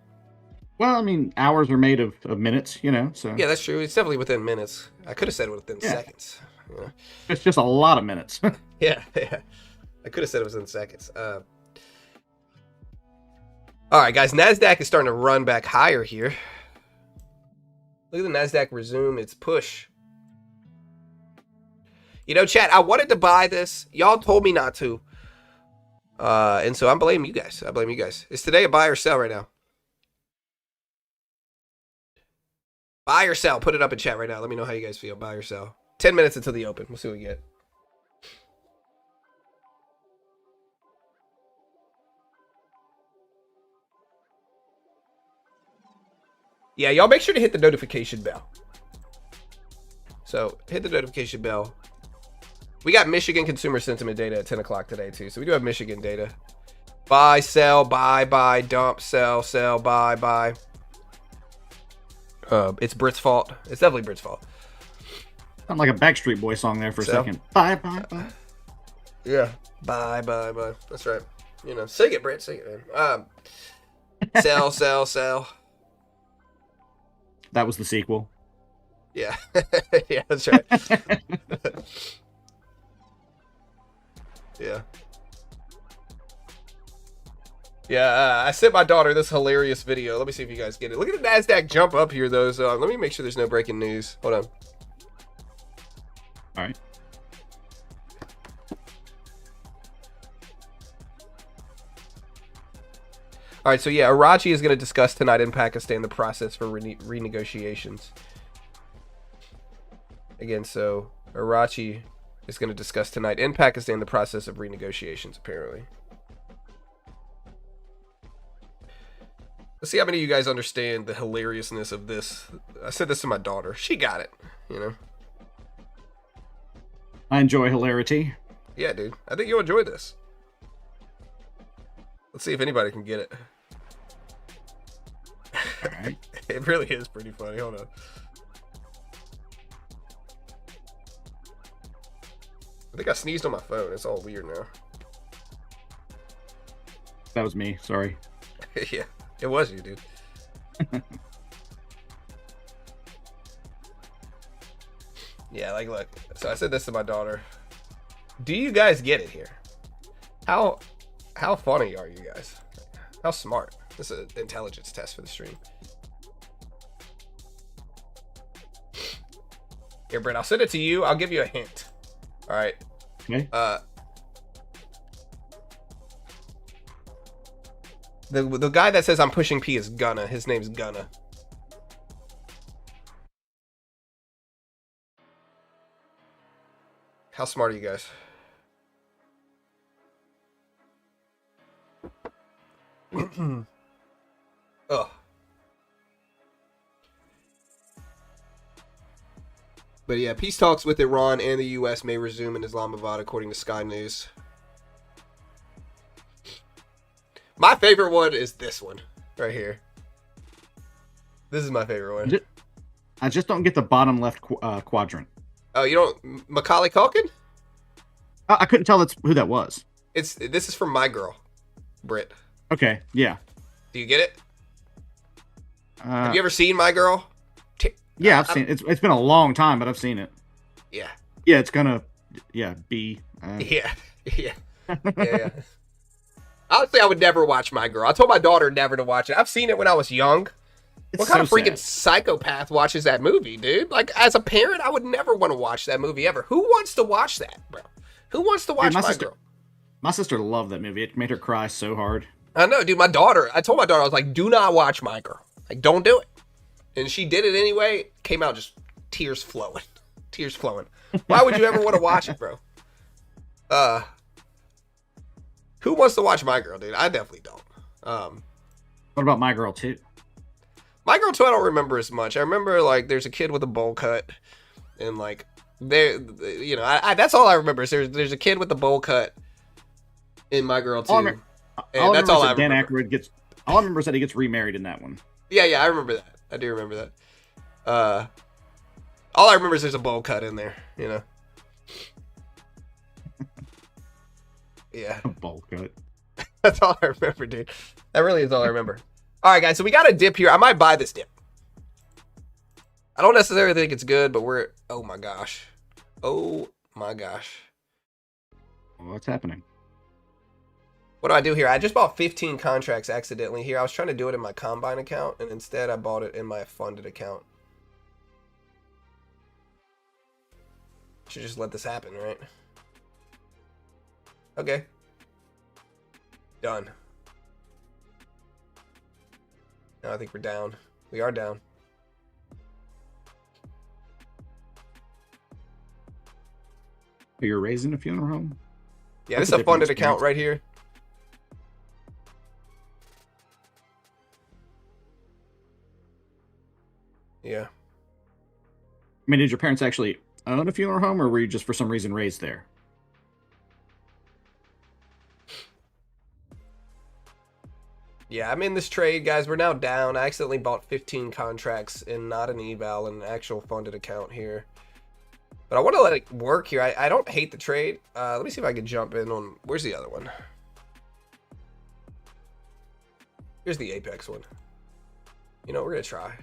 Well, I mean, hours are made of minutes, you know. So yeah, that's true. It's definitely within minutes. I could have said within seconds. Yeah. It's just a lot of minutes. yeah. I could have said it was in seconds. All right, guys. NASDAQ is starting to run back higher here. Look at the NASDAQ resume its push. You know, chat, I wanted to buy this. Y'all told me not to. And so I'm blaming you guys. I blame you guys. Is today a buy or sell right now? Buy or sell? Put it up in chat right now. Let me know how you guys feel. Buy or sell. 10 minutes until the open. We'll see what we get. Yeah, y'all make sure to hit the notification bell. So hit the notification bell. We got Michigan consumer sentiment data at 10 o'clock today too. So we do have Michigan data. Buy, sell, buy, dump, sell, buy. It's Brit's fault. It's definitely Brit's fault. Sound like a Backstreet Boy song there for a second. Bye. Yeah. Bye. That's right. You know, sing it, Brit. Sing it, man. Sell. That was the sequel. Yeah. Yeah, that's right. Yeah. Yeah, I sent my daughter this hilarious video. Let me see if you guys get it. Look at the NASDAQ jump up here, though. So let me make sure there's no breaking news. Hold on. All right. All right, so yeah, Arachi is going to discuss tonight in Pakistan the process for renegotiations. Again, so Arachi is going to discuss tonight in Pakistan the process of renegotiations, apparently. Let's see how many of you guys understand the hilariousness of this. I said this to my daughter. She got it, you know. I enjoy hilarity. Yeah, dude. I think you'll enjoy this. Let's see if anybody can get it. All right. It really is pretty funny. Hold on. I think I sneezed on my phone. It's all weird now. That was me. Sorry. Yeah, it was you, dude. Yeah, like, look. So I said this to my daughter. Do you guys get it here? How funny are you guys? How smart? This is an intelligence test for the stream. Here, Brent, I'll send it to you. I'll give you a hint. All right. Okay. The guy that says I'm pushing P is Gunna. His name's Gunna. How smart are you guys? Ugh. But yeah, peace talks with Iran and the U.S. may resume in Islamabad, according to Sky News. My favorite one is this one right here. This is my favorite one. I just don't get the bottom left quadrant. Oh, you don't? Macaulay Culkin? I couldn't tell who that was. This is from My Girl, Brit. Okay, yeah. Do you get it? Have you ever seen My Girl? Yeah, I've seen it. It's been a long time, but I've seen it. Yeah. Yeah, it's gonna. Yeah, be. Yeah. Honestly, I would never watch My Girl. I told my daughter never to watch it. I've seen it when I was young. What kind of freaking psychopath watches that movie, dude? Like, as a parent, I would never want to watch that movie ever. Who wants to watch that, bro? Who wants to watch My Girl? My sister loved that movie. It made her cry so hard. I know, dude. I told my daughter, I was like, do not watch My Girl. Like, don't do it. And she did it anyway. Came out just tears flowing. Tears flowing. Why would you ever want to watch it, bro? Who wants to watch My Girl, dude? I definitely don't. What about My Girl 2? My Girl 2, I don't remember as much. I remember, like, there's a kid with a bowl cut. And, like, that's all I remember. Is there's a kid with a bowl cut in My Girl 2. And that's all I remember. Dan Aykroyd all I remember is that he gets remarried in that one. Yeah, I remember that. I do remember that. All I remember is there's a bowl cut in there, you know. Yeah. A bowl cut. That's all I remember, dude. That really is all I remember. All right, guys, so we got a dip here. I might buy this dip. I don't necessarily think it's good, but oh my gosh. Oh my gosh. What's happening? What do I do here? I just bought 15 contracts accidentally here. I was trying to do it in my Combine account, and instead I bought it in my funded account. Should just let this happen, right? Okay. Done. Now I think we're down. We are down. You're raising a funeral home? Yeah, this is a funded account right here. Yeah. I mean, did your parents actually own a funeral home, or were you just for some reason raised there? Yeah, I'm in this trade, guys. We're now down. I accidentally bought 15 contracts in not an eval, an actual funded account here. But I want to let it work here. I don't hate the trade. Let me see if I can jump in on... Where's the other one? Here's the Apex one. You know, we're going to try.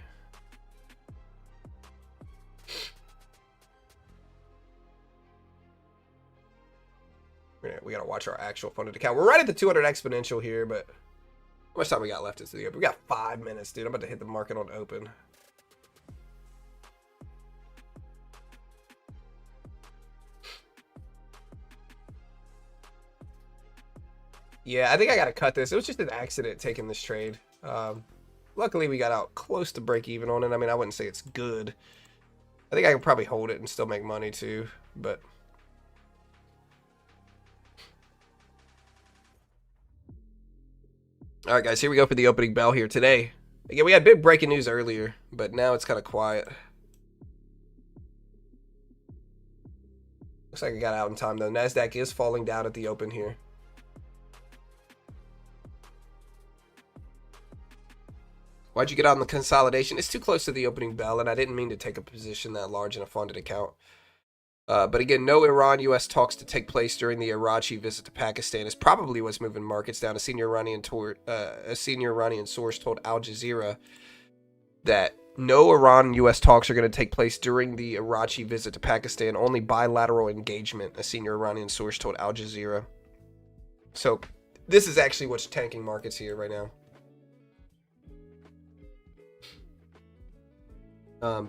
We got to watch our actual funded account. We're right at the 200 exponential here, but... How much time we got left is the open? We got 5 minutes, dude. I'm about to hit the market on open. Yeah, I think I got to cut this. It was just an accident taking this trade. Luckily, we got out close to break even on it. I mean, I wouldn't say it's good. I think I can probably hold it and still make money too, but... All right, guys, here we go for the opening bell here today. Again, we had big breaking news earlier, but now it's kind of quiet. Looks like I got out in time though. NASDAQ is falling down at the open here. Why'd you get out on the consolidation? It's too close to the opening bell, and I didn't mean to take a position that large in a funded account. But again, no Iran-U.S. talks to take place during the Arachi visit to Pakistan is probably what's moving markets down. A senior Iranian source told Al Jazeera that no Iran-U.S. talks are going to take place during the Arachi visit to Pakistan. Only bilateral engagement, a senior Iranian source told Al Jazeera. So this is actually what's tanking markets here right now.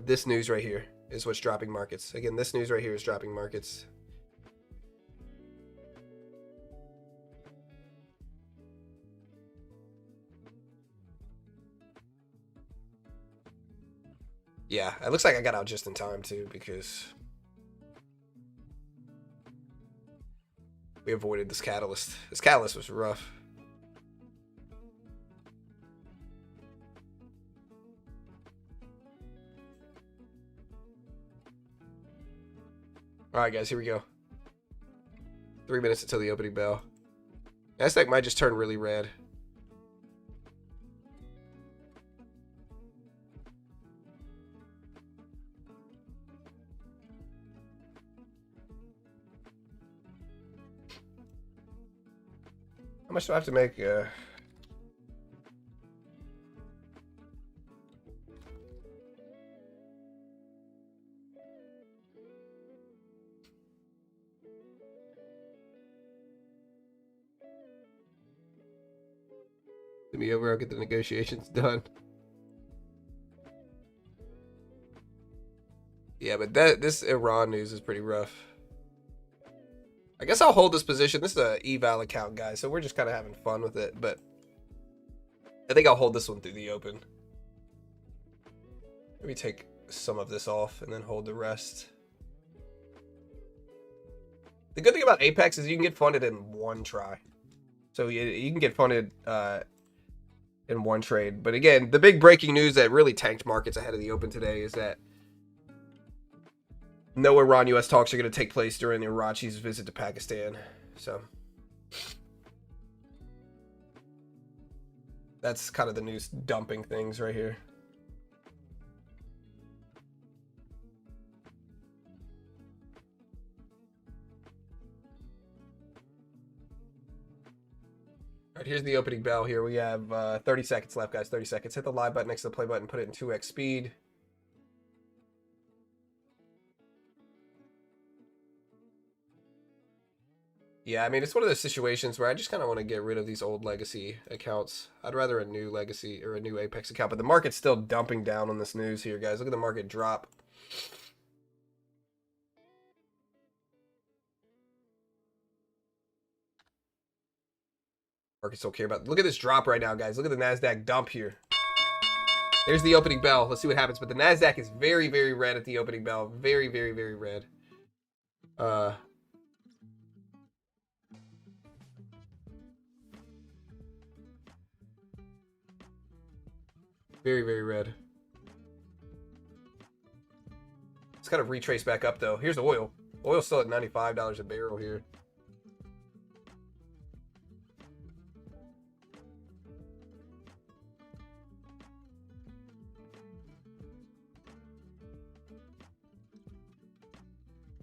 This news right here is what's dropping markets. Again, this news right here is dropping markets. Yeah, it looks like I got out just in time too, because we avoided this catalyst. This catalyst was rough. All right, guys, here we go. 3 minutes until the opening bell. NASDAQ might just turn really red. How much do I have to make? Me over, I'll get the negotiations done. Yeah, but this Iran news is pretty rough. I guess I'll hold this position. This is an eval account, guys, so we're just kind of having fun with it, but I think I'll hold this one through the open. Maybe take some of this off and then hold the rest. The good thing about Apex is you can get funded in one try. So you can get funded in one trade. But again, the big breaking news that really tanked markets ahead of the open today is that no Iran-U.S. talks are going to take place during the Arachi's visit to Pakistan. So that's kind of the news dumping things right here. All right, here's the opening bell here. We have 30 seconds left, guys. 30 seconds. Hit the live button next to the play button. Put it in 2x speed. Yeah, I mean, it's one of those situations where I just kind of want to get rid of these old legacy accounts. I'd rather a new legacy or a new Apex account, but the market's still dumping down on this news here, guys. Look at the market drop. Markets don't care about. Look at this drop right now, guys. Look at the NASDAQ dump here. There's the opening bell. Let's see what happens. But the NASDAQ is very, very red at the opening bell. Very, very, very red. Very, very red. It's kind of retraced back up, though. Here's oil. Oil's still at $95 a barrel here.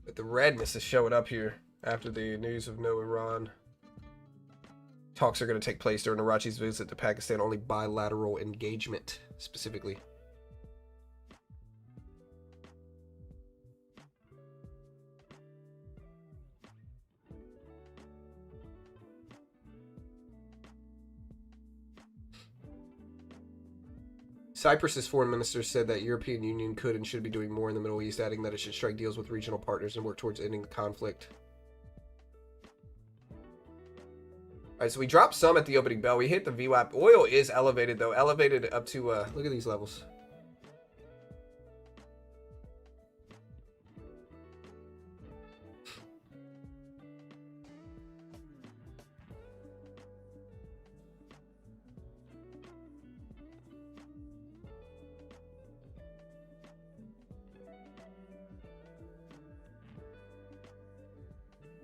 But the redness is showing up here after the news of no Iran talks are going to take place during Arachi's visit to Pakistan. Only bilateral engagement, specifically. Cyprus's foreign minister said that European Union could and should be doing more in the Middle East, adding that it should strike deals with regional partners and work towards ending the conflict. All right, so we dropped some at the opening bell. We hit the VWAP. Oil is elevated, though. Elevated up to, look at these levels.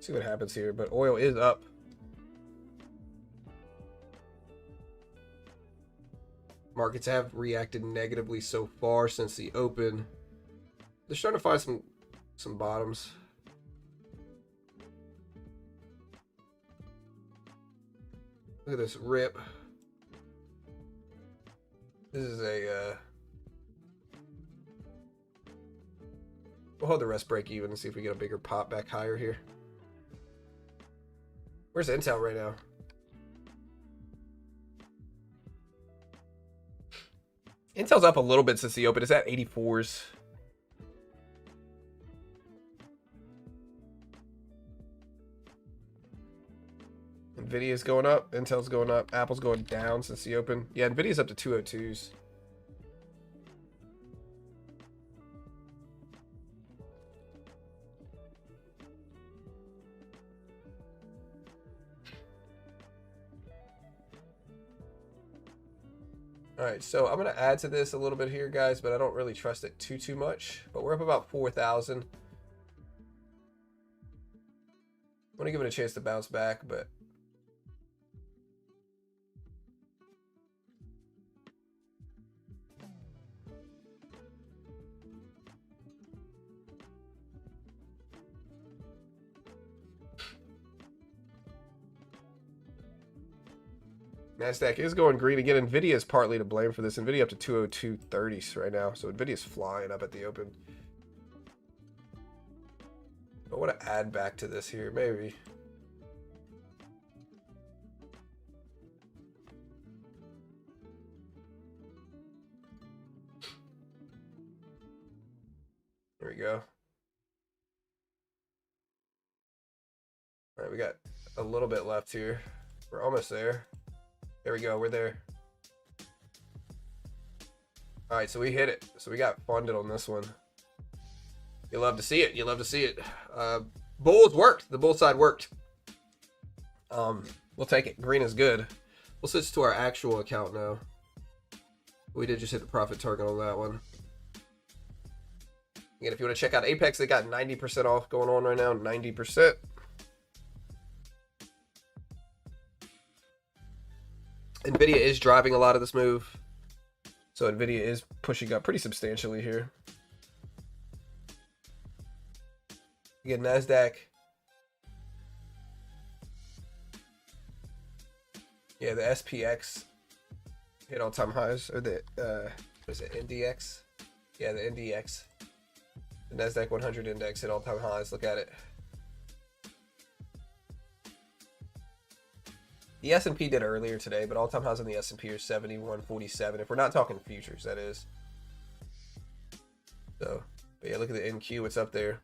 See what happens here, but oil is up. Markets have reacted negatively so far since the open. They're starting to find some bottoms. Look at this rip. This is a we'll hold the rest break even and see if we get a bigger pop back higher here. Where's Intel right now? Intel's up a little bit since the open. It's at 84s. Nvidia's going up. Intel's going up. Apple's going down since the open. Yeah, Nvidia's up to 202s. All right, so I'm going to add to this a little bit here, guys, but I don't really trust it too much. But we're up about 4,000. I want to give it a chance to bounce back, but NASDAQ is going green again. Nvidia is partly to blame for this. Nvidia up to 202.30s right now. So Nvidia's flying up at the open. I want to add back to this here, maybe. There we go. All right, we got a little bit left here. We're almost there. There we go, we're there. All right, so we hit it. So we got funded on this one. You love to see it. You love to see it. Bulls worked. The bull side worked. We'll take it. Green is good. We'll switch to our actual account now. We did just hit the profit target on that one. Again, if you want to check out Apex, they got 90% off going on right now. 90%. Nvidia is driving a lot of this move. So Nvidia is pushing up pretty substantially here. Again, NASDAQ. Yeah, the SPX hit all-time highs. Or the, what is it, NDX? Yeah, the NDX. The NASDAQ 100 index hit all-time highs. Look at it. The S&P did earlier today, but all-time highs on the S&P are 71.47. If we're not talking futures, that is. So, but yeah, look at the NQ. What's up there?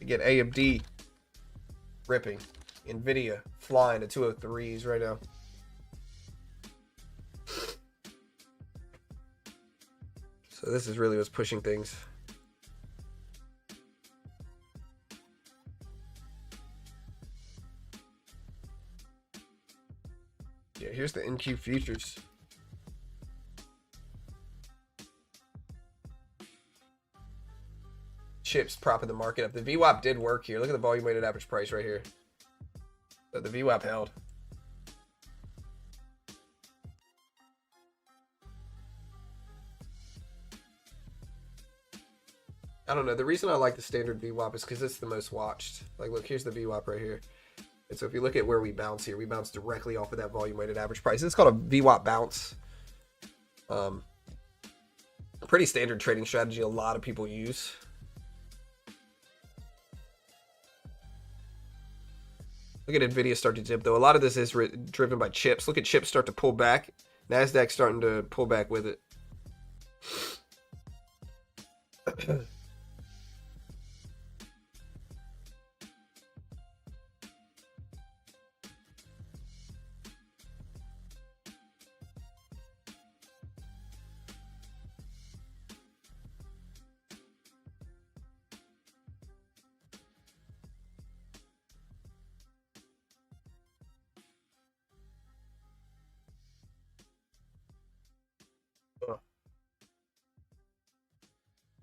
Again, AMD ripping. Nvidia flying to 203s right now. So this is really what's pushing things. Yeah, here's the NQ futures. Chips propping the market up. The VWAP did work here. Look at the volume weighted average price right here. So the VWAP held. I don't know. The reason I like the standard VWAP is because it's the most watched. Like, look, here's the VWAP right here. And so if you look at where we bounce here, we bounce directly off of that volume weighted average price. It's called a VWAP bounce. Pretty standard trading strategy a lot of people use. Look at Nvidia start to dip though. A lot of this is driven by chips. Look at chips start to pull back. NASDAQ starting to pull back with it.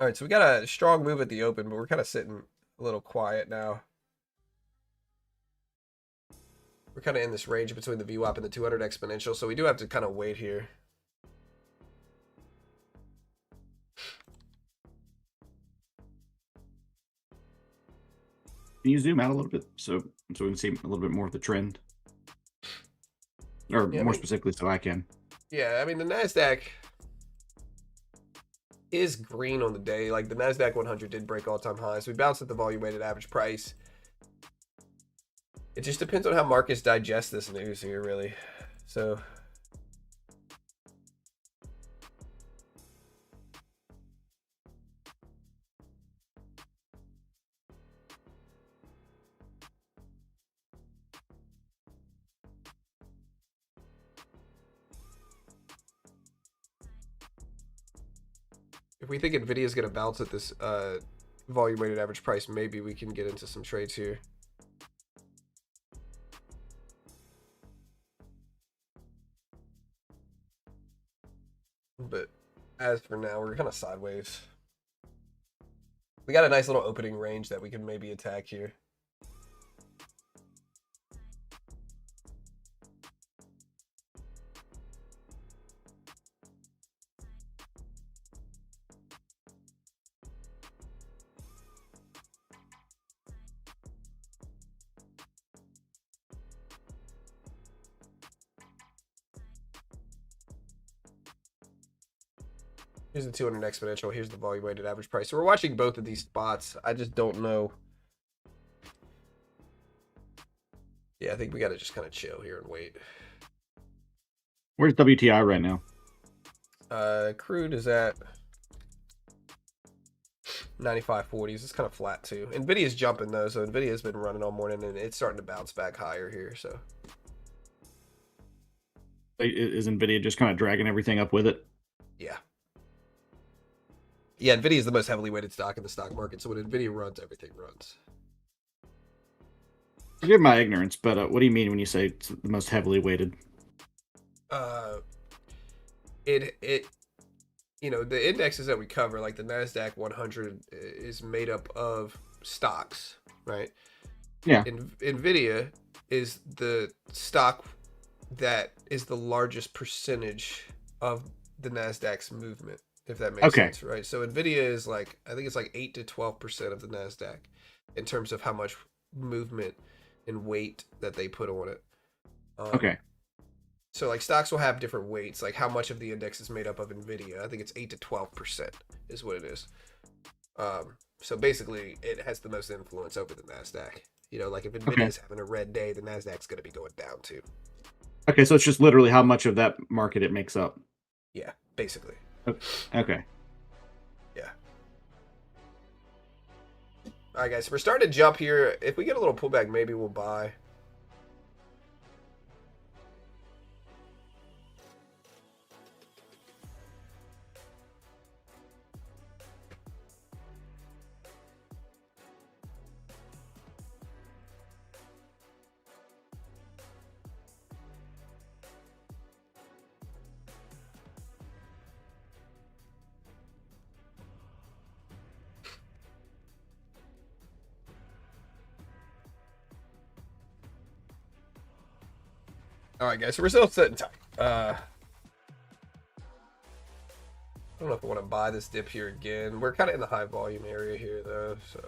All right, so we got a strong move at the open, but we're kind of sitting a little quiet now. We're kind of in this range between the VWAP and the 200 exponential, so we do have to kind of wait here. Can you zoom out a little bit so we can see a little bit more of the trend? Or more specifically, so I can. Yeah, I mean, the NASDAQ is green on the day. Like, the NASDAQ 100 did break all-time highs. We bounced at the volume-weighted average price. It just depends on how markets digest this news here, really. So... if we think Nvidia is going to bounce at this volume weighted average price, maybe we can get into some trades here. But as for now, we're kind of sideways. We got a nice little opening range that we can maybe attack here. Here's the 200 exponential. Here's the volume weighted average price. So we're watching both of these spots. I just don't know. Yeah, I think we got to just kind of chill here and wait. Where's WTI right now? Crude is at 95.40s. It's kind of flat too. Nvidia's jumping though, so Nvidia's been running all morning and it's starting to bounce back higher here. So is Nvidia just kind of dragging everything up with it? Yeah. Yeah, Nvidia is the most heavily weighted stock in the stock market. So when Nvidia runs, everything runs. Forgive my ignorance, but what do you mean when you say it's the most heavily weighted? You know, the indexes that we cover, like the NASDAQ 100, is made up of stocks, right? Yeah. Nvidia is the stock that is the largest percentage of the NASDAQ's movement, if that makes sense, right? So Nvidia is like, I think it's like 8 to 12% of the NASDAQ in terms of how much movement and weight that they put on it. Okay. So like stocks will have different weights, like how much of the index is made up of Nvidia. I think it's 8 to 12% is what it is. So basically it has the most influence over the NASDAQ. You know, like if Nvidia's having a red day, the NASDAQ's going to be going down too. Okay, so it's just literally how much of that market it makes up. Yeah, basically. Okay. Yeah. All right, guys, so we're starting to jump here. If we get a little pullback, maybe we'll buy. All right, guys, so we're still sitting tight. I don't know if I want to buy this dip here again. We're kind of in the high volume area here, though, so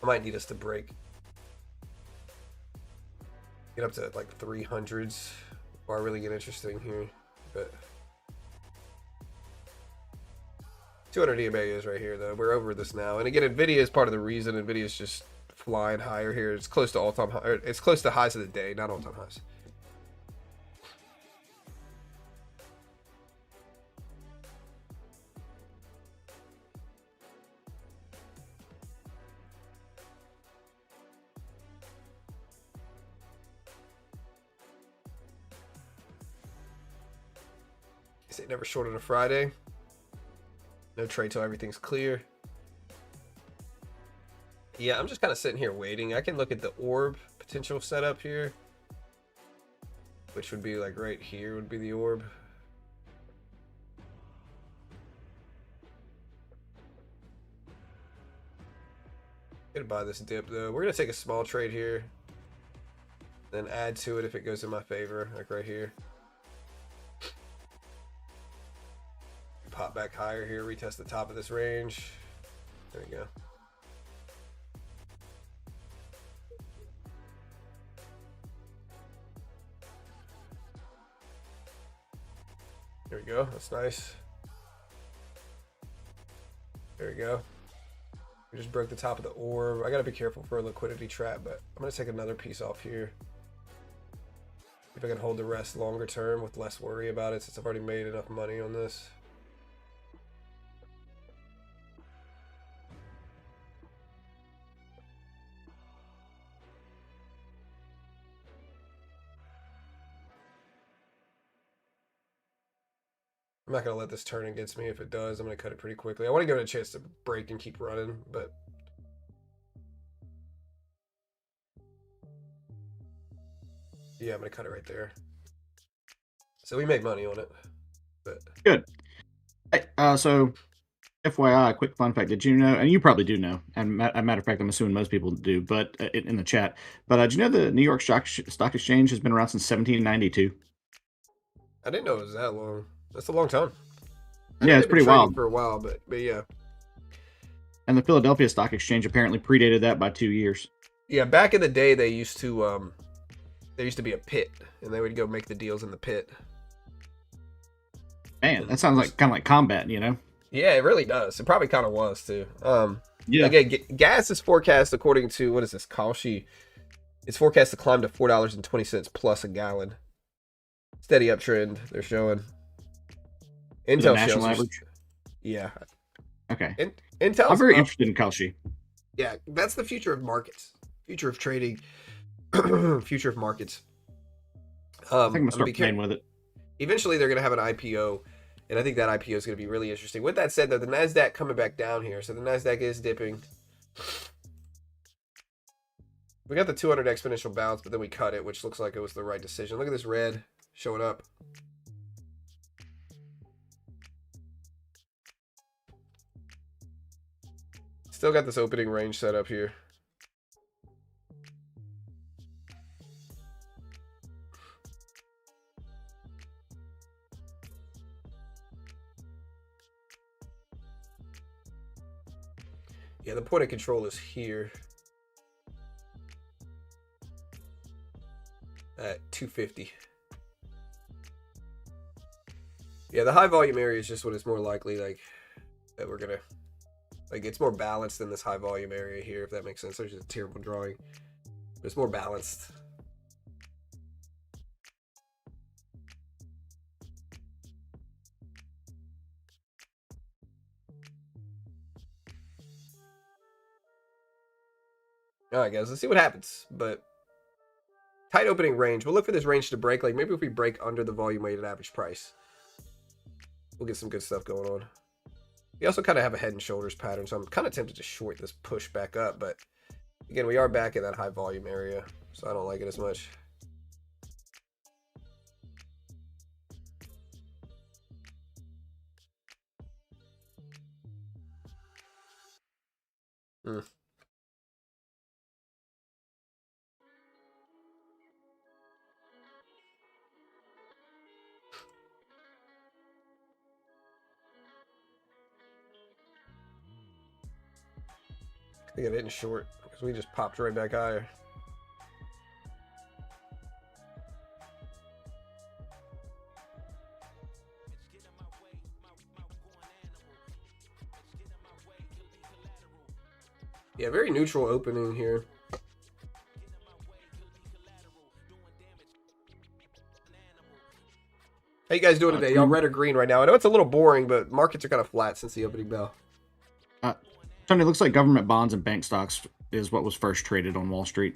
I might need us to break. Get up to like 300s before I really get interesting here. But 200 EMA is right here, though. We're over this now. And again, Nvidia is part of the reason. Nvidia is just flying higher here. It's close to all-time high. It's close to highs of the day, not all-time highs. Is it never short on a Friday? No trade till everything's clear. Yeah, I'm just kind of sitting here waiting. I can look at the orb potential setup here, which would be like right here would be the orb. Gonna buy this dip though. We're gonna take a small trade here. then add to it if it goes in my favor, like right here. Pop back higher here, retest the top of this range. There we go. There we go, that's nice. There we go. We just broke the top of the orb. I gotta be careful for a liquidity trap, but I'm gonna take another piece off here. If I can hold the rest longer term with less worry about it, since I've already made enough money on this. I'm not going to let this turn against me. If it does, I'm going to cut it pretty quickly. I want to give it a chance to break and keep running, but... yeah, I'm going to cut it right there. So we made money on it. But... good. Hey, so, FYI, quick fun fact. Did you know, and you probably do know, and a matter of fact, I'm assuming most people do, but in the chat, but did you know the New York Stock Exchange has been around since 1792? I didn't know it was that long. That's a long time. Yeah, it's pretty wild. For a while, but yeah. And the Philadelphia Stock Exchange apparently predated that by 2 years. Yeah, back in the day, they used to be a pit, and they would go make the deals in the pit. Man, that sounds like kind of like combat, you know? Yeah, it really does. It probably kind of was too. Yeah. Again, gas is forecast according to what is this? Kalshi. It's forecast to climb to $4.20 plus a gallon. Steady uptrend. They're showing. Intel national average. Yeah. Okay. Intel. I'm very interested in Kalshi. Yeah, that's the future of markets. Future of trading. Future of markets. I think I'm gonna start playing with it. Eventually, they're gonna have an IPO, and I think that IPO is gonna be really interesting. With that said, though, the Nasdaq coming back down here, so the Nasdaq is dipping. We got the 200 exponential bounce, but then we cut it, which looks like it was the right decision. Look at this red showing up. Still got this opening range set up here. Yeah, the point of control is here at 250. Yeah, the high volume area is just what it's more likely like that we're gonna it's more balanced than this high volume area here, if that makes sense. There's just a terrible drawing, but it's more balanced. All right, guys, let's see what happens. But tight opening range. We'll look for this range to break. Like maybe if we break under the volume weighted average price, we'll get some good stuff going on. We also kind of have a head and shoulders pattern, so I'm kind of tempted to short this push back up. But again, we are back in that high volume area, so I don't like it as much. I think it hitting short because we just popped right back higher. Yeah, very neutral opening here. How you guys doing today? Y'all red or green right now? I know it's a little boring, but markets are kind of flat since the opening bell. Tony, it looks like government bonds and bank stocks is what was first traded on Wall Street.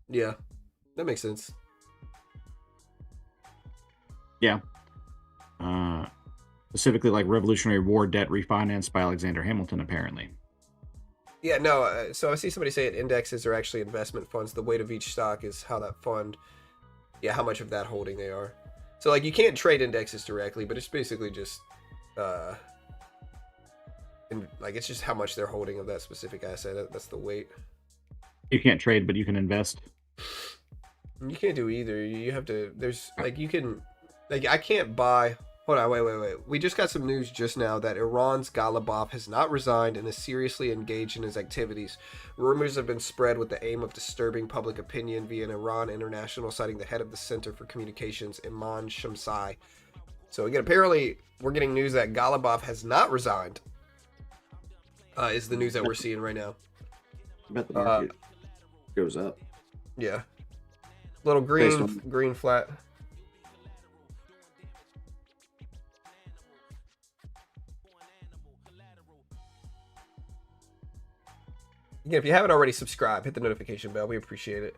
Yeah, that makes sense. Yeah. Specifically like Revolutionary War debt refinanced by Alexander Hamilton, apparently. Yeah, no, so I see somebody say indexes are actually investment funds. The weight of each stock is how that fund, how much of that holding they are. So, like, you can't trade indexes directly, but it's basically just, it's just how much they're holding of that specific asset. That's the weight. You can't trade, but you can invest. You can't do either. You have to. There's like you can, like I can't buy. Hold on, wait. We just got some news just now that Iran's Ghalibaf has not resigned and is seriously engaged in his activities. Rumors have been spread with the aim of disturbing public opinion via an Iran International, citing the head of the Center for Communications, Iman Shamsai. So again, apparently we're getting news that Ghalibaf has not resigned. Is the news that we're seeing right now. I bet the market goes up. Yeah. Little green flat. Again, if you haven't already, subscribe, hit the notification bell. We appreciate it.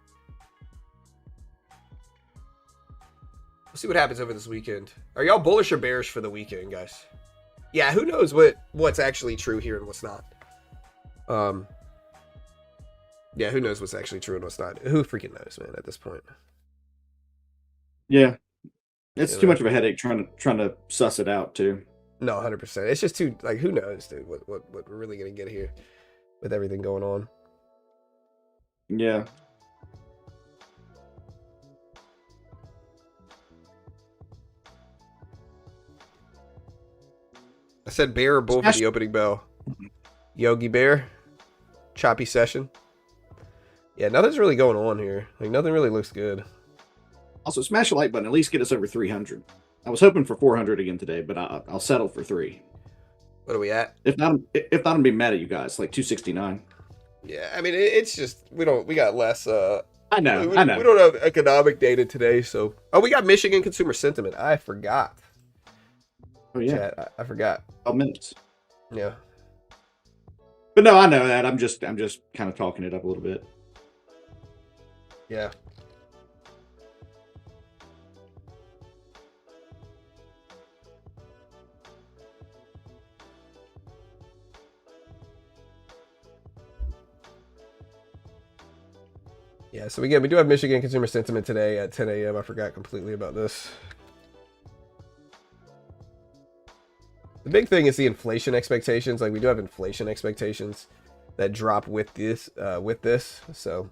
We'll see what happens over this weekend. Are y'all bullish or bearish for the weekend, guys? Yeah, who knows what's actually true here and what's not. Yeah, who knows what's actually true and what's not. Who freaking knows, man, at this point. Yeah. It's too much of a headache trying to suss it out too. No, 100%. It's just too, like, who knows, dude, what we're really going to get here with everything going on. Yeah. I said bear or bull for the opening bell. Yogi Bear. Choppy session. Yeah, nothing's really going on here. Like, nothing really looks good. Also, smash the like button. At least get us over 300. I was hoping for 400 again today, but I'll settle for 3. What are we at? If not, I'm be mad at you guys. Like 269. Yeah, I mean, it's just we got less. I know. We don't have economic data today, so we got Michigan consumer sentiment. I forgot. Oh yeah, Chat, I forgot. 12 minutes. Yeah. But no, I know that. I'm just kind of talking it up a little bit. Yeah. Yeah, so we do have Michigan consumer sentiment today at 10 a.m. I forgot completely about this. The big thing is the inflation expectations. Like, we do have inflation expectations that drop with this, so.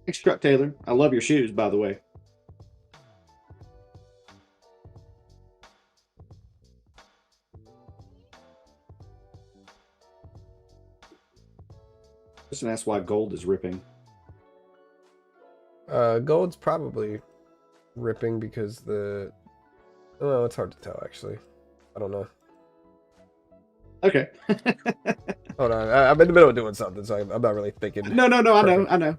Thanks, Truck Taylor. I love your shoes, by the way. Just ask why gold is ripping. Gold's probably ripping because well, it's hard to tell, actually. I don't know. Okay. Hold on. I'm in the middle of doing something, so I'm not really thinking. No, I know.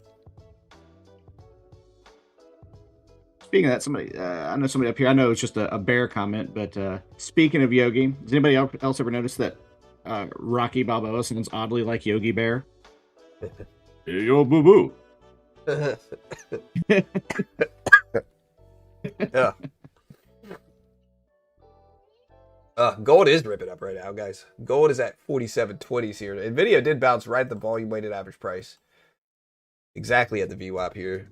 Speaking of that, I know somebody up here. I know it's just a bear comment, but speaking of Yogi, does anybody else ever notice that Rocky Balboa sounds oddly like Yogi Bear? Hey, yo, boo boo. Yeah. Gold is ripping up right now, guys. Gold is at 47.20s here. Nvidia did bounce right at the volume weighted average price. Exactly at the VWAP here.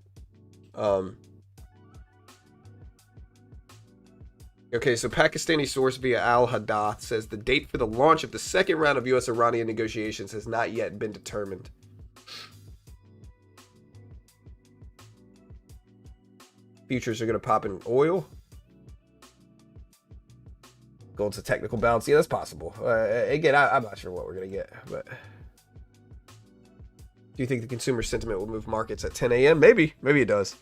Okay, so Pakistani source via Al Hadath says the date for the launch of the second round of U.S.-Iranian negotiations has not yet been determined. Futures are going to pop in oil. Gold's a technical bounce. Yeah, that's possible. Again, I'm not sure what we're going to get, but do you think the consumer sentiment will move markets at 10 a.m.? Maybe it does.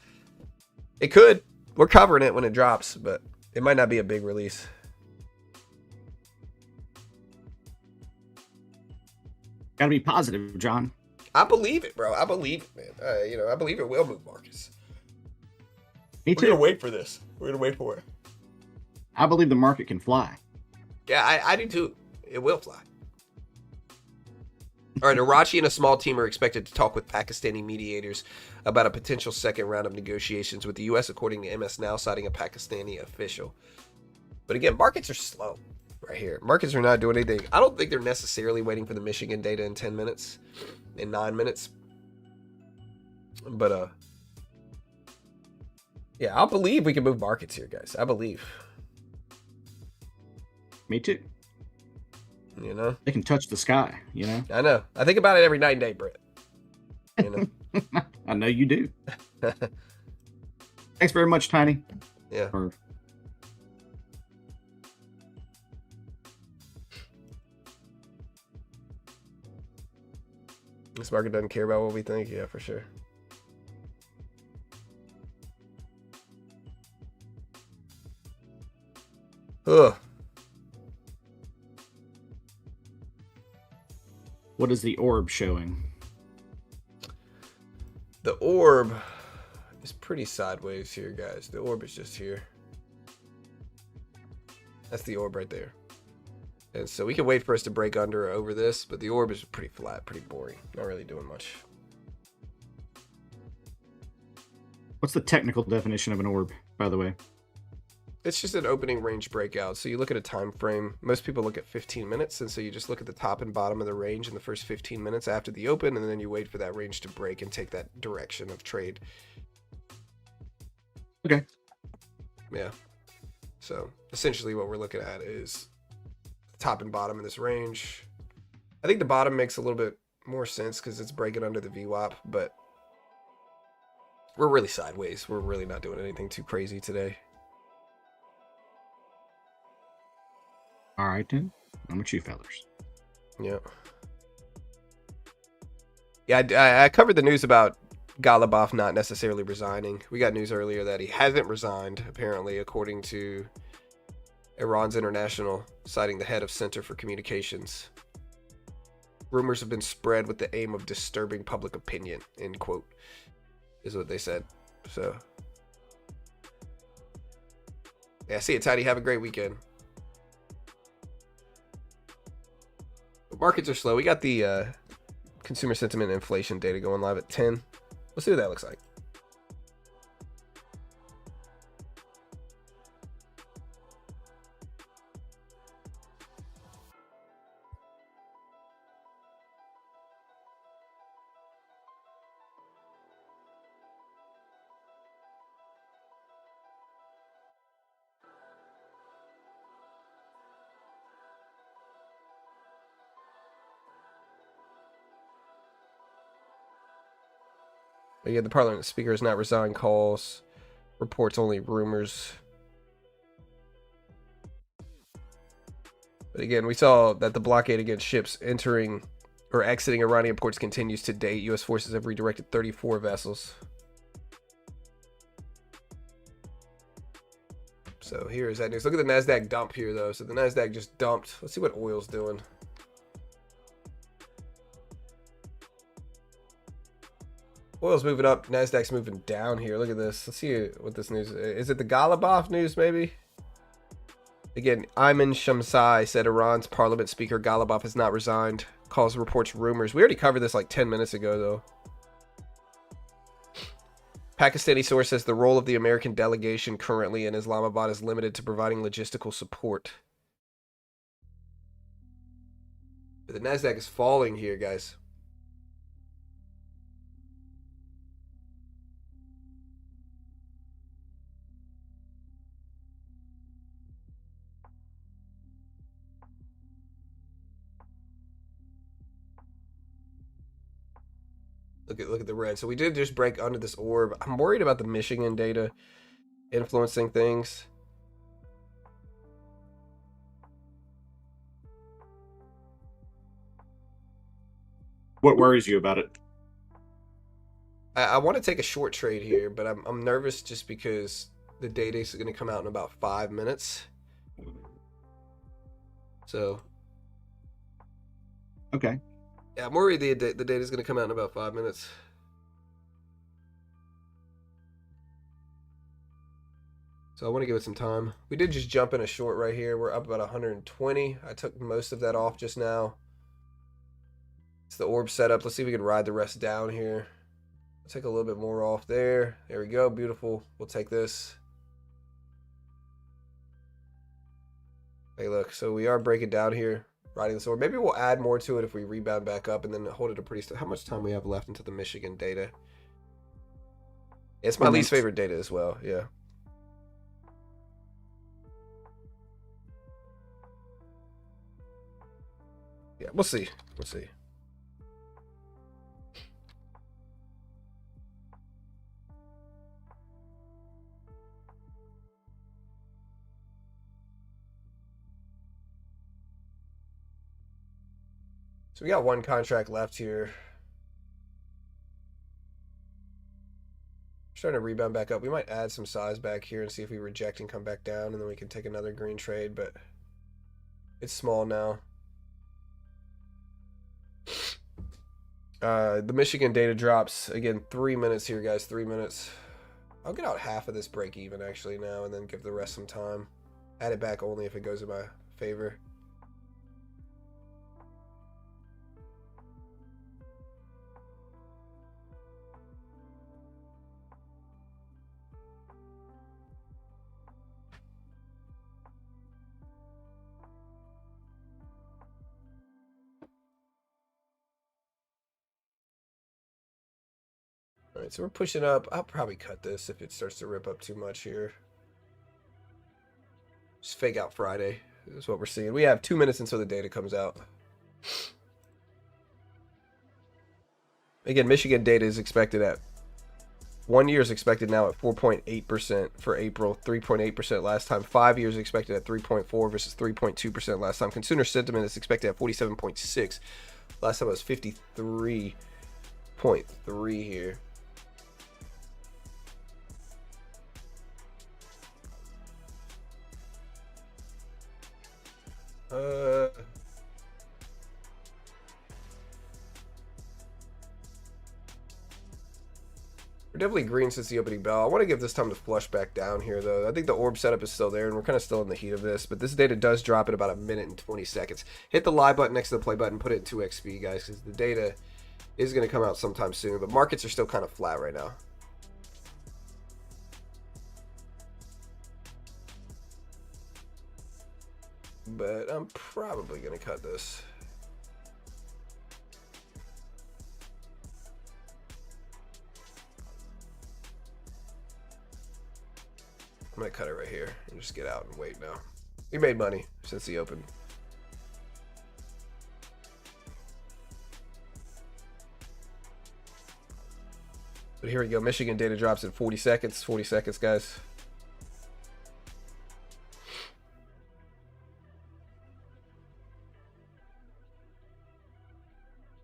It could. We're covering it when it drops, but it might not be a big release. Gotta be positive, John. I believe it, bro. I believe it, man. I believe it will move markets. Me too. We're gonna wait for this. We're gonna wait for it. I believe the market can fly. Yeah, I do too. It will fly. All right, Arachi and a small team are expected to talk with Pakistani mediators about a potential second round of negotiations with the U.S., according to MS Now, citing a Pakistani official. But again, markets are slow right here. Markets are not doing anything. I don't think they're necessarily waiting for the Michigan data in 10 minutes, in 9 minutes. But, yeah, I believe we can move markets here, guys. I believe. Me too. You know, they can touch the sky. You know, I know. I think about it every night and day, Brett. You know, I know you do. Thanks very much, Tiny. Yeah. This market doesn't care about what we think. Yeah, for sure. Ugh. What is the orb showing? The orb is pretty sideways here, guys. The orb is just here. That's the orb right there. And so we can wait for us to break under or over this, but the orb is pretty flat, pretty boring. Not really doing much. What's the technical definition of an orb, by the way? It's just an opening range breakout. So you look at a time frame. Most people look at 15 minutes, and so you just look at the top and bottom of the range in the first 15 minutes after the open, and then you wait for that range to break and take that direction of trade. Okay. Yeah. So essentially what we're looking at is top and bottom in this range. I think the bottom makes a little bit more sense because it's breaking under the VWAP, but we're really sideways. We're really not doing anything too crazy today. All right, then. I'm with you, fellers. Yeah. Yeah, I covered the news about Golubov not necessarily resigning. We got news earlier that he hasn't resigned, apparently, according to Iran's International, citing the head of Center for Communications. Rumors have been spread with the aim of disturbing public opinion, end quote, is what they said. So, yeah, see you, Tiny. Have a great weekend. Markets are slow. We got the consumer sentiment and inflation data going live at 10. Let's see what that looks like. But yeah, the parliament speaker has not resigned. Calls, reports only rumors. But again, we saw that the blockade against ships entering or exiting Iranian ports continues to date. U.S. forces have redirected 34 vessels. So here is that news. Look at the NASDAQ dump here, though. So the NASDAQ just dumped. Let's see what oil's doing. Oil's moving up. NASDAQ's moving down here. Look at this. Let's see what this news is. Is it the Golubov news, maybe? Again, Ayman Shamsai said Iran's parliament speaker Golubov has not resigned. Calls reports rumors. We already covered this like 10 minutes ago, though. Pakistani source says the role of the American delegation currently in Islamabad is limited to providing logistical support. But the NASDAQ is falling here, guys. Look at the red. So we did just break under this orb. I'm worried about the Michigan data influencing things. What worries you about it? I want to take a short trade here, but I'm nervous just because the data is going to come out in about 5 minutes. So. Okay. Yeah, I'm worried the data is going to come out in about 5 minutes. So I want to give it some time. We did just jump in a short right here. We're up about 120. I took most of that off just now. It's the orb setup. Let's see if we can ride the rest down here. I'll take a little bit more off there. There we go. Beautiful. We'll take this. Hey, look. So we are breaking down here. Riding this orb. Maybe we'll add more to it if we rebound back up and then hold it a pretty... How much time we have left until the Michigan data? It's my least favorite data as well. Yeah. Yeah, we'll see. We'll see. So we got one contract left here. Starting to rebound back up. We might add some size back here and see if we reject and come back down, and then we can take another green trade, but it's small now. The Michigan data drops. Again, 3 minutes here, guys. 3 minutes. I'll get out half of this break even actually now and then give the rest some time. Add it back only if it goes in my favor. All right, so we're pushing up. I'll probably cut this if it starts to rip up too much here. Just fake out Friday is what we're seeing. We have 2 minutes until the data comes out. Again, Michigan data is expected at 1 year is expected now at 4.8% for April, 3.8% last time. 5 years expected at 3.4 versus 3.2% last time. Consumer sentiment is expected at 47.6. Last time it was 53.3 here. We're definitely green since the opening bell. I want to give this time to flush back down here, though. I think the orb setup is still there, and we're kind of still in the heat of this. But this data does drop in about 1 minute and 20 seconds. Hit the live button next to the play button. Put it in 2x speed, guys, because the data is going to come out sometime soon. But markets are still kind of flat right now. But I'm probably going to cut this. I'm going to cut it right here and just get out and wait now. We made money since the open. But here we go. Michigan data drops in 40 seconds. 40 seconds, guys.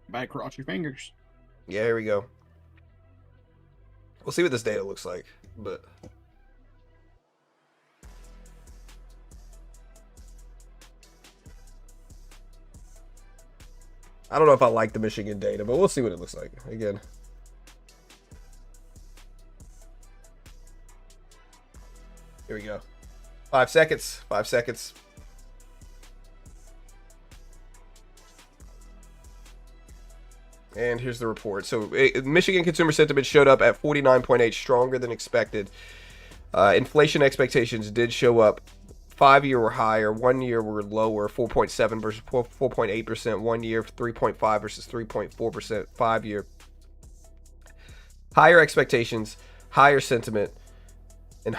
Bye, cross your fingers. Yeah, here we go. We'll see what this data looks like, but I don't know if I like the Michigan data, but we'll see what it looks like. Again, here we go. 5 seconds. 5 seconds. And here's the report. So Michigan consumer sentiment showed up at 49.8, stronger than expected. Inflation expectations did show up. 5 year were higher, 1 year were lower, 4.7 versus 4.8%, 1 year 3.5 versus 3.4%, 5 year. Higher expectations, higher sentiment, and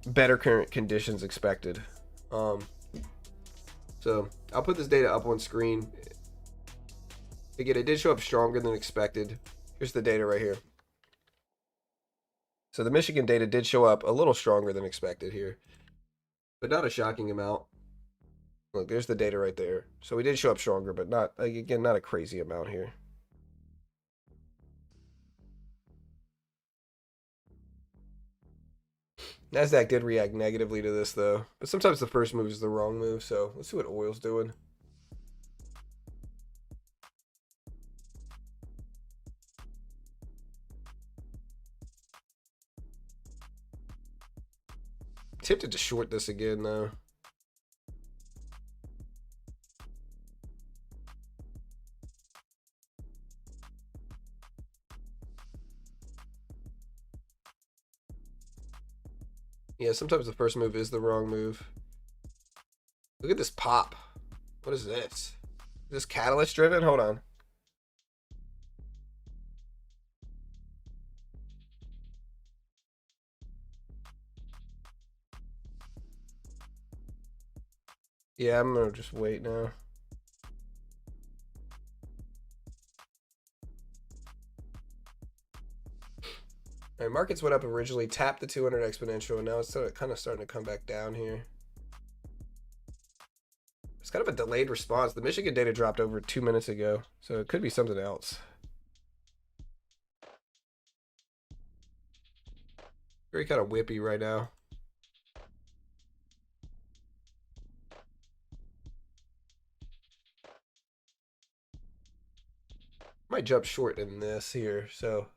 better current conditions expected. So I'll put this data up on screen. Again, it did show up stronger than expected. Here's the data right here. So the Michigan data did show up a little stronger than expected here, but not a shocking amount. Look, there's the data right there. So we did show up stronger, but not, again, not a crazy amount here. NASDAQ did react negatively to this, though. But sometimes the first move is the wrong move, so let's see what oil's doing. Tempted to short this again, though. Yeah, sometimes the first move is the wrong move. Look at this pop. What is this? Is this catalyst driven? Hold on. Yeah, I'm gonna just wait now. All right, markets went up originally, tapped the 200 exponential, and now it's kind of starting to come back down here. It's kind of a delayed response. The Michigan data dropped over 2 minutes ago, so it could be something else. Very kind of whippy right now. Might jump short in this here, so.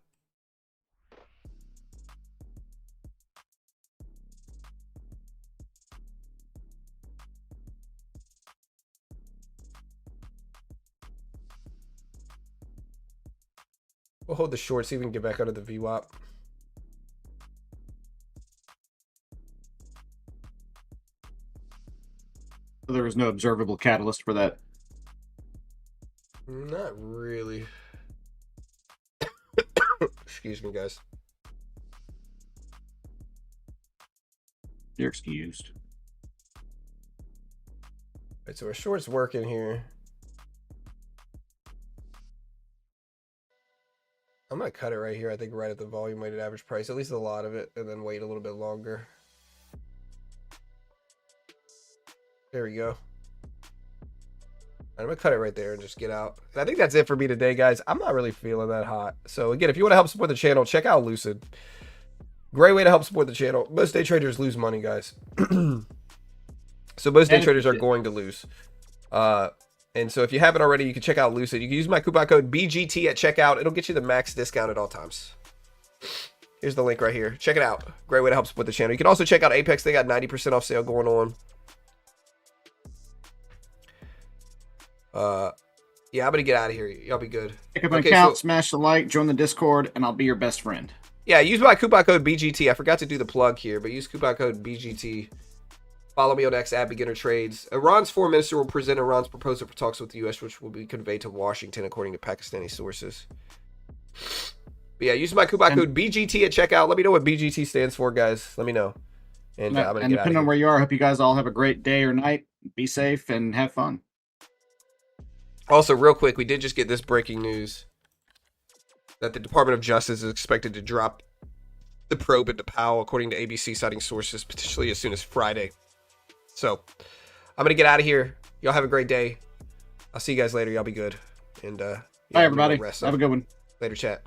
We'll hold the short, see if we can get back under the VWAP. There was no observable catalyst for that. Not really. Excuse me, guys. You're excused. All right, so our short's working here. I'm going to cut it right here, I think right at the volume weighted average price, at least a lot of it, and then wait a little bit longer. There we go. I'm going to cut it right there and just get out. And I think that's it for me today, guys. I'm not really feeling that hot. So again, if you want to help support the channel, check out Lucid. Great way to help support the channel. Most day traders lose money, guys. So most day traders are going to lose. And so if you haven't already, you can check out Lucid. You can use my coupon code BGT at checkout. It'll get you the max discount at all times. Here's the link right here. Check it out. Great way to help support the channel. You can also check out Apex. They got 90% off sale going on. Yeah, I'm going to get out of here. Y'all be good. Pick up an account, smash the like, join the Discord, and I'll be your best friend. Yeah, use my coupon code BGT. I forgot to do the plug here, but use coupon code BGT. Follow me on X at Beginner Trades. Iran's foreign minister will present Iran's proposal for talks with the U.S., which will be conveyed to Washington, according to Pakistani sources. But yeah, use my coupon code BGT at checkout. Let me know what BGT stands for, guys. Let me know. And I'm going to get out of here. Depending on where you are, I hope you guys all have a great day or night. Be safe and have fun. Also, real quick, we did just get this breaking news that the Department of Justice is expected to drop the probe into Powell, according to ABC, citing sources, potentially as soon as Friday. So, I'm going to get out of here. Y'all have a great day. I'll see you guys later. Y'all be good. And bye, everybody. Have a good one. Later, chat.